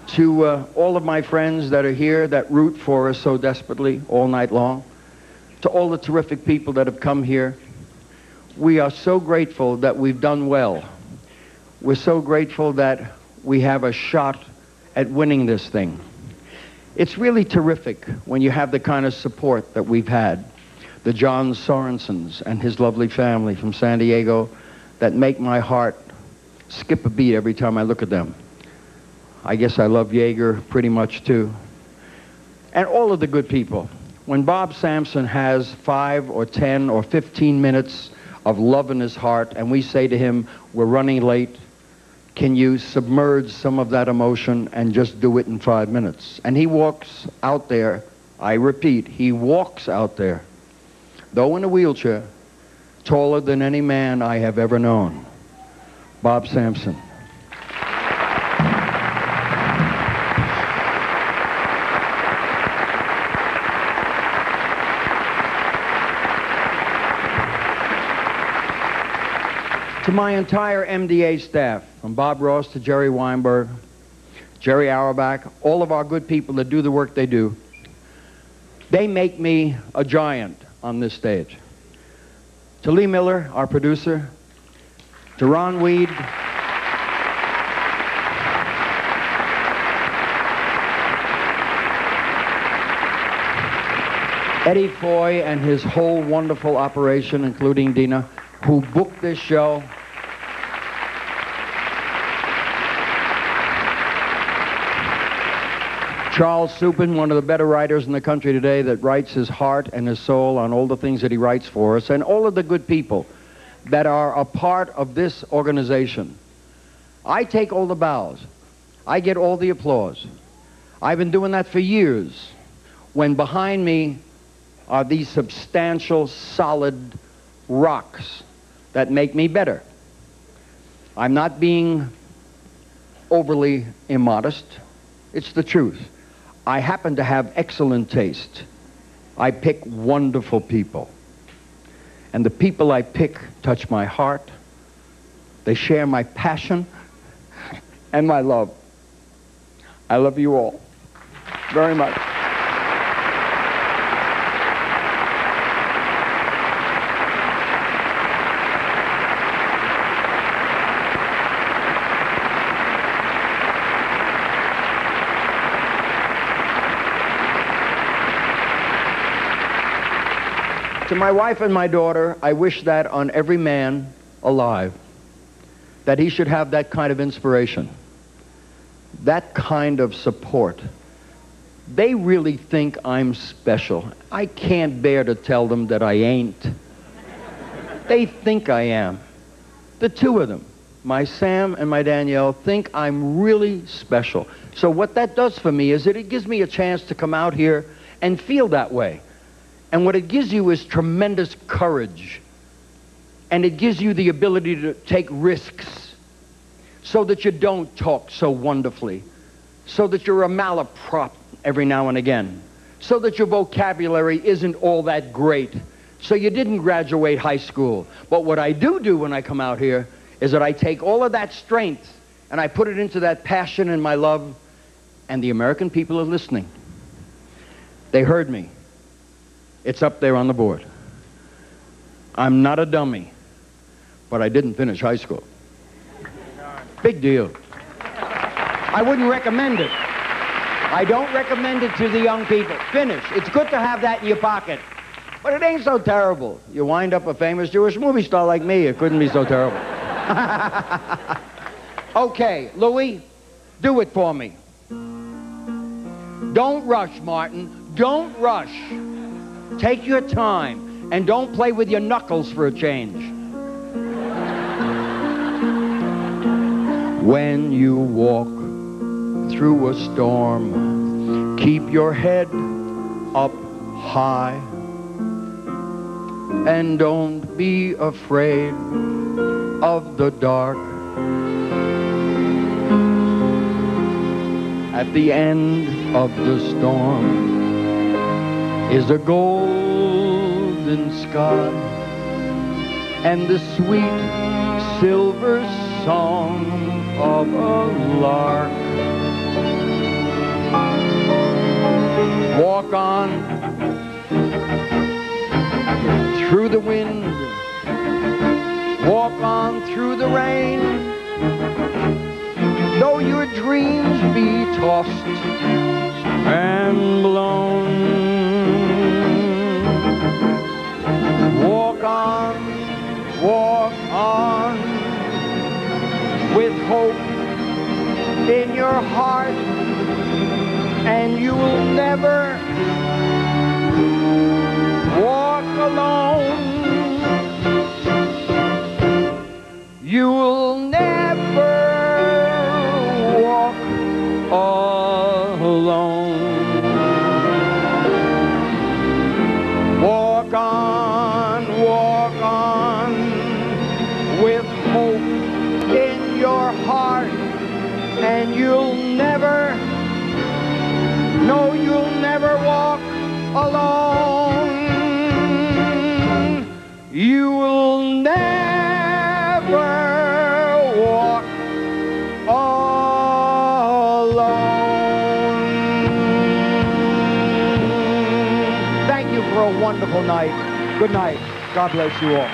To all of my friends that are here that root for us so desperately all night long, to all the terrific people that have come here, we are so grateful that we've done well. We're so grateful that we have a shot at winning this thing. It's really terrific when you have the kind of support that we've had. The John Sorensens and his lovely family from San Diego that make my heart skip a beat every time I look at them. I guess I love Jaeger pretty much too. And all of the good people. When Bob Sampson has 5 or 10 or 15 minutes of love in his heart and we say to him, we're running late, can you submerge some of that emotion and just do it in 5 minutes? And he walks out there, I repeat, he walks out there, though in a wheelchair, taller than any man I have ever known. Bob Sampson. To my entire MDA staff, from Bob Ross to Jerry Weinberg, Jerry Auerbach, all of our good people that do the work they do, they make me a giant on this stage. To Lee Miller, our producer, to Ron Weed, Eddie Foy and his whole wonderful operation, including Dina, who booked this show. Charles Supin, one of the better writers in the country today, that writes his heart and his soul on all the things that he writes for us, and all of the good people that are a part of this organization. I take all the bows. I get all the applause. I've been doing that for years, when behind me are these substantial, solid rocks that make me better. I'm not being overly immodest. It's the truth. I happen to have excellent taste. I pick wonderful people. And the people I pick touch my heart. They share my passion and my love. I love you all very much. To my wife and my daughter, I wish that on every man alive, that he should have that kind of inspiration, that kind of support, They really think I'm special. I can't bear to tell them that I ain't. They think I am. The two of them, my Sam and my Danielle, think I'm really special. So what that does for me is that it gives me a chance to come out here and feel that way. And what it gives you is tremendous courage. And it gives you the ability to take risks so that you don't talk so wonderfully, so that you're a malaprop every now and again, so that your vocabulary isn't all that great, so you didn't graduate high school. But what I do when I come out here is that I take all of that strength and I put it into that passion and my love, and the American people are listening. They heard me. It's up there on the board. I'm not a dummy, but I didn't finish high school. Big deal. I wouldn't recommend it. I don't recommend it to the young people. Finish. It's good to have that in your pocket. But it ain't so terrible. You wind up a famous Jewish movie star like me. It couldn't be so terrible. Okay, Louis, do it for me. Don't rush, Martin. Don't rush. Take your time. And don't play with your knuckles for a change. When you walk through a storm, keep your head up high, and don't be afraid of the dark. At the end of the storm is a golden sky and the sweet silver song of a lark. Walk on through the wind, walk on through the rain, though your dreams be tossed and blown. Walk on with hope in your heart, and you will never walk alone. You will never walk alone. Walk on with hope in your heart, and you'll never, no, you'll never walk alone. You will never walk alone. Thank you for a wonderful night. Good night. God bless you all.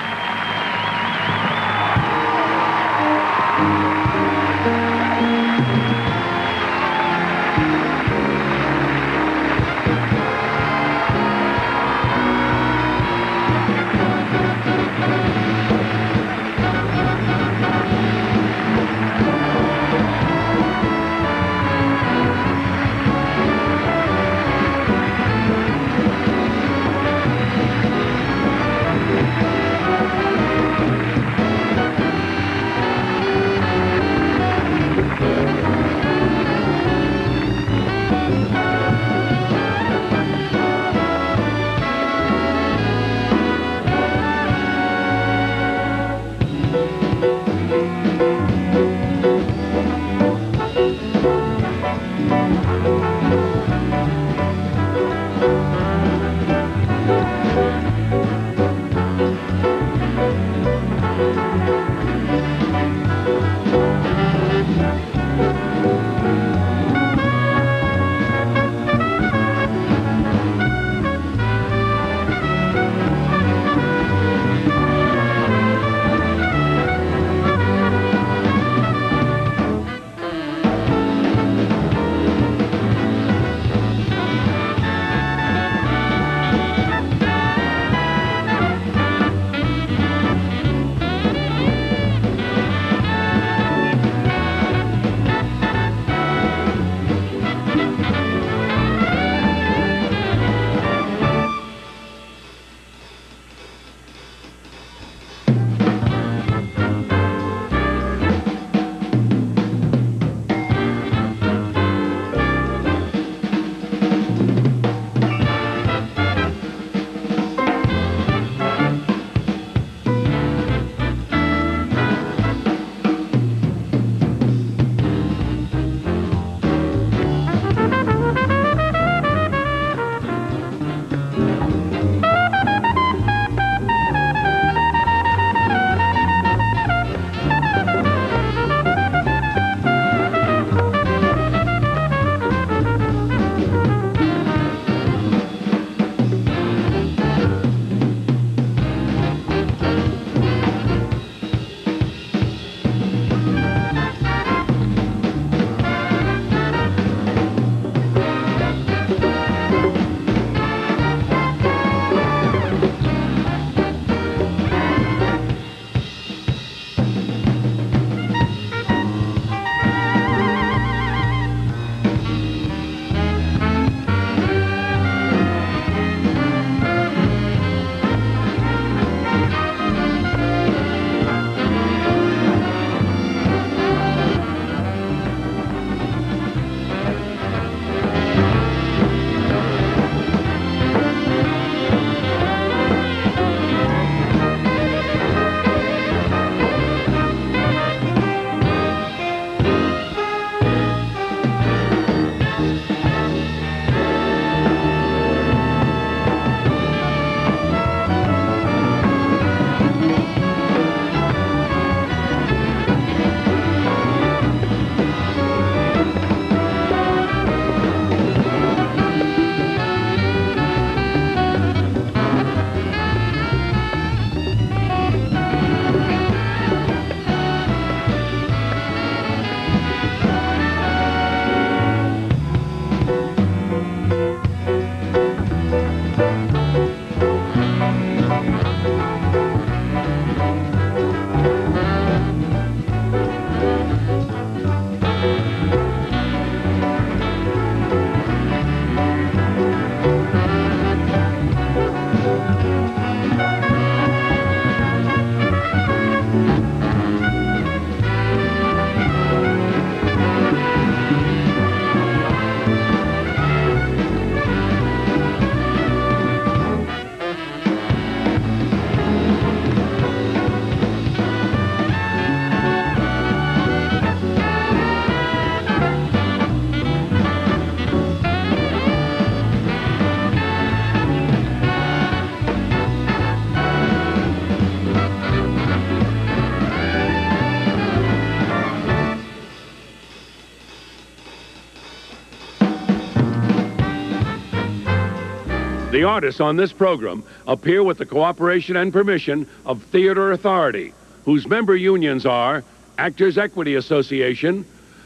The artists on this program appear with the cooperation and permission of Theater Authority, whose member unions are Actors Equity Association,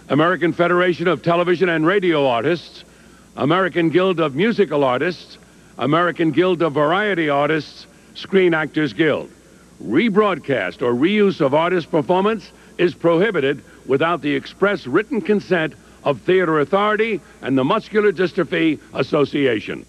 American Federation of Television and Radio Artists, American Guild of Musical Artists, American Guild of Variety Artists, Screen Actors Guild. Rebroadcast or reuse of artist performance is prohibited without the express written consent of Theater Authority and the Muscular Dystrophy Association.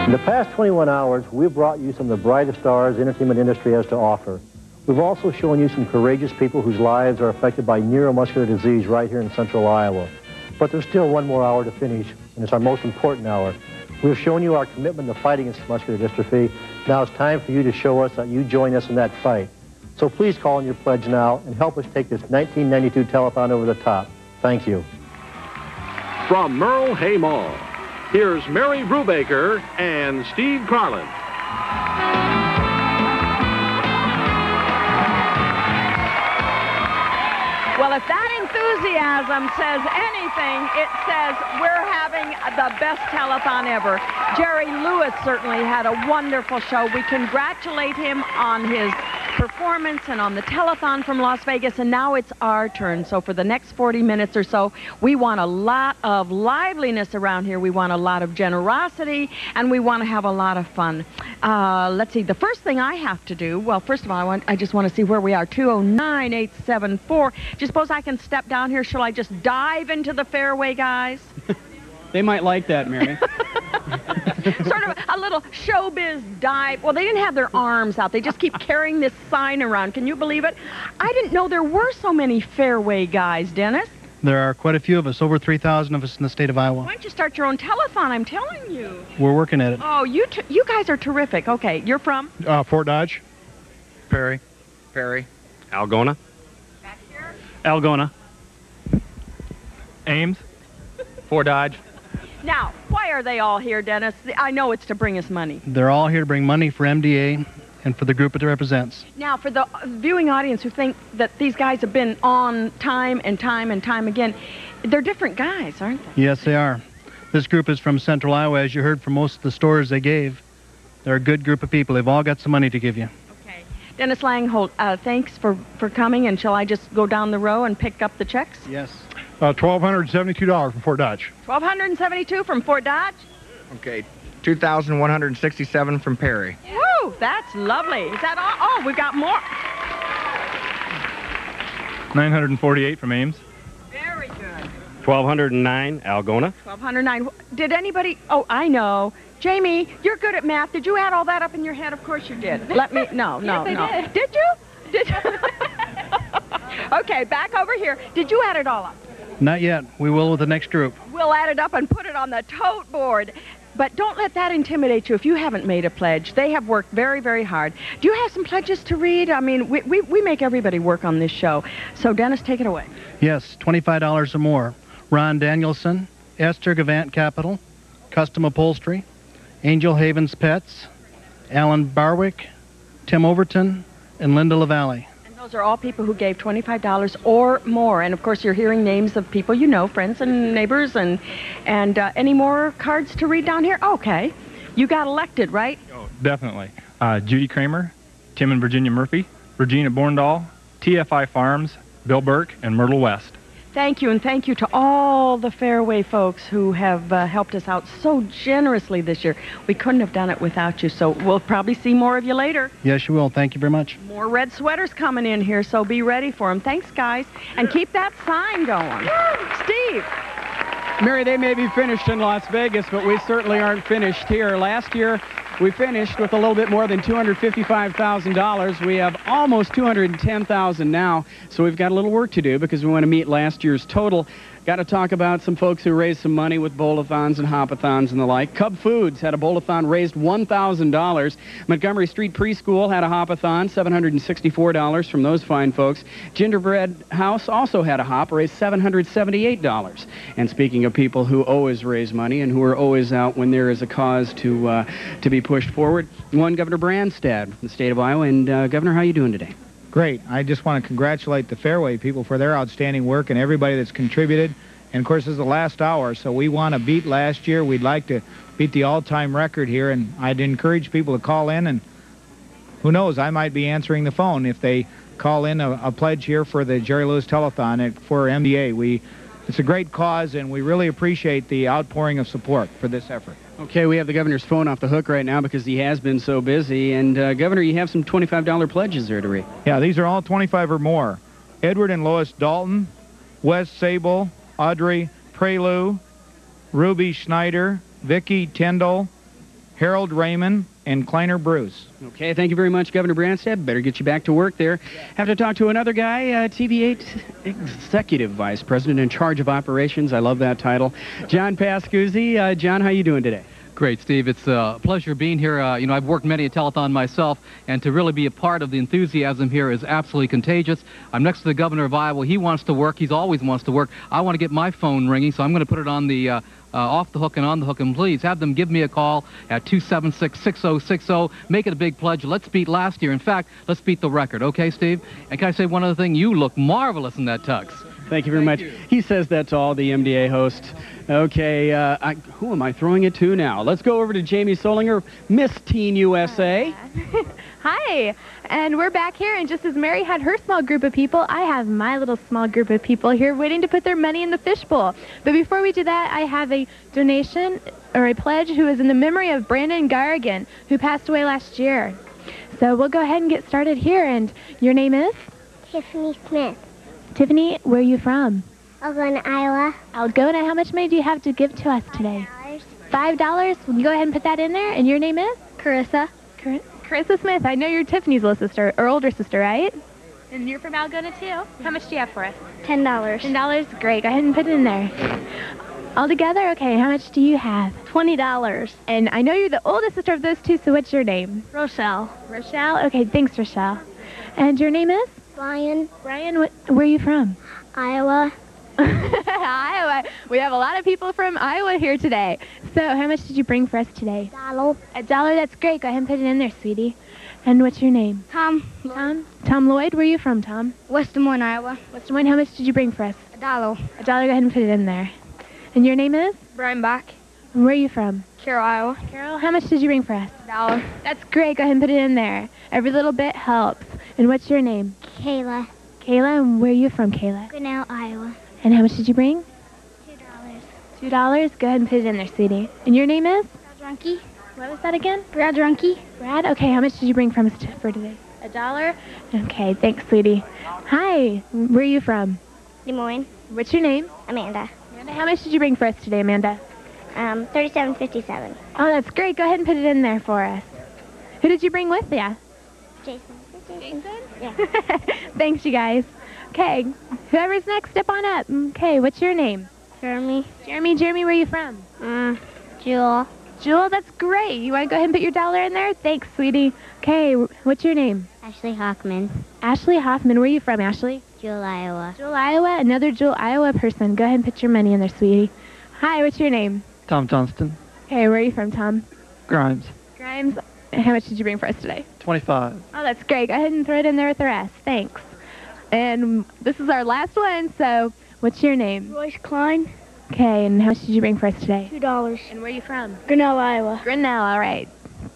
In the past 21 hours, we've brought you some of the brightest stars the entertainment industry has to offer. We've also shown you some courageous people whose lives are affected by neuromuscular disease right here in central Iowa. But there's still one more hour to finish, and it's our most important hour. We've shown you our commitment to fight against muscular dystrophy. Now it's time for you to show us that you join us in that fight. So please call in your pledge now and help us take this 1992 telethon over the top. Thank you. From Merle Hay Mall, here's Mary Brubaker and Steve Carlin. Well, if that enthusiasm says anything, it says we're having the best telethon ever. Jerry Lewis certainly had a wonderful show. We congratulate him on his performance and on the telethon from Las Vegas, and now it's our turn. So for the next 40 minutes or so, we want a lot of liveliness around here. We want a lot of generosity, and we want to have a lot of fun. Let's see, the first thing I have to do, well, first of all, I just want to see where we are, 209-874. Do you suppose I can step down here? Shall I just dive into the fairway, guys? They might like that, Mary. Sort of a little showbiz dive. Well, they didn't have their arms out. They just keep carrying this sign around. Can you believe it? I didn't know there were so many fairway guys, Dennis. There are quite a few of us, over 3,000 of us in the state of Iowa. Why don't you start your own telethon? I'm telling you. We're working at it. Oh, you guys are terrific. Okay, you're from? Fort Dodge. Perry. Algona. Back here? Algona. Ames. Fort Dodge. Now, why are they all here, Dennis? I know it's to bring us money. They're all here to bring money for MDA and for the group it represents. Now, for the viewing audience who think that these guys have been on time and time and time again, they're different guys, aren't they? Yes, they are. This group is from central Iowa, as you heard from most of the stories they gave. They're a good group of people. They've all got some money to give you. Okay. Dennis Langholt, thanks for coming, and shall I just go down the row and pick up the checks? Yes. $1,272 from Fort Dodge. $1,272 from Fort Dodge? Okay, $2,167 from Perry. Woo, that's lovely. Is that all? Oh, we've got more. $948 from Ames. Very good. $1,209, Algona. $1,209. Did anybody? Oh, I know. Jamie, you're good at math. Did you add all that up in your head? Of course you did. Let me. No. Yes, I did. Did you? Did you? Okay, back over here. Did you add it all up? Not yet. We will with the next group. We'll add it up and put it on the tote board. But don't let that intimidate you if you haven't made a pledge. They have worked very, very hard. Do you have some pledges to read? I mean, we make everybody work on this show. So, Dennis, take it away. Yes, $25 or more. Ron Danielson, Esther Gavant Capital, Custom Upholstery, Angel Havens Pets, Alan Barwick, Tim Overton, and Linda LaValle. Those are all people who gave $25 or more. And, of course, you're hearing names of people you know, friends and neighbors. And any more cards to read down here? Okay. You got elected, right? Oh, definitely. Judy Kramer, Tim and Virginia Murphy, Regina Borndahl, TFI Farms, Bill Burke, and Myrtle West. Thank you, and thank you to all the Fairway folks who have helped us out so generously this year. We couldn't have done it without you, so we'll probably see more of you later. Yes, you will. Thank you very much. More red sweaters coming in here, so be ready for them. Thanks, guys, and keep that sign going. Steve. Mary, they may be finished in Las Vegas, but we certainly aren't finished here. Last year, we finished with a little bit more than $255,000. We have almost $210,000 now, so we've got a little work to do because we want to meet last year's total. Got to talk about some folks who raised some money with bowl-a-thons and hop-a-thons and the like. Cub Foods had a bowl-a-thon, raised $1,000. Montgomery Street Preschool had a hop-a-thon, $764 from those fine folks. Gingerbread House also had a hop, raised $778. And speaking of people who always raise money and who are always out when there is a cause to be pushed forward, one Governor Branstad from the state of Iowa. And Governor, how are you doing today? Great. I just want to congratulate the Fairway people for their outstanding work and everybody that's contributed. And, of course, this is the last hour, so we want to beat last year. We'd like to beat the all-time record here, and I'd encourage people to call in, and who knows, I might be answering the phone if they call in a pledge here for the Jerry Lewis Telethon for MDA. It's a great cause, and we really appreciate the outpouring of support for this effort. Okay, we have the governor's phone off the hook right now because he has been so busy. And, Governor, you have some $25 pledges there to read. Yeah, these are all 25 or more. Edward and Lois Dalton, Wes Sable, Audrey Prelu, Ruby Schneider, Vicki Tyndall, Harold Raymond, and Kleiner Bruce. Okay, thank you very much, Governor Branstad. Better get you back to work there. Have to talk to another guy, TV8 Executive Vice President in charge of operations. I love that title. John Pascuzzi. John, how you doing today? Great, Steve. It's a pleasure being here. You know, I've worked many a telethon myself, and to really be a part of the enthusiasm here is absolutely contagious. I'm next to the governor of Iowa. He wants to work. He's always wants to work. I want to get my phone ringing, so I'm going to put it on the off the hook and on the hook, and please have them give me a call at 276-6060. Make it a big pledge. Let's beat last year. In fact, let's beat the record. Okay, Steve? And can I say one other thing? You look marvelous in that tux. Thank you very much. He says that to all the MDA hosts. Okay, who am I throwing it to now? Let's go over to Jamie Solinger, Miss Teen USA. Hi, and we're back here, and just as Mary had her small group of people, I have my little small group of people here waiting to put their money in the fishbowl. But before we do that, I have a donation, or a pledge, who is in the memory of Brandon Garrigan, who passed away last year. So we'll go ahead and get started here, and your name is? Tiffany Smith. Tiffany, where are you from? Algona, Iowa. Algona, how much money do you have to give to us today? $5. Will you go ahead and put that in there? And your name is? Carissa. Carissa Smith. I know you're Tiffany's little sister, or older sister, right? And you're from Algona, too? How much do you have for us? $10. $10? Great. Go ahead and put it in there. All together? Okay. How much do you have? $20. And I know you're the oldest sister of those two, so what's your name? Rochelle. Rochelle? Okay. Thanks, Rochelle. And your name is? Brian. Brian, where are you from? Iowa. Iowa. We have a lot of people from Iowa here today. So how much did you bring for us today? $1. $1? That's great. Go ahead and put it in there, sweetie. And what's your name? Tom. Tom Lloyd. Where are you from, Tom? West Des Moines, Iowa. West Des Moines. How much did you bring for us? $1. $1. Go ahead and put it in there. And your name is? Brian Bach. And where are you from? Carroll, Iowa. Carroll. How much did you bring for us? $1. That's great. Go ahead and put it in there. Every little bit helps. And what's your name? Kayla. Kayla. And where are you from, Kayla? Grinnell, Iowa. And how much did you bring? $2. $2? Go ahead and put it in there, sweetie. And your name is? Brad Drunky. What was that again? Brad Drunky. Brad? Okay, how much did you bring from us for today? $1? Okay, thanks, sweetie. Hi, where are you from? Des Moines. What's your name? Amanda. Amanda, how much did you bring for us today, Amanda? $37.57. Oh, that's great. Go ahead and put it in there for us. Who did you bring with you? Jason. Jason? Yeah. Thanks, you guys. Okay, whoever's next, step on up. Okay, what's your name? Jeremy. Jeremy, where are you from? Jewel. Jewel, that's great. You want to go ahead and put your $1 in there? Thanks, sweetie. Okay, what's your name? Ashley Hockman. Ashley Hoffman. Where are you from, Ashley? Jewel, Iowa. Jewel, Iowa. Another Jewel, Iowa person. Go ahead and put your money in there, sweetie. Hi, what's your name? Tom Johnston. Okay, where are you from, Tom? Grimes. Grimes. How much did you bring for us today? 25. Oh, that's great. Go ahead and throw it in there with the rest. Thanks. And this is our last one, so what's your name? Royce Klein. Okay, and how much did you bring for us today? $2. And where are you from? Grinnell, Iowa. Grinnell, all right.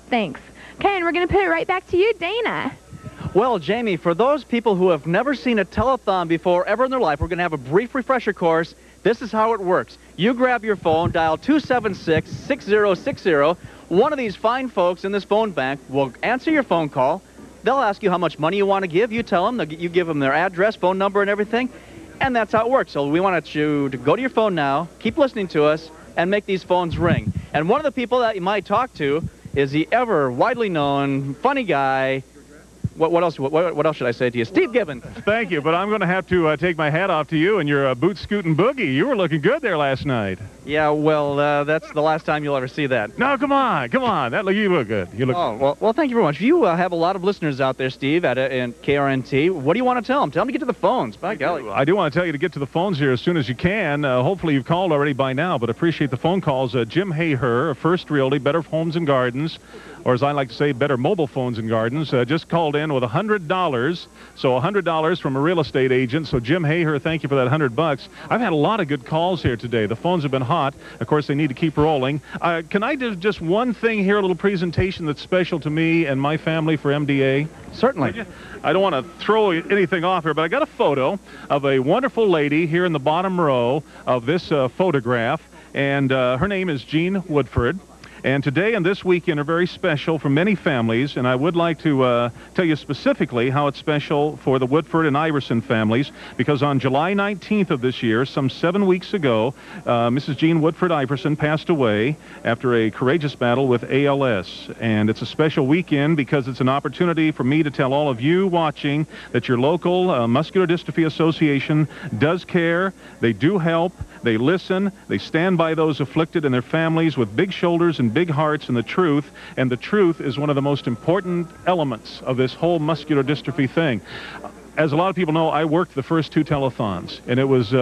Thanks. Okay, and we're going to put it right back to you, Dana. Well, Jamie, for those people who have never seen a telethon before ever in their life, we're going to have a brief refresher course. This is how it works. You grab your phone, dial 276-6060. One of these fine folks in this phone bank will answer your phone call. They'll ask you how much money you want to give. You tell them. You give them their address, phone number, and everything. And that's how it works. So we want you to go to your phone now, keep listening to us, and make these phones ring. And one of the people that you might talk to is the ever widely known funny guy. What else should I say to you? Steve Gibbons. Thank you, but I'm going to have to take my hat off to you and your boot scooting boogie. You were looking good there last night. Yeah, well, that's the last time you'll ever see that. No, come on. You look good. You look. Oh, well, thank you very much. You have a lot of listeners out there, Steve, in KRNT. What do you want to tell them? Tell them to get to the phones. By golly. I do want to tell you to get to the phones here as soon as you can. Hopefully you've called already by now, but appreciate the phone calls. Jim Hayher, First Realty, Better Homes and Gardens, or as I like to say, Better Mobile Phones and Gardens, just called in with $100. So $100 from a real estate agent. So Jim Hayher, thank you for that $100. I've had a lot of good calls here today. The phones have been hot. Of course, they need to keep rolling. Can I do just one thing here, a little presentation that's special to me and my family for MDA? Certainly. I don't want to throw anything off here, but I got a photo of a wonderful lady here in the bottom row of this photograph, and her name is Jean Woodford. And today and this weekend are very special for many families, and I would like to tell you specifically how it's special for the Woodford and Iverson families, because on July 19th of this year, some 7 weeks ago, Mrs. Jean Woodford Iverson passed away after a courageous battle with ALS. And it's a special weekend because it's an opportunity for me to tell all of you watching that your local Muscular Dystrophy Association does care, they do help, they listen, they stand by those afflicted and their families with big shoulders and big hearts, and the truth is one of the most important elements of this whole muscular dystrophy thing. As a lot of people know, I worked the first 2 telethons, and it was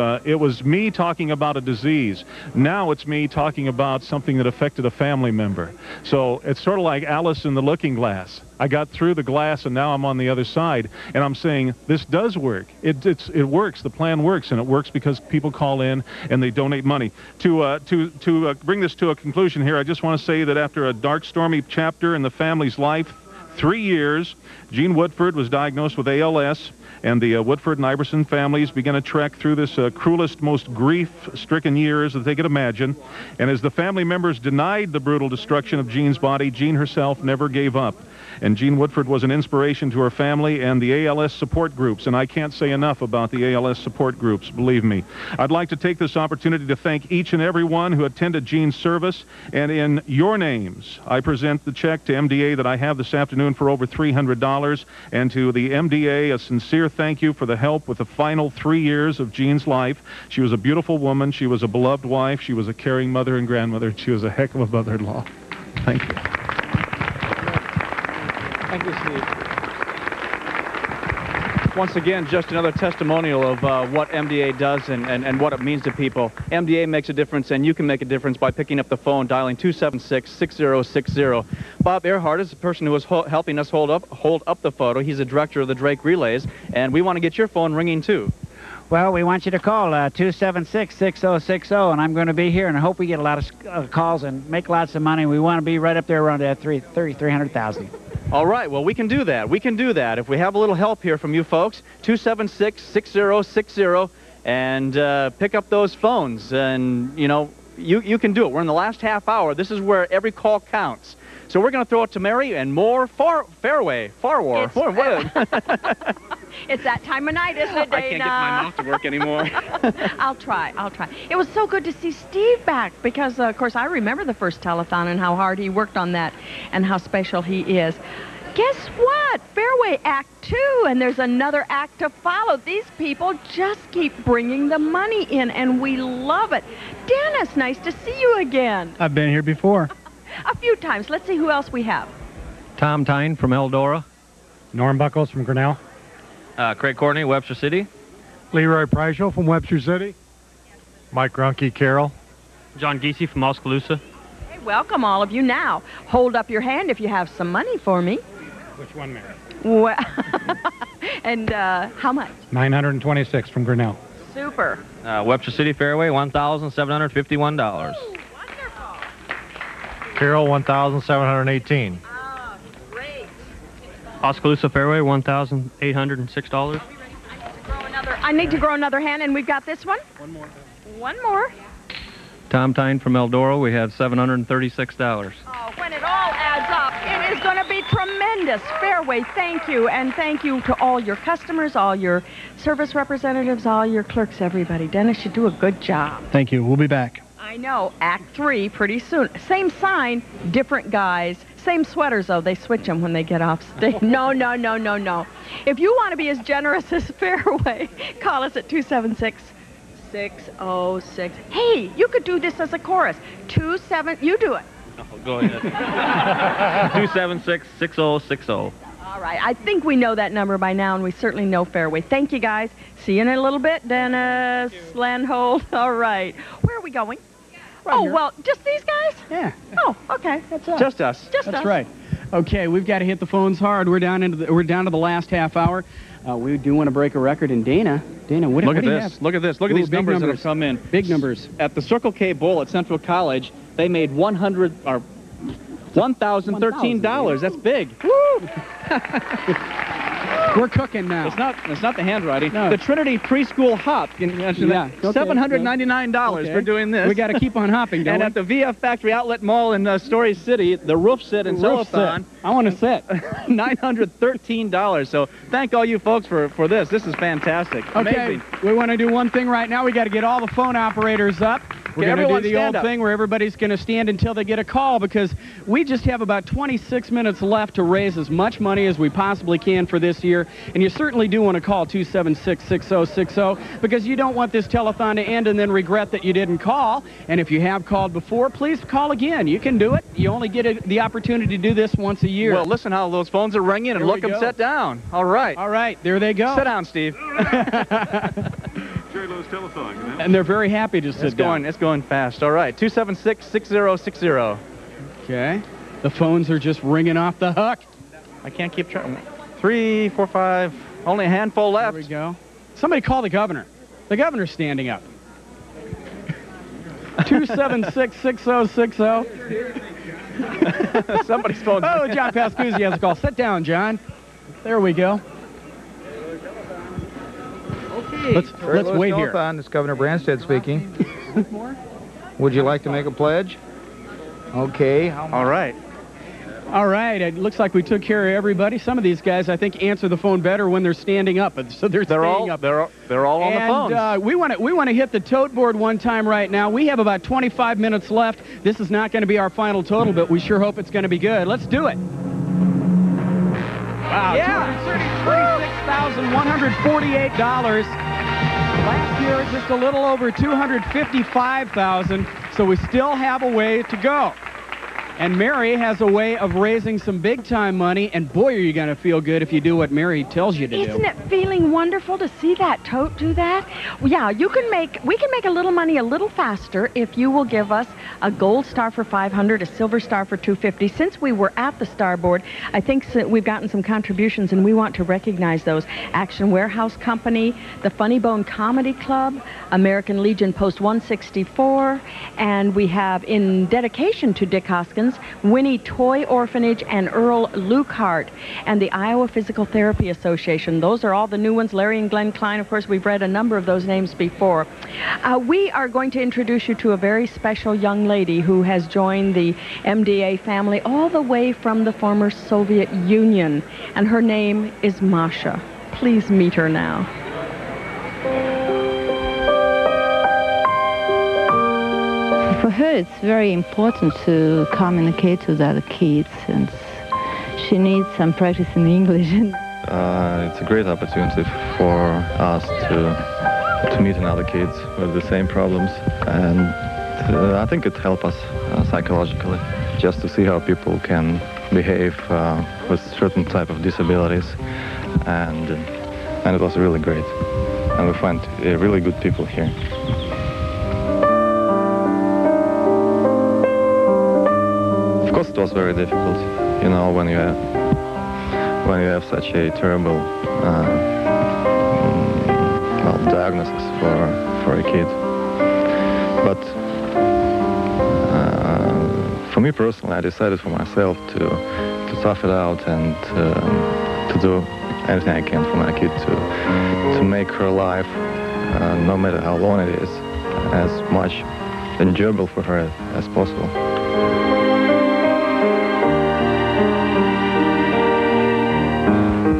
me talking about a disease. Now it's me talking about something that affected a family member. So it's sort of like Alice in the Looking Glass. I got through the glass, and now I'm on the other side, and I'm saying this does work. It works. The plan works, and it works because people call in and they donate money. To bring this to a conclusion here, I just want to say that after a dark, stormy chapter in the family's life, 3 years, Jean Woodford was diagnosed with ALS, and the Woodford and Iverson families began a trek through this cruelest, most grief-stricken years that they could imagine. And as the family members denied the brutal destruction of Jean's body, Jean herself never gave up. And Jean Woodford was an inspiration to her family and the ALS support groups, and I can't say enough about the ALS support groups, believe me. I'd like to take this opportunity to thank each and every one who attended Jean's service, and in your names, I present the check to MDA that I have this afternoon for over $300, and to the MDA, a sincere thank you for the help with the final 3 years of Jean's life. She was a beautiful woman, she was a beloved wife, she was a caring mother and grandmother, and she was a heck of a mother-in-law. Thank you. Thank you, Steve. Once again, just another testimonial of what MDA does and what it means to people. MDA makes a difference, and you can make a difference by picking up the phone, dialing 276-6060. Bob Earhart is the person who was helping us hold up the photo. He's the director of the Drake Relays, and we want to get your phone ringing, too. Well, we want you to call 276-6060, and I'm going to be here, and I hope we get a lot of calls and make lots of money. We want to be right up there around that 300,000. All right, well, we can do that. We can do that. If we have a little help here from you folks, 276-6060, and pick up those phones. And, you know, you can do it. We're in the last half hour. This is where every call counts. So we're going to throw it to Mary and more Fairway. It's that time of night, isn't it, Dana? I can't get my mouth to work anymore. I'll try. It was so good to see Steve back because, of course, I remember the first telethon and how hard he worked on that and how special he is. Guess what? Fairway Act 2, and there's another act to follow. These people just keep bringing the money in, and we love it. Dennis, nice to see you again. I've been here before. A few times. Let's see who else we have. Tom Tyne from Eldora. Norm Buckles from Grinnell. Craig Courtney, Webster City. Leroy Preishel from Webster City. Mike Grunke, Carroll. John Giese from Oskaloosa. Hey, welcome all of you. Now, hold up your hand if you have some money for me. Which one, Mary? Well, and how much? 926 from Grinnell. Super. Webster City Fairway, $1,751. Carroll, 1,718. Oh, great. Oskaloosa Fairway, $1,806. I need to grow another hand, and we've got this one. One more. Tom Tyne from Eldora, we have $736. Oh, when it all adds up, it is going to be tremendous. Fairway, thank you, and thank you to all your customers, all your service representatives, all your clerks, everybody. Dennis, you do a good job. Thank you. We'll be back. I know. Act 3 pretty soon. Same sign, different guys. Same sweaters, though. They switch them when they get off stage. No. If you want to be as generous as Fairway, call us at 276 606. Hey, you could do this as a chorus. 27. You do it. Oh, go ahead. 276-6060. All right. I think we know that number by now, and we certainly know Fairway. Thank you, guys. See you in a little bit, Dennis, Landhold. All right. Where are we going? Right here. Well, just these guys? Yeah. Oh, okay. That's us. Just us. Just That's us. right. Okay, we've got to hit the phones hard. We're down to the last half hour. We do want to break a record. And Dana, what Look do at you this. have? Look at this. Look at Ooh, these big numbers that have come in. Big numbers. At the Circle K Bowl at Central College, they made $1,013. That's big. Woo! We're cooking now. It's not the handwriting. No. The Trinity Preschool Hop. Can you mention that? Okay. $799 for doing this. We got to keep on hopping, don't And we? at the VF Factory Outlet Mall in Story City, the roof sit and Roof cellophane. sit. I want to sit. $913. So thank all you folks for this. This is fantastic. Okay, Amazing. we want to do one thing right now. We got to get all the phone operators up. We're going to do everyone the stand old up. thing where everybody's going to stand until they get a call, because we just have about 26 minutes left to raise as much money as we possibly can for this year. And you certainly do want to call 276-6060, because you don't want this telethon to end and then regret that you didn't call. And if you have called before, please call again. You can do it. You only get the opportunity to do this once a year. Well, listen how those phones are ringing, and Here look we them go. set down. All right. All right, there they go. Sit down, Steve. Jerry Lewis Telethon, you know? And they're very happy to sit down. It's going fast. All right. 276-6060. Okay. The phones are just ringing off the hook. I can't keep track. 3, 4, 5. Only a handful left. There we go. Somebody call the governor. The governor's standing up. 276-6060. Somebody's phone. Oh, John Pascuzzi has a call. Sit down, John. There we go. Let's wait here. This is Governor Branstad speaking. Would you like to make a pledge? Okay. All right. All right. It looks like we took care of everybody. Some of these guys, I think, answer the phone better when they're standing up. So they're staying up. They're all on the phones. We want to hit the tote board one time right now. We have about 25 minutes left. This is not going to be our final total, but we sure hope it's going to be good. Let's do it. Wow. Yeah. $236,148. Last year, just a little over $255,000, so we still have a way to go. And Mary has a way of raising some big-time money, and boy, are you going to feel good if you do what Mary tells you to do. Isn't it feeling wonderful to see that tote do that? Yeah, we can make a little money a little faster if you will give us a gold star for $500, a silver star for $250. Since we were at the Star Board, I think we've gotten some contributions, and we want to recognize those. Action Warehouse Company, the Funny Bone Comedy Club, American Legion Post 164, and we have, in dedication to Dick Hoskins, Winnie Toy Orphanage and Earl Lukehart, and the Iowa Physical Therapy Association. Those are all the new ones. Larry and Glenn Klein, of course, we've read a number of those names before. We are going to introduce you to a very special young lady who has joined the MDA family all the way from the former Soviet Union, and her name is Masha. Please meet her now. For her, it's very important to communicate with other kids, and she needs some practice in English. It's a great opportunity for us to meet another kids with the same problems, and I think it helps us psychologically, just to see how people can behave with certain type of disabilities, and it was really great, and we find really good people here. Of course, it was very difficult, you know, when you have such a terrible diagnosis for a kid. But for me personally, I decided for myself to tough it out and to do anything I can for my kid to make her life, no matter how long it is, as much enjoyable for her as possible.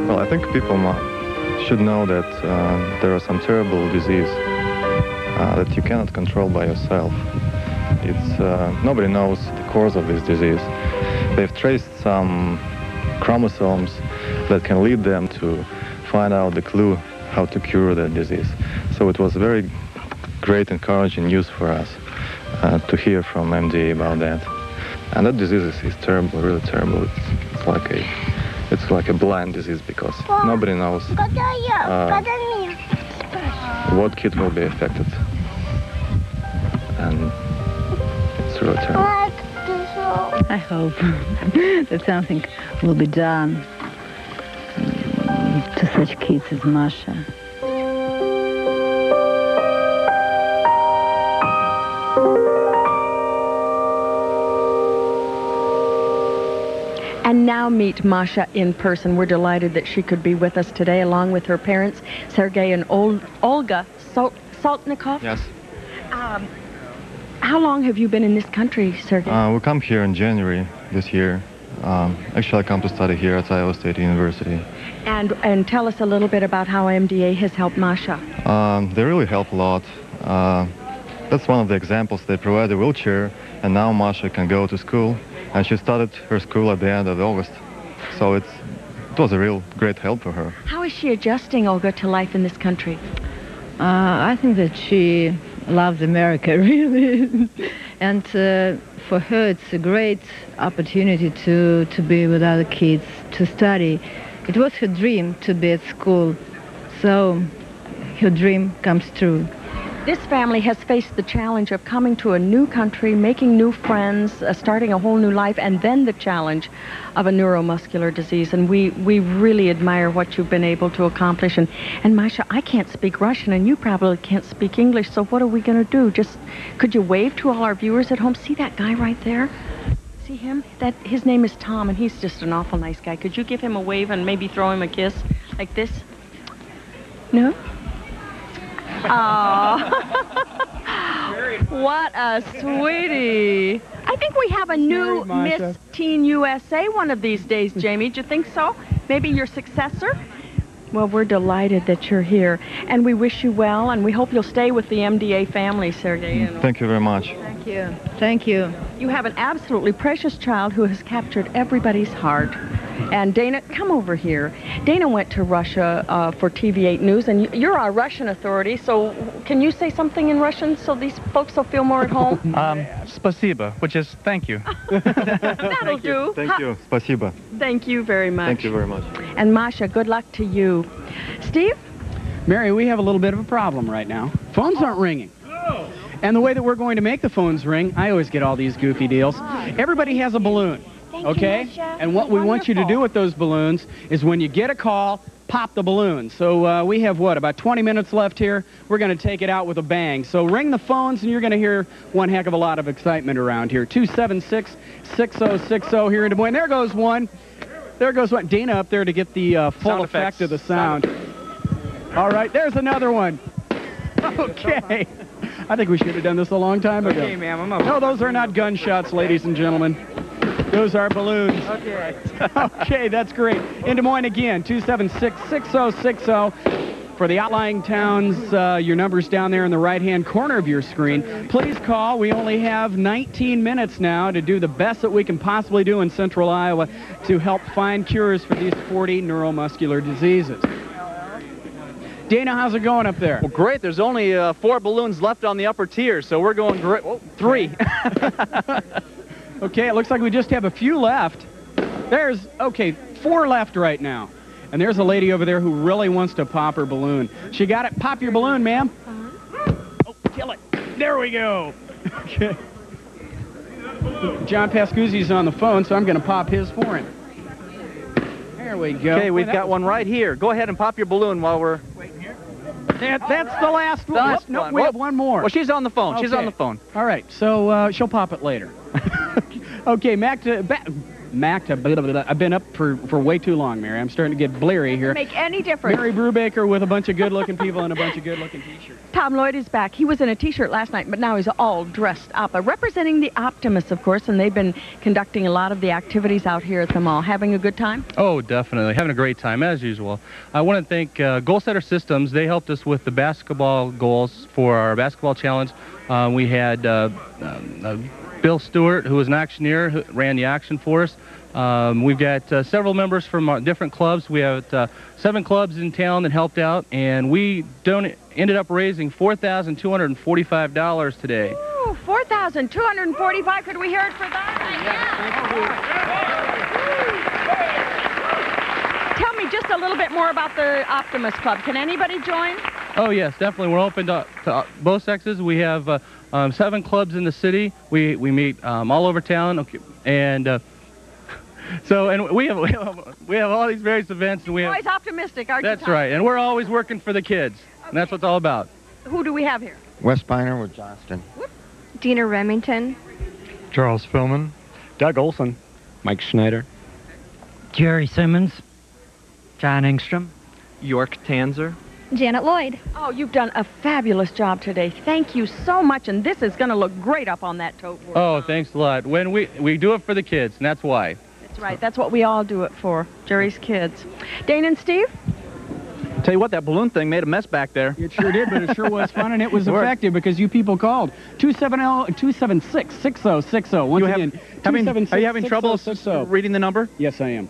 Well, I think people should know that there are some terrible disease that you cannot control by yourself. Nobody knows the cause of this disease. They've traced some chromosomes that can lead them to find out the clue how to cure that disease. So it was very great encouraging news for us to hear from MDA about that. And that disease is terrible, really terrible. It's like a blind disease because nobody knows what kid will be affected. And it's really terrible. I hope that something will be done to such kids as Masha. And now meet Masha in person. We're delighted that she could be with us today, along with her parents, Sergei and Olga Saltnikov. Yes. How long have you been in this country, Sergei? We come here in January this year. Actually, I come to study here at Iowa State University. And tell us a little bit about how MDA has helped Masha. They really help a lot. That's one of the examples. They provide a wheelchair, and now Masha can go to school. And she started her school at the end of August. So it was a real great help for her. How is she adjusting, Olga, to life in this country? I think that she loves America, really. And for her, it's a great opportunity to be with other kids, to study. It was her dream to be at school, so her dream comes true. This family has faced the challenge of coming to a new country, making new friends, starting a whole new life, and then the challenge of a neuromuscular disease. And we really admire what you've been able to accomplish. And Masha, I can't speak Russian, and you probably can't speak English, so what are we going to do? Just, could you wave to all our viewers at home? See that guy right there? See him? His name is Tom, and he's just an awful nice guy. Could you give him a wave and maybe throw him a kiss like this? No? Oh, what a sweetie. I think we have a new Miss Teen USA one of these days, Jamie. Do you think so? Maybe your successor? Well, we're delighted that you're here, and we wish you well, and we hope you'll stay with the MDA family, Sergei. Thank you very much. Thank you. Thank you. You have an absolutely precious child who has captured everybody's heart. And Dana, come over here. Dana went to Russia for TV8 News, and you're our Russian authority, so can you say something in Russian so these folks will feel more at home? Спасибо, which is thank you. That'll do. Thank you. Спасибо. Thank you very much. Thank you very much. And Masha, good luck to you. Steve? Mary, we have a little bit of a problem right now. Phones aren't ringing. And the way that we're going to make the phones ring, I always get all these goofy deals. Everybody has a balloon. Okay? And what we want you to do with those balloons is when you get a call, pop the balloon. So we have, what, about 20 minutes left here. We're going to take it out with a bang. So ring the phones, and you're going to hear one heck of a lot of excitement around here. 276-6060 here in Des Moines. There goes one. There goes one. Dana up there to get the full effect of the sound. All right, there's another one. Okay. I think we should have done this a long time ago. Okay, ma'am, I'm over. No, those are not gunshots, ladies and gentlemen. Those are balloons. Okay. Okay, that's great. In Des Moines again, 276-6060. For the outlying towns, your number's down there in the right-hand corner of your screen. Please call. We only have 19 minutes now to do the best that we can possibly do in central Iowa to help find cures for these 40 neuromuscular diseases. Dana, how's it going up there? Well, great. There's only 4 balloons left on the upper tier, so we're going great. Oh, 3. Okay, it looks like we just have a few left. There's, okay, 4 left right now. And there's a lady over there who really wants to pop her balloon. She got it. Pop your balloon, ma'am. Oh, kill it. There we go. Okay. John Pascuzzi's on the phone, so I'm going to pop his for him. There we go. Okay, we've got one right here. Go ahead and pop your balloon while we're... That's the last one. No, we have one more. Well, she's on the phone. She's on the phone. All right, so she'll pop it later. Okay, I've been up for way too long, Mary. I'm starting to get bleary here. Make any difference. Mary Brubaker with a bunch of good-looking people and a bunch of good-looking T-shirts. Tom Lloyd is back. He was in a T-shirt last night, but now he's all dressed up. Representing the Optimists, of course, and they've been conducting a lot of the activities out here at the mall. Having a good time? Oh, definitely. Having a great time, as usual. I want to thank Goal Setter Systems. They helped us with the basketball goals for our basketball challenge. We had Bill Stewart, who was an auctioneer, who ran the auction for us. We've got several members from different clubs. We have 7 clubs in town that helped out, and we ended up raising $4,245 today. Ooh, $4,245. Could we hear it for that? Tell me just a little bit more about the Optimist Club. Can anybody join? Oh, yes, definitely. We're open to both sexes. We have 7 clubs in the city. We meet all over town, and and we have all these various events. And we always optimistic, aren't you? That's right, and we're always working for the kids, and that's what it's all about. Who do we have here? Wes Piner with Johnston. Dina Remington. Charles Philman. Doug Olson. Mike Schneider. Jerry Simmons. John Engstrom. York Tanzer. Janet Lloyd. Oh, you've done a fabulous job today. Thank you so much, and this is going to look great up on that tote board. Oh, thanks a lot. When we do it for the kids, and that's why. That's right. That's what we all do it for, Jerry's kids. Dane and Steve? Tell you what, that balloon thing made a mess back there. It sure did, but it sure was fun, and it was effective because you people called. 276-6060. Once again, are you having trouble reading the number? Yes, I am.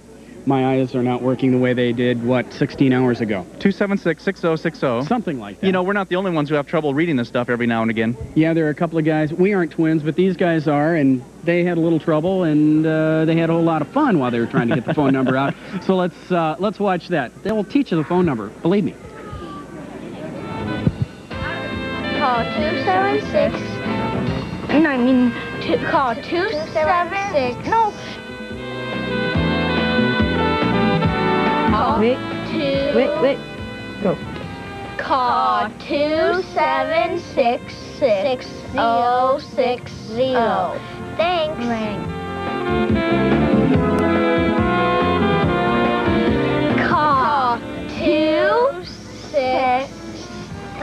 My eyes are not working the way they did, 16 hours ago? 276-6060. Something like that. You know, we're not the only ones who have trouble reading this stuff every now and again. Yeah, there are a couple of guys. We aren't twins, but these guys are, and they had a little trouble, and they had a whole lot of fun while they were trying to get the phone number out. So let's watch that. They will teach you the phone number, believe me. Call 276. No, I mean, call 276. No. Wait. Go. Call 276-6060. Thanks. Call 26.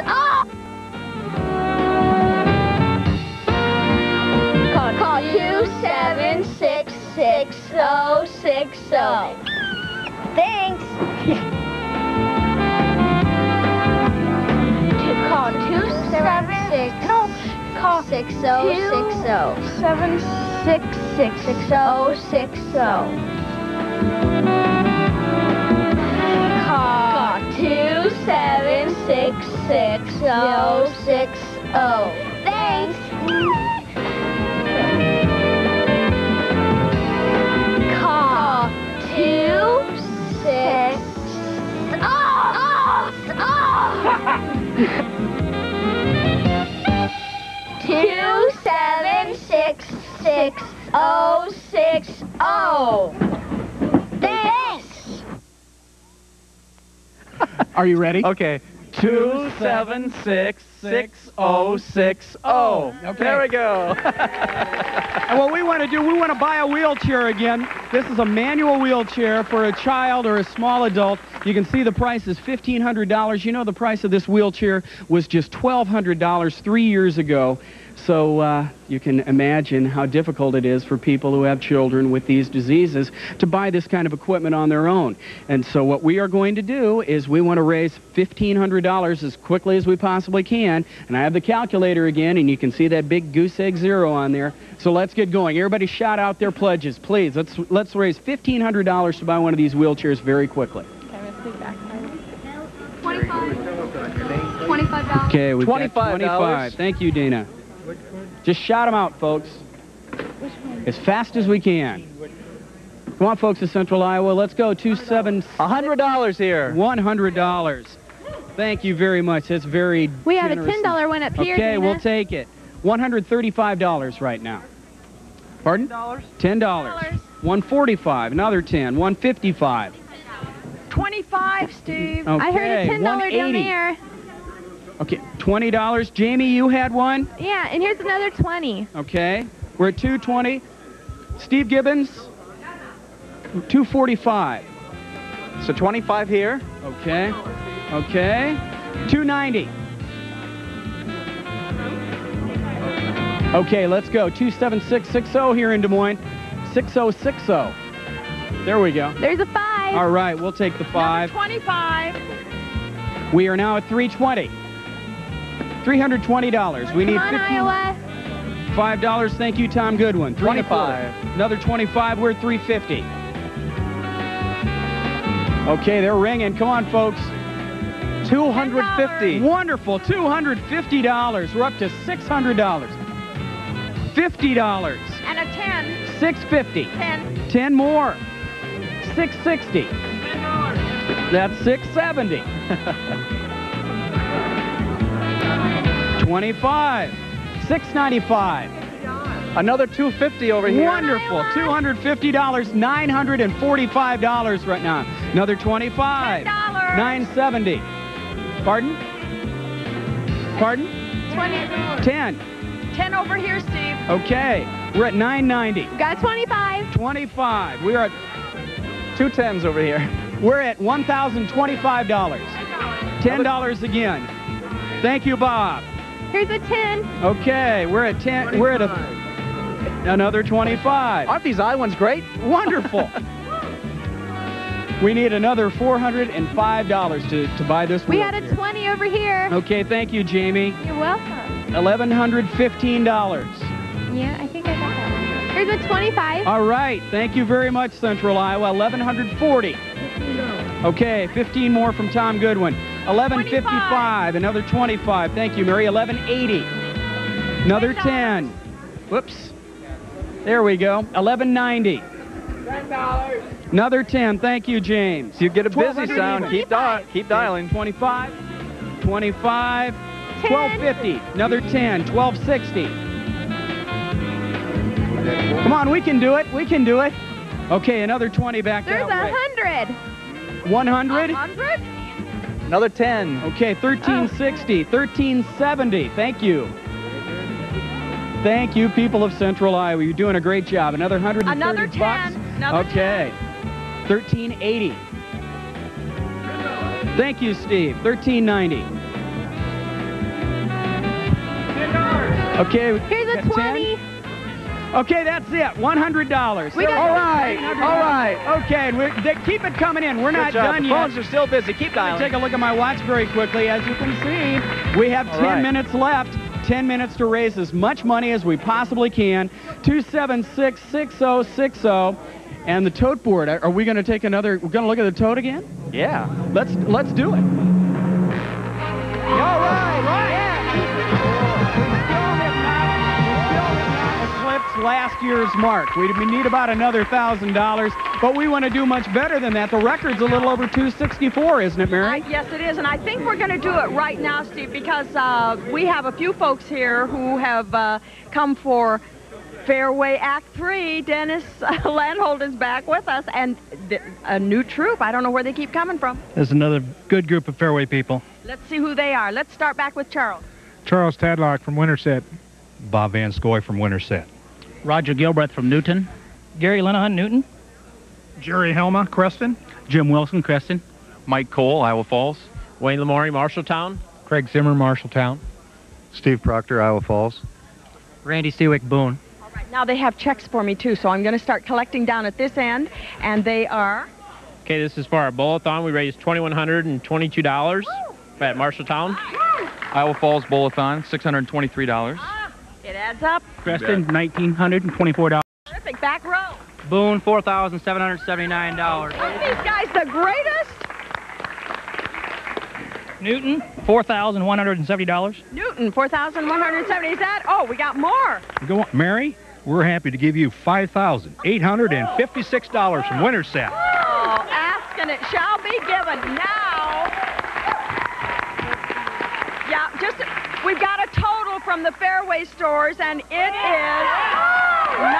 Oh! Call 276-6060. Thanks. Call 276. No. Call 6060. 7666060. Call 276-6060. Thanks. Call 26. Oh! 276-6060. Thanks. Are you ready? Okay. 276-6060. Okay. There we go. And what we want to do, we want to buy a wheelchair again. This is a manual wheelchair for a child or a small adult. You can see the price is $1,500. You know the price of this wheelchair was just $1,200 3 years ago. So you can imagine how difficult it is for people who have children with these diseases to buy this kind of equipment on their own. And so what we are going to do is we want to raise $1,500 as quickly as we possibly can. And I have the calculator again, and you can see that big goose egg 0 on there. So let's get going. Everybody shout out their pledges, please. Let's raise $1,500 to buy one of these wheelchairs very quickly. $25. Okay, we've got $25. $25. Thank you, Dana. Just shout them out, folks, as fast as we can. Come on, folks of Central Iowa. Let's go. $100 here. $100. Thank you very much. That's very We have a generous. $10 one up here. Okay, Dana. we'll take it. $135 right now. Pardon? $10. $145. Another 10. $155. 25, Steve. Okay. I heard a $10 down $180. there. Okay, $20. Jamie, you had one? Yeah, and here's another 20. Okay, we're at $220. Steve Gibbons, $245. So 25 here. Okay, okay. $290. Okay, let's go. 27660 here in Des Moines. 6060. There we go. There's a 5. All right, we'll take the 5. Number 25. We are now at $320. $320. We need Come on, 15. Iowa. $5. Thank you, Tom Goodwin. 25. Another 25. We're at 350. Okay, they're ringing. Come on, folks. 250. Wonderful. $250. We're up to $600. $50. And a 10. $650. 10. 10 more. $660. That's $670. 25. $695. Another 250 over here. Wonderful. $250. $945 right now. Another 25. $10. $970. Pardon? Pardon? 20. 10. 10 over here, Steve. Okay. We're at $990. Got 25. 25. We're at Two 10s over here. We're at $1,025. $10 again. Thank you, Bob. Here's a 10. Okay, we're at 10. We're at another 25. Aren't these I ones great? Wonderful. We need another $405 to buy this. We wheel had a here. 20 over here. Okay, thank you, Jamie. You're welcome. $1,115. Yeah, I think I got that one. Here's a 25. All right, thank you very much, Central Iowa. $1,140. Okay, 15 more from Tom Goodwin. $1,155. Another 25. Thank you, Mary. $1,180. Another 10. Whoops. There we go. $1,190. $10. Another 10. Thank you, James. You get a busy sound. Keep dialing. 25. 25. 1250. Another 10. 1260. Come on, we can do it. We can do it. Okay, another 20 back There's that way. 100. 100. 100? Another 10. Okay, 1360. 1370. Thank you. Thank you, people of Central Iowa. You're doing a great job. Another 130 Another 10. bucks. Another Okay. 1380. Thank you, Steve. 1390. Okay. Here's a 20. Okay, that's it. $100. We got all right. $100. All right. Okay, and keep it coming in. We're not done the yet. phones are still busy. Keep dialing. Take a look at my watch very quickly. As you can see, we have 10 minutes left. 10 minutes to raise as much money as we possibly can. 276-6060. And the tote board. Are we going to take another? We're going to look at the tote again? Yeah. Let's do it. All right. Last year's mark. We need about another $1,000, but we want to do much better than that. The record's a little over 264, isn't it, Mary? Yes, it is, and I think we're going to do it right now, Steve, because we have a few folks here who have come for Fairway Act 3. Dennis Landholt is back with us, and a new troupe. I don't know where they keep coming from. There's another good group of Fairway people. Let's see who they are. Let's start back with Charles. Charles Tadlock from Winterset. Bob Van Scoy from Winterset. Roger Gilbreth from Newton. Gary Linehan, Newton. Jerry Helma, Creston. Jim Wilson, Creston. Mike Cole, Iowa Falls. Wayne Lamori, Marshalltown. Craig Zimmer, Marshalltown. Steve Proctor, Iowa Falls. Randy Stewick, Boone. All right, now they have checks for me, too, so I'm going to start collecting down at this end, and they are... Okay, this is for our Bowl-a-thon. We raised $2,122 at Marshalltown. Iowa Falls Bowl-a-thon, $623. It adds up. Creston, $1,924. Terrific. Back row. Boone, $4,779. Aren't these guys the greatest? Newton, $4,170. Newton, $4,170. Is that? Oh, we got more. Go on. Mary, we're happy to give you $5,856 from Winterset. Oh, ask and it shall be given. Now, yeah, we've got a total from the Fairway stores, and it is $98,840.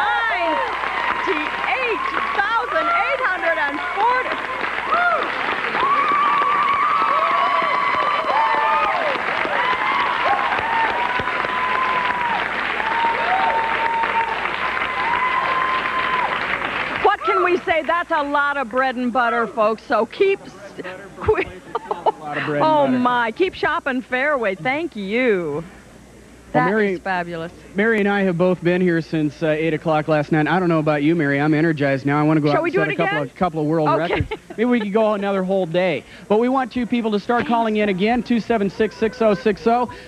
What can we say? That's a lot of bread and butter, folks. So keep. A lot of bread and Oh butter. my! Keep shopping Fairway. Thank you. That is fabulous. Mary and I have both been here since 8 o'clock last night. I don't know about you, Mary. I'm energized now. I want to go out and set a couple of world records. Maybe we could go another whole day. But we want you people to start calling in again, 276-6060.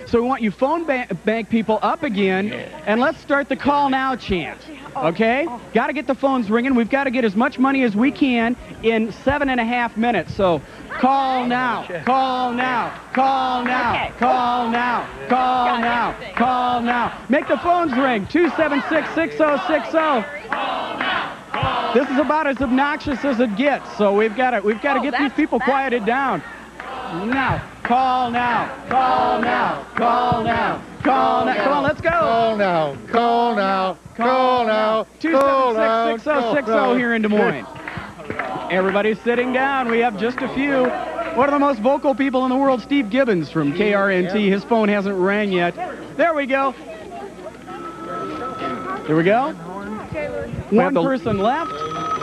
So we want you phone bank people up again, and let's start the call now chant. Okay? Got to get the phones ringing. We've got to get as much money as we can in 7.5 minutes. So call now, call now, call now, call now, call now, call now. Make the phones ring, 276-6060. This is about as obnoxious as it gets, so we've got to get these people quieted down. Now, call now, call now, call now, call now. Come on, let's go. Call now, call now, call now, 276-6060 here in Des Moines. Everybody's sitting down. We have just a few. One of the most vocal people in the world, Steve Gibbons from KRNT. His phone hasn't rang yet. There we go. Here we go. One person left,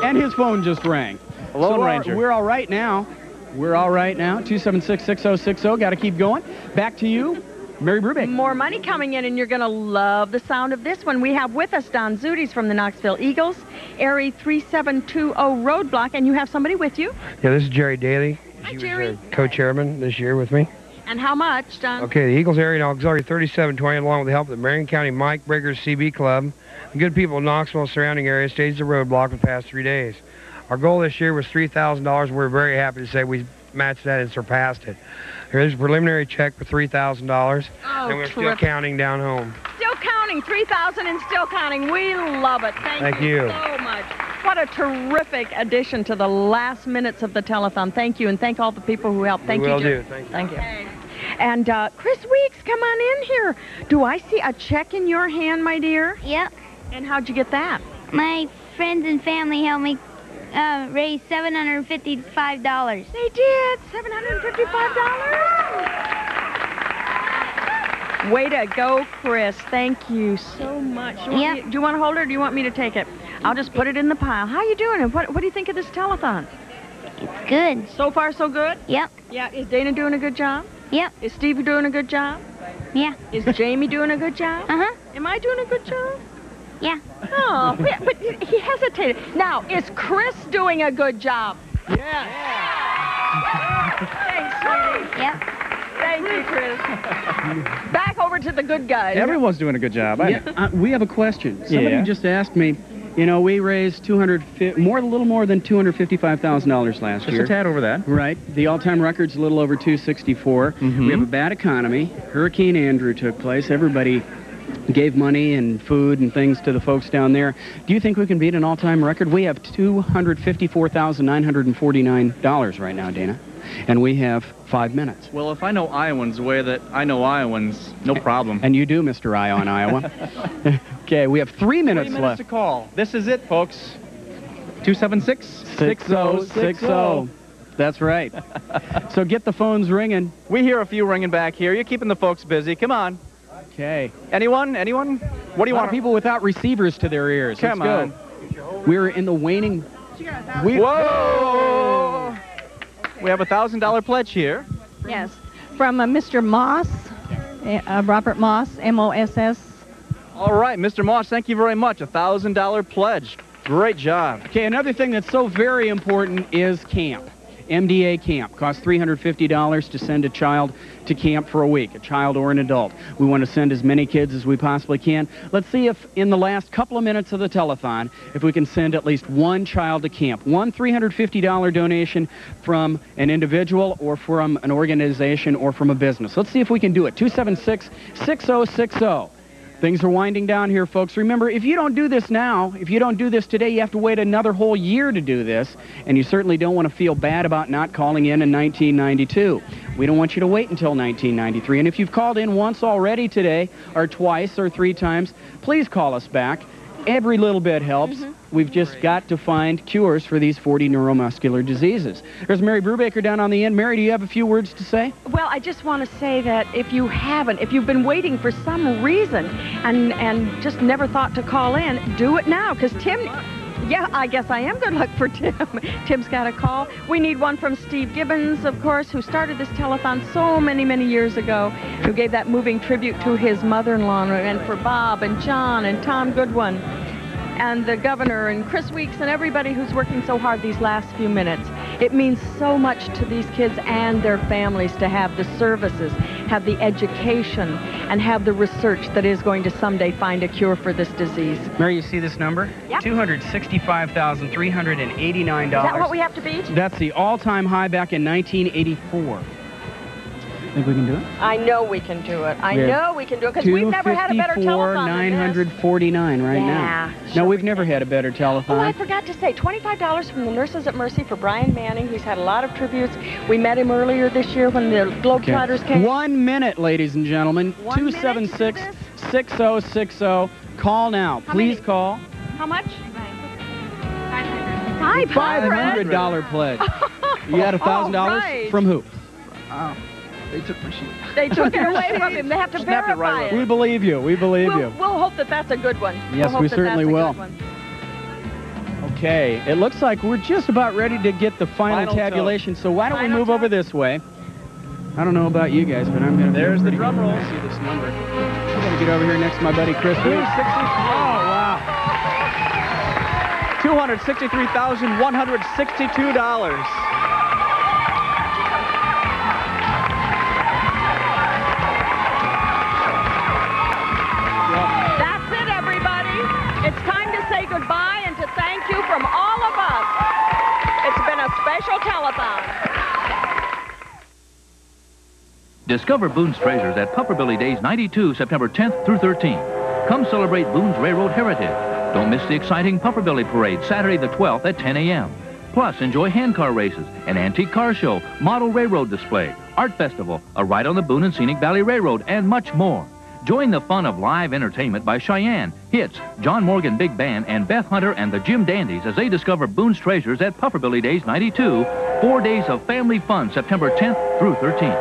and his phone just rang. Lone Ranger. We're all right now. We're all right now. 276-6060. Got to keep going. Back to you, Mary Brubeck. More money coming in, and you're going to love the sound of this one. We have with us Don Zutis from the Knoxville Eagles, Area 3720 Roadblock, and you have somebody with you. Yeah, this is Jerry Daly. Hi, Jerry. Co-chairman this year with me. And how much, Don? Okay, the Eagles Area Auxiliary 3720, along with the help of the Marion County Mike Breakers CB Club, the good people of Knoxville and surrounding areas staged the roadblock for the past 3 days. Our goal this year was $3,000. We're very happy to say we matched that and surpassed it. There's a preliminary check for $3,000, and we're still counting down home. Still counting, 3,000 and still counting. We love it. Thank you so much. What a terrific addition to the last minutes of the telethon. Thank you, and thank all the people who helped. Thank you. Will do. Thank you. Thank you. And Chris Weeks, come on in here. Do I see a check in your hand, my dear? Yep. And how'd you get that? My friends and family helped me raise $755. They did, $755. Way to go, Chris. Thank you so much. Do you want to hold it, or do you want me to take it? I'll just put it in the pile. How you doing? And what do you think of this telethon? It's good. So far, so good? Yep. Yeah. Is Dana doing a good job? Yep. Is Steve doing a good job? Yeah. Is Jamie doing a good job? Uh-huh. Am I doing a good job? Yeah. Oh, but he hesitated. Now, is Chris doing a good job? Yeah. Thanks, sweetie. Yep. Thank you, Chris. Back over to the good guys. Everyone's doing a good job. We have a question. Somebody just asked me, you know, we raised a little more than $255,000 last year. Just a tad over that. Right. The all-time record's a little over 264. We have a bad economy. Hurricane Andrew took place. Everybody gave money and food and things to the folks down there. Do you think we can beat an all-time record? We have $254,949 right now, Dana. And we have 5 minutes. Well, if I know Iowans the way that I know Iowans, no problem. And you do, Mr. Iowa in Iowa. Okay, we have 3 minutes left. 3 minutes to call. This is it, folks. 276-6060. That's right. So get the phones ringing. We hear a few ringing back here. You're keeping the folks busy. Come on. Okay. Anyone? What do you want? People without receivers to their ears. Come on. We're in the waning. Whoa! We have a $1,000 pledge here. Yes, from Mr. Moss, Robert Moss, M-O-S-S. All right, Mr. Moss, thank you very much. $1,000 pledge. Great job. Okay, another thing that's so very important is camp. MDA camp costs $350 to send a child to camp for a week, a child or an adult. We want to send as many kids as we possibly can. Let's see if in the last couple of minutes of the telethon, if we can send at least one child to camp. One $350 donation from an individual or from an organization or from a business. Let's see if we can do it. 276-6060. Things are winding down here, folks. Remember, if you don't do this now, if you don't do this today, you have to wait another whole year to do this, and you certainly don't want to feel bad about not calling in 1992. We don't want you to wait until 1993, and if you've called in once already today, or twice, or 3 times, please call us back. Every little bit helps. We've just got to find cures for these 40 neuromuscular diseases. There's Mary Brubaker down on the end. Mary, do you have a few words to say? Well, I just want to say that if you've been waiting for some reason and just never thought to call in, do it now, because Yeah, I guess I am good luck for Tim. Tim's got a call. We need one from Steve Gibbons, of course, who started this telethon so many, many years ago, who gave that moving tribute to his mother-in-law, and for Bob and John and Tom Goodwin and the governor and Chris Weeks and everybody who's working so hard these last few minutes. It means so much to these kids and their families to have the services, have the education, and have the research that is going to someday find a cure for this disease. Mary, you see this number? Yep. $265,389. Is that what we have to beat? That's the all-time high back in 1984. Think we can do it? I know we can do it. I know we can do it because we've never had a better telethon than this. $949 right now. No, we've never had a better telethon. Oh, I forgot to say, $25 from the Nurses at Mercy for Brian Manning. He's had a lot of tributes. We met him earlier this year when the Globetrotters came. 1 minute, ladies and gentlemen. 276-6060. Call now. Please call. How much? $500 pledge. You got $1,000 from who? They took my sheet. They took it away from him. They have to verify it. We believe you. We believe you. We'll hope that that's a good one. Yes, we certainly will. Okay, it looks like we're just about ready to get the final tabulation, so why don't we move over this way? I don't know about you guys, but I'm going to... There's the drum roll. See this number. I'm going to get over here next to my buddy Chris Weeks. Oh, wow. $263,162. It's time to say goodbye and to thank you from all of us. It's been a special telethon. Discover Boone's treasures at Pufferbilly Days 92, September 10th through 13th. Come celebrate Boone's Railroad heritage. Don't miss the exciting Pufferbilly Parade, Saturday the 12th at 10 a.m. Plus, enjoy handcar races, an antique car show, model railroad display, art festival, a ride on the Boone and Scenic Valley Railroad, and much more. Join the fun of live entertainment by Cheyenne, Hits, John Morgan Big Band, and Beth Hunter and the Jim Dandies as they discover Boone's treasures at Pufferbilly Days 92. 4 days of family fun, September 10th through 13th.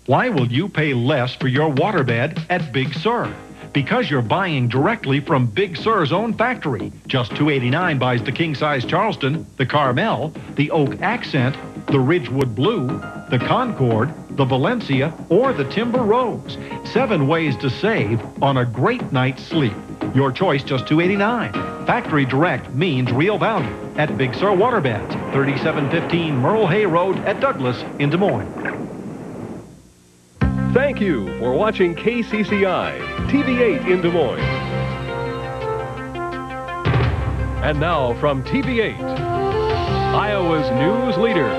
Why will you pay less for your waterbed at Big Sur? Because you're buying directly from Big Sur's own factory. Just $289 buys the king-size Charleston, the Carmel, the Oak Accent, the Ridgewood Blue, the Concord, the Valencia, or the Timber Rose. 7 ways to save on a great night's sleep. Your choice, just $289. Factory direct means real value at Big Sur Waterbeds, 3715 Merle Hay Road at Douglas in Des Moines. Thank you for watching KCCI, TV8 in Des Moines. And now from TV8, Iowa's news leader,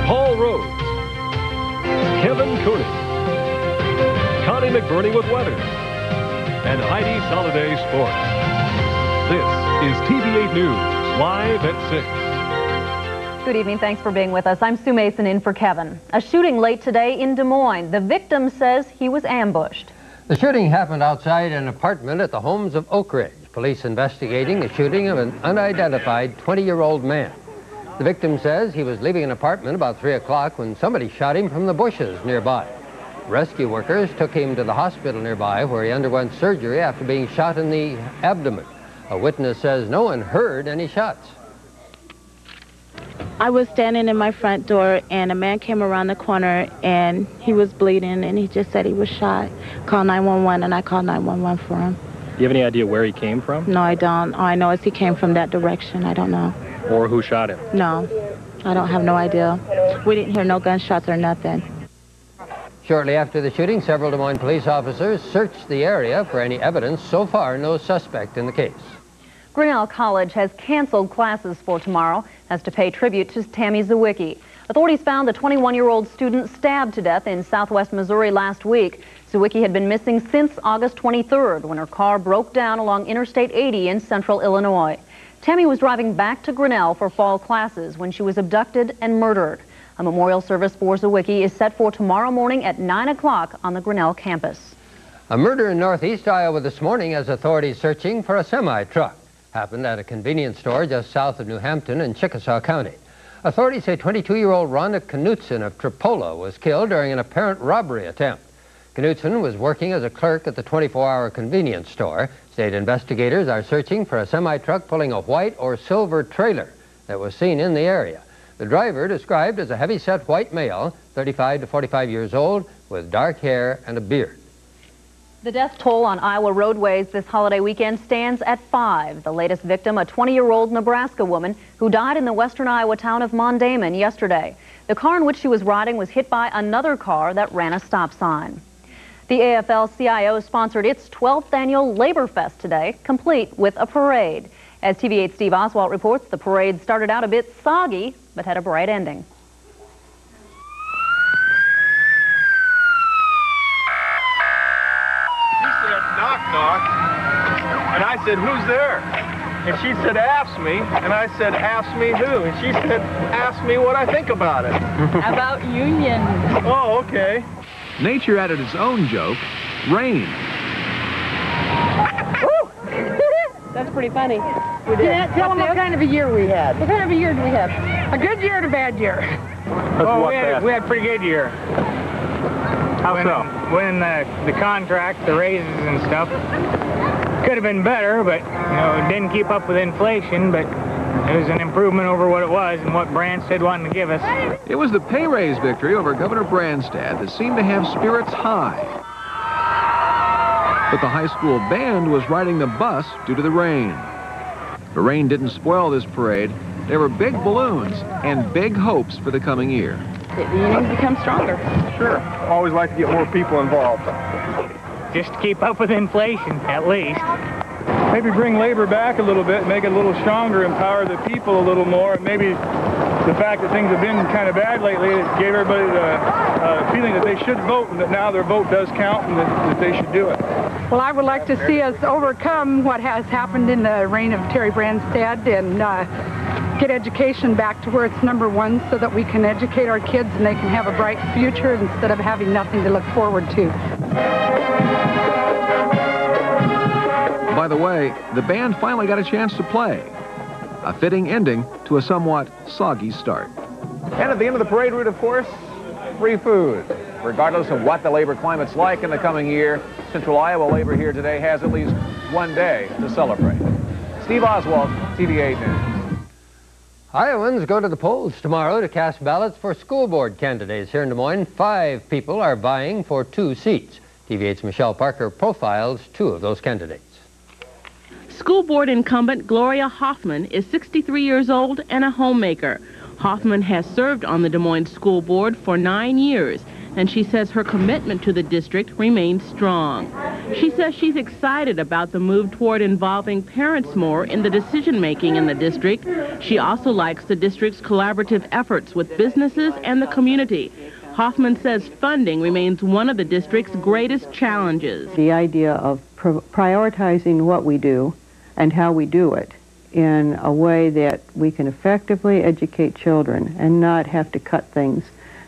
Paul Rhodes, Kevin Koenig, Connie McBurney with weather, and Heidi Soliday sports. This is TV8 News, live at 6. Good evening. Thanks for being with us. I'm Sue Mason in for Kevin. A shooting late today in Des Moines. The victim says he was ambushed. The shooting happened outside an apartment at the Homes of Oak Ridge. Police investigating the shooting of an unidentified 20-year-old man. The victim says he was leaving an apartment about 3 o'clock when somebody shot him from the bushes nearby. Rescue workers took him to the hospital nearby where he underwent surgery after being shot in the abdomen. A witness says no one heard any shots. I was standing in my front door and a man came around the corner and he was bleeding and he just said he was shot. Call 911 and I called 911 for him. Do you have any idea where he came from? No, I don't. All I know is he came from that direction. I don't know. Or who shot him? No, I don't have no idea. We didn't hear no gunshots or nothing. Shortly after the shooting, several Des Moines police officers searched the area for any evidence. So far, no suspect in the case. Grinnell College has canceled classes for tomorrow as to pay tribute to Tammy Zawicki. Authorities found the 21-year-old student stabbed to death in southwest Missouri last week. Zawicki had been missing since August 23rd when her car broke down along Interstate 80 in central Illinois. Tammy was driving back to Grinnell for fall classes when she was abducted and murdered. A memorial service for Zawicki is set for tomorrow morning at 9 o'clock on the Grinnell campus. A murder in northeast Iowa this morning as authorities searching for a semi-truck. Happened at a convenience store just south of New Hampton in Chickasaw County. Authorities say 22-year-old Rhonda Knutson of Tripola was killed during an apparent robbery attempt. Knutson was working as a clerk at the 24-hour convenience store. State investigators are searching for a semi-truck pulling a white or silver trailer that was seen in the area. The driver, described as a heavy-set white male, 35 to 45 years old, with dark hair and a beard. The death toll on Iowa roadways this holiday weekend stands at 5. The latest victim, a 20-year-old Nebraska woman who died in the western Iowa town of Mondamon yesterday. The car in which she was riding was hit by another car that ran a stop sign. The AFL-CIO sponsored its 12th annual Labor Fest today, complete with a parade. As TV8's Steve Oswalt reports, the parade started out a bit soggy, but had a bright ending. Knock, knock. And I said, who's there? And she said, ask me. And I said, ask me who? And she said, ask me what I think about it. About union. Oh, okay. Nature added its own joke, rain. That's pretty funny. Tell them what kind of a year we had. What kind of a year did we have? A good year and a bad year. We had a pretty good year. How so? When the contract, the raises and stuff, could have been better, but it didn't keep up with inflation, but it was an improvement over what it was and what Branstad wanted to give us. It was the pay raise victory over Governor Branstad that seemed to have spirits high. But the high school band was riding the bus due to the rain. The rain didn't spoil this parade. There were big balloons and big hopes for the coming year. The unions become stronger. Sure. Always like to get more people involved. Just to keep up with inflation, at least. Maybe bring labor back a little bit, make it a little stronger, empower the people a little more. And maybe the fact that things have been kind of bad lately, it gave everybody the feeling that they should vote and that now their vote does count and that they should do it. Well, I would like to see us overcome what has happened in the reign of Terry Branstad and get education back to where it's #1 so that we can educate our kids and they can have a bright future instead of having nothing to look forward to. By the way, the band finally got a chance to play. A fitting ending to a somewhat soggy start. And at the end of the parade route, of course, free food. Regardless of what the labor climate's like in the coming year, Central Iowa Labor here today has at least one day to celebrate. Steve Oswalt, TV8 News. Iowans go to the polls tomorrow to cast ballots for school board candidates here in Des Moines. 5 people are vying for 2 seats. TV8's Michelle Parker profiles 2 of those candidates. School board incumbent Gloria Hoffman is 63 years old and a homemaker. Hoffman has served on the Des Moines School Board for 9 years, and she says her commitment to the district remains strong. She says she's excited about the move toward involving parents more in the decision-making in the district. She also likes the district's collaborative efforts with businesses and the community. Hoffman says funding remains one of the district's greatest challenges. The idea of prioritizing what we do and how we do it in a way that we can effectively educate children and not have to cut things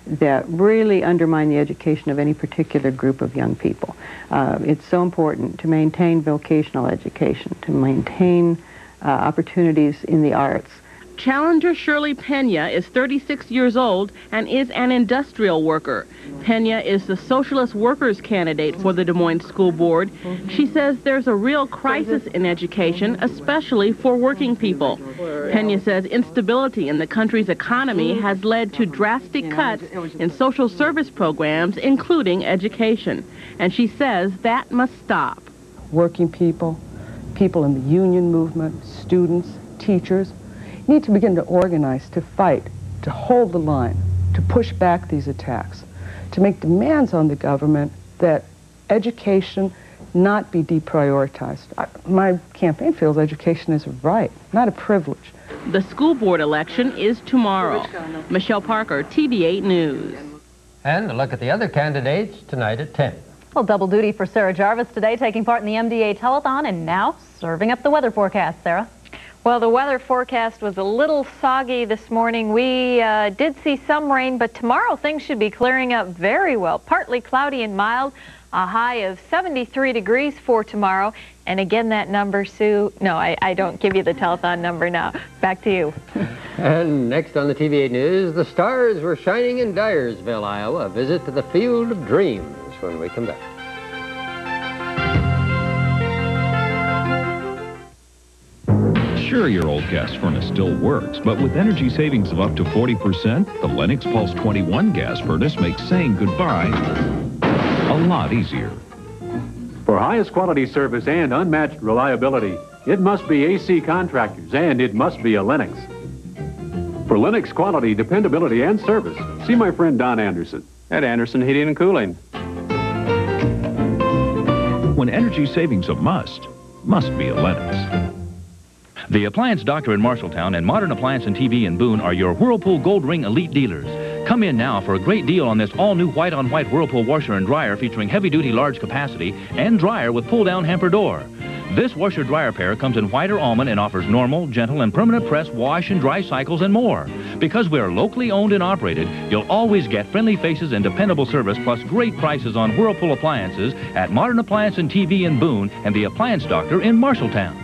that really undermine the education of any particular group of young people. It's so important to maintain vocational education, to maintain opportunities in the arts. Challenger Shirley Pena is 36 years old and is an industrial worker. Pena is the Socialist Workers candidate for the Des Moines School Board. She says there's a real crisis in education, especially for working people. Pena says instability in the country's economy has led to drastic cuts in social service programs, including education. And she says that must stop. Working people, people in the union movement, students, teachers, need to begin to organize, to fight, to hold the line, to push back these attacks, to make demands on the government that education not be deprioritized. My campaign feels education is a right, not a privilege. The school board election is tomorrow. Michelle Parker, TV8 News. And a look at the other candidates tonight at 10. Well, double duty for Sarah Jarvis today, taking part in the MDA Telethon and now serving up the weather forecast. Sarah? Well, the weather forecast was a little soggy this morning. We did see some rain, but tomorrow things should be clearing up very well. Partly cloudy and mild, a high of 73 degrees for tomorrow. And again, that number, Sue, no, I don't give you the telethon number now. Back to you. And next on the TV8 News, the stars were shining in Dyersville, Iowa. A visit to the Field of Dreams. when we come back. Sure, your old gas furnace still works, but with energy savings of up to 40%, the Lennox Pulse 21 gas furnace makes saying goodbye a lot easier. For highest quality service and unmatched reliability, it must be AC Contractors, and it must be a Lennox. For Lennox quality, dependability, and service, see my friend Don Anderson at Anderson Heating and Cooling. When energy savings a must be a Lennox. The Appliance Doctor in Marshalltown and Modern Appliance and TV in Boone are your Whirlpool Gold Ring Elite dealers. Come in now for a great deal on this all-new white-on-white Whirlpool washer and dryer featuring heavy-duty large capacity and dryer with pull-down hamper door. This washer-dryer pair comes in white or almond and offers normal, gentle, and permanent press, wash, and dry cycles and more. Because we are locally owned and operated, you'll always get friendly faces and dependable service plus great prices on Whirlpool appliances at Modern Appliance and TV in Boone and the Appliance Doctor in Marshalltown.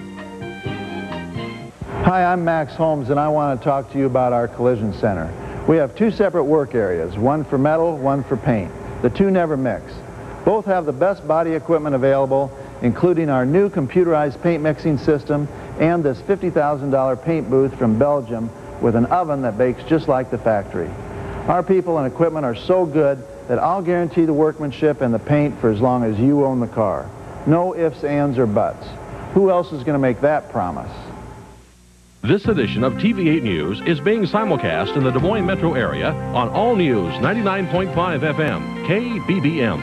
Hi, I'm Max Holmes, and I want to talk to you about our collision center. We have two separate work areas, one for metal, one for paint. The two never mix. Both have the best body equipment available, including our new computerized paint mixing system and this $50,000 paint booth from Belgium with an oven that bakes just like the factory. Our people and equipment are so good that I'll guarantee the workmanship and the paint for as long as you own the car. No ifs, ands, or buts. Who else is going to make that promise? This edition of TV8 News is being simulcast in the Des Moines metro area on All News 99.5 FM, KBBM.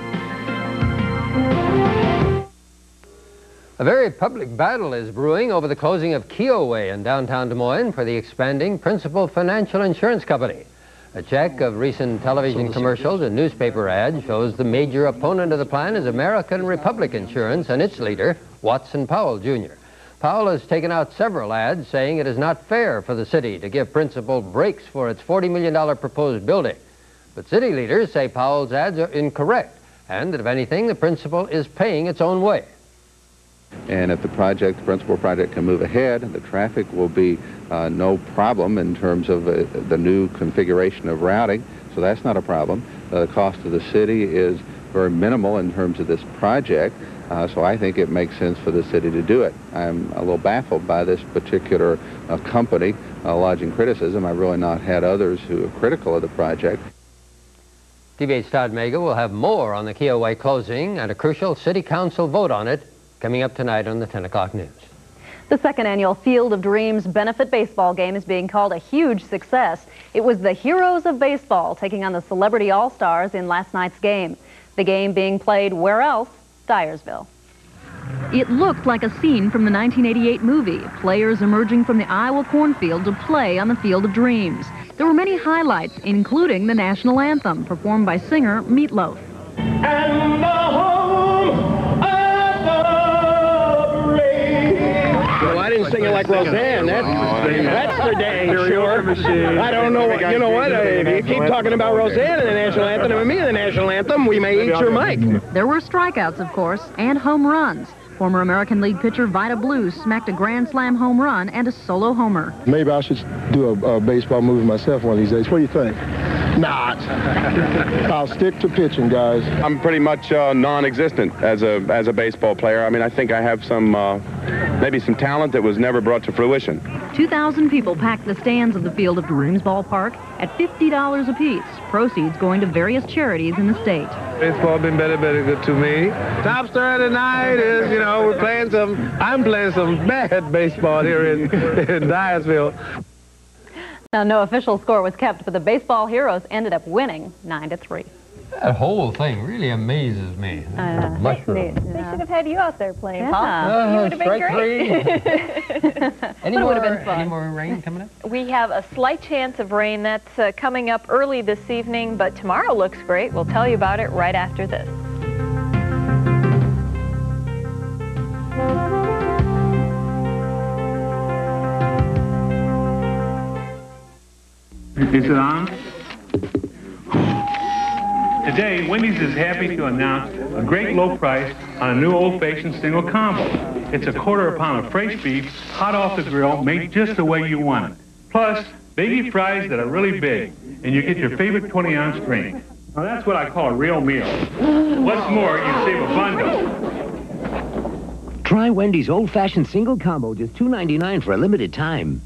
A very public battle is brewing over the closing of Keogh Way in downtown Des Moines for the expanding Principal Financial Insurance Company. A check of recent television commercials and newspaper ads shows the major opponent of the plan is American Republic Insurance and its leader, Watson Powell, Jr. Powell has taken out several ads saying it is not fair for the city to give Principal breaks for its $40 million proposed building. But city leaders say Powell's ads are incorrect and that, if anything, the Principal is paying its own way. And if the Principal project can move ahead, the traffic will be no problem in terms of the new configuration of routing, so that's not a problem. The cost of the city is very minimal in terms of this project. So I think it makes sense for the city to do it. I'm a little baffled by this particular company lodging criticism. I've really not had others who are critical of the project. TV8's Todd Mega will have more on the Keogh Way closing and a crucial city council vote on it coming up tonight on the 10 o'clock news. The second annual Field of Dreams benefit baseball game is being called a huge success. It was the heroes of baseball taking on the Celebrity All-Stars in last night's game. The game being played where else? Dyersville. It looked like a scene from the 1988 movie, players emerging from the Iowa cornfield to play on the Field of Dreams. There were many highlights, including the national anthem, performed by singer Meatloaf. And the home of the brave. Well, I didn't sing it like Roseanne. That's for dang sure. I don't know. You know what? If you keep talking about Roseanne in the national anthem and me in the national anthem, we may eat your mic. There were strikeouts, of course, and home runs. Former American League pitcher Vida Blue smacked a Grand Slam home run and a solo homer. Maybe I should do a baseball movie myself one of these days. What do you think? Not. I'll stick to pitching, guys. I'm pretty much non-existent as a baseball player. I mean, I think I have some, maybe some talent that was never brought to fruition. 2,000 people packed the stands of the Field of Dreams ballpark at $50 apiece. Proceeds going to various charities in the state. Baseball been very good to me. Top story of the night is, you know, I'm playing some bad baseball here in Dyersville. Now, no official score was kept, but the baseball heroes ended up winning 9-3. That whole thing really amazes me. Mushroom. They should have had you out there playing, Yeah. Paul. You would have been great. Any more rain coming up? We have a slight chance of rain. That's coming up early this evening, but tomorrow looks great. We'll tell you about it right after this. Is it on? Today, Wendy's is happy to announce a great low price on a new old-fashioned single combo. It's a quarter pound of fresh beef, hot off the grill, made just the way you want it. Plus, baby fries that are really big, and you get your favorite 20-ounce drink. Now that's what I call a real meal. What's more, you save a bundle. Try Wendy's old-fashioned single combo, just $2.99 for a limited time.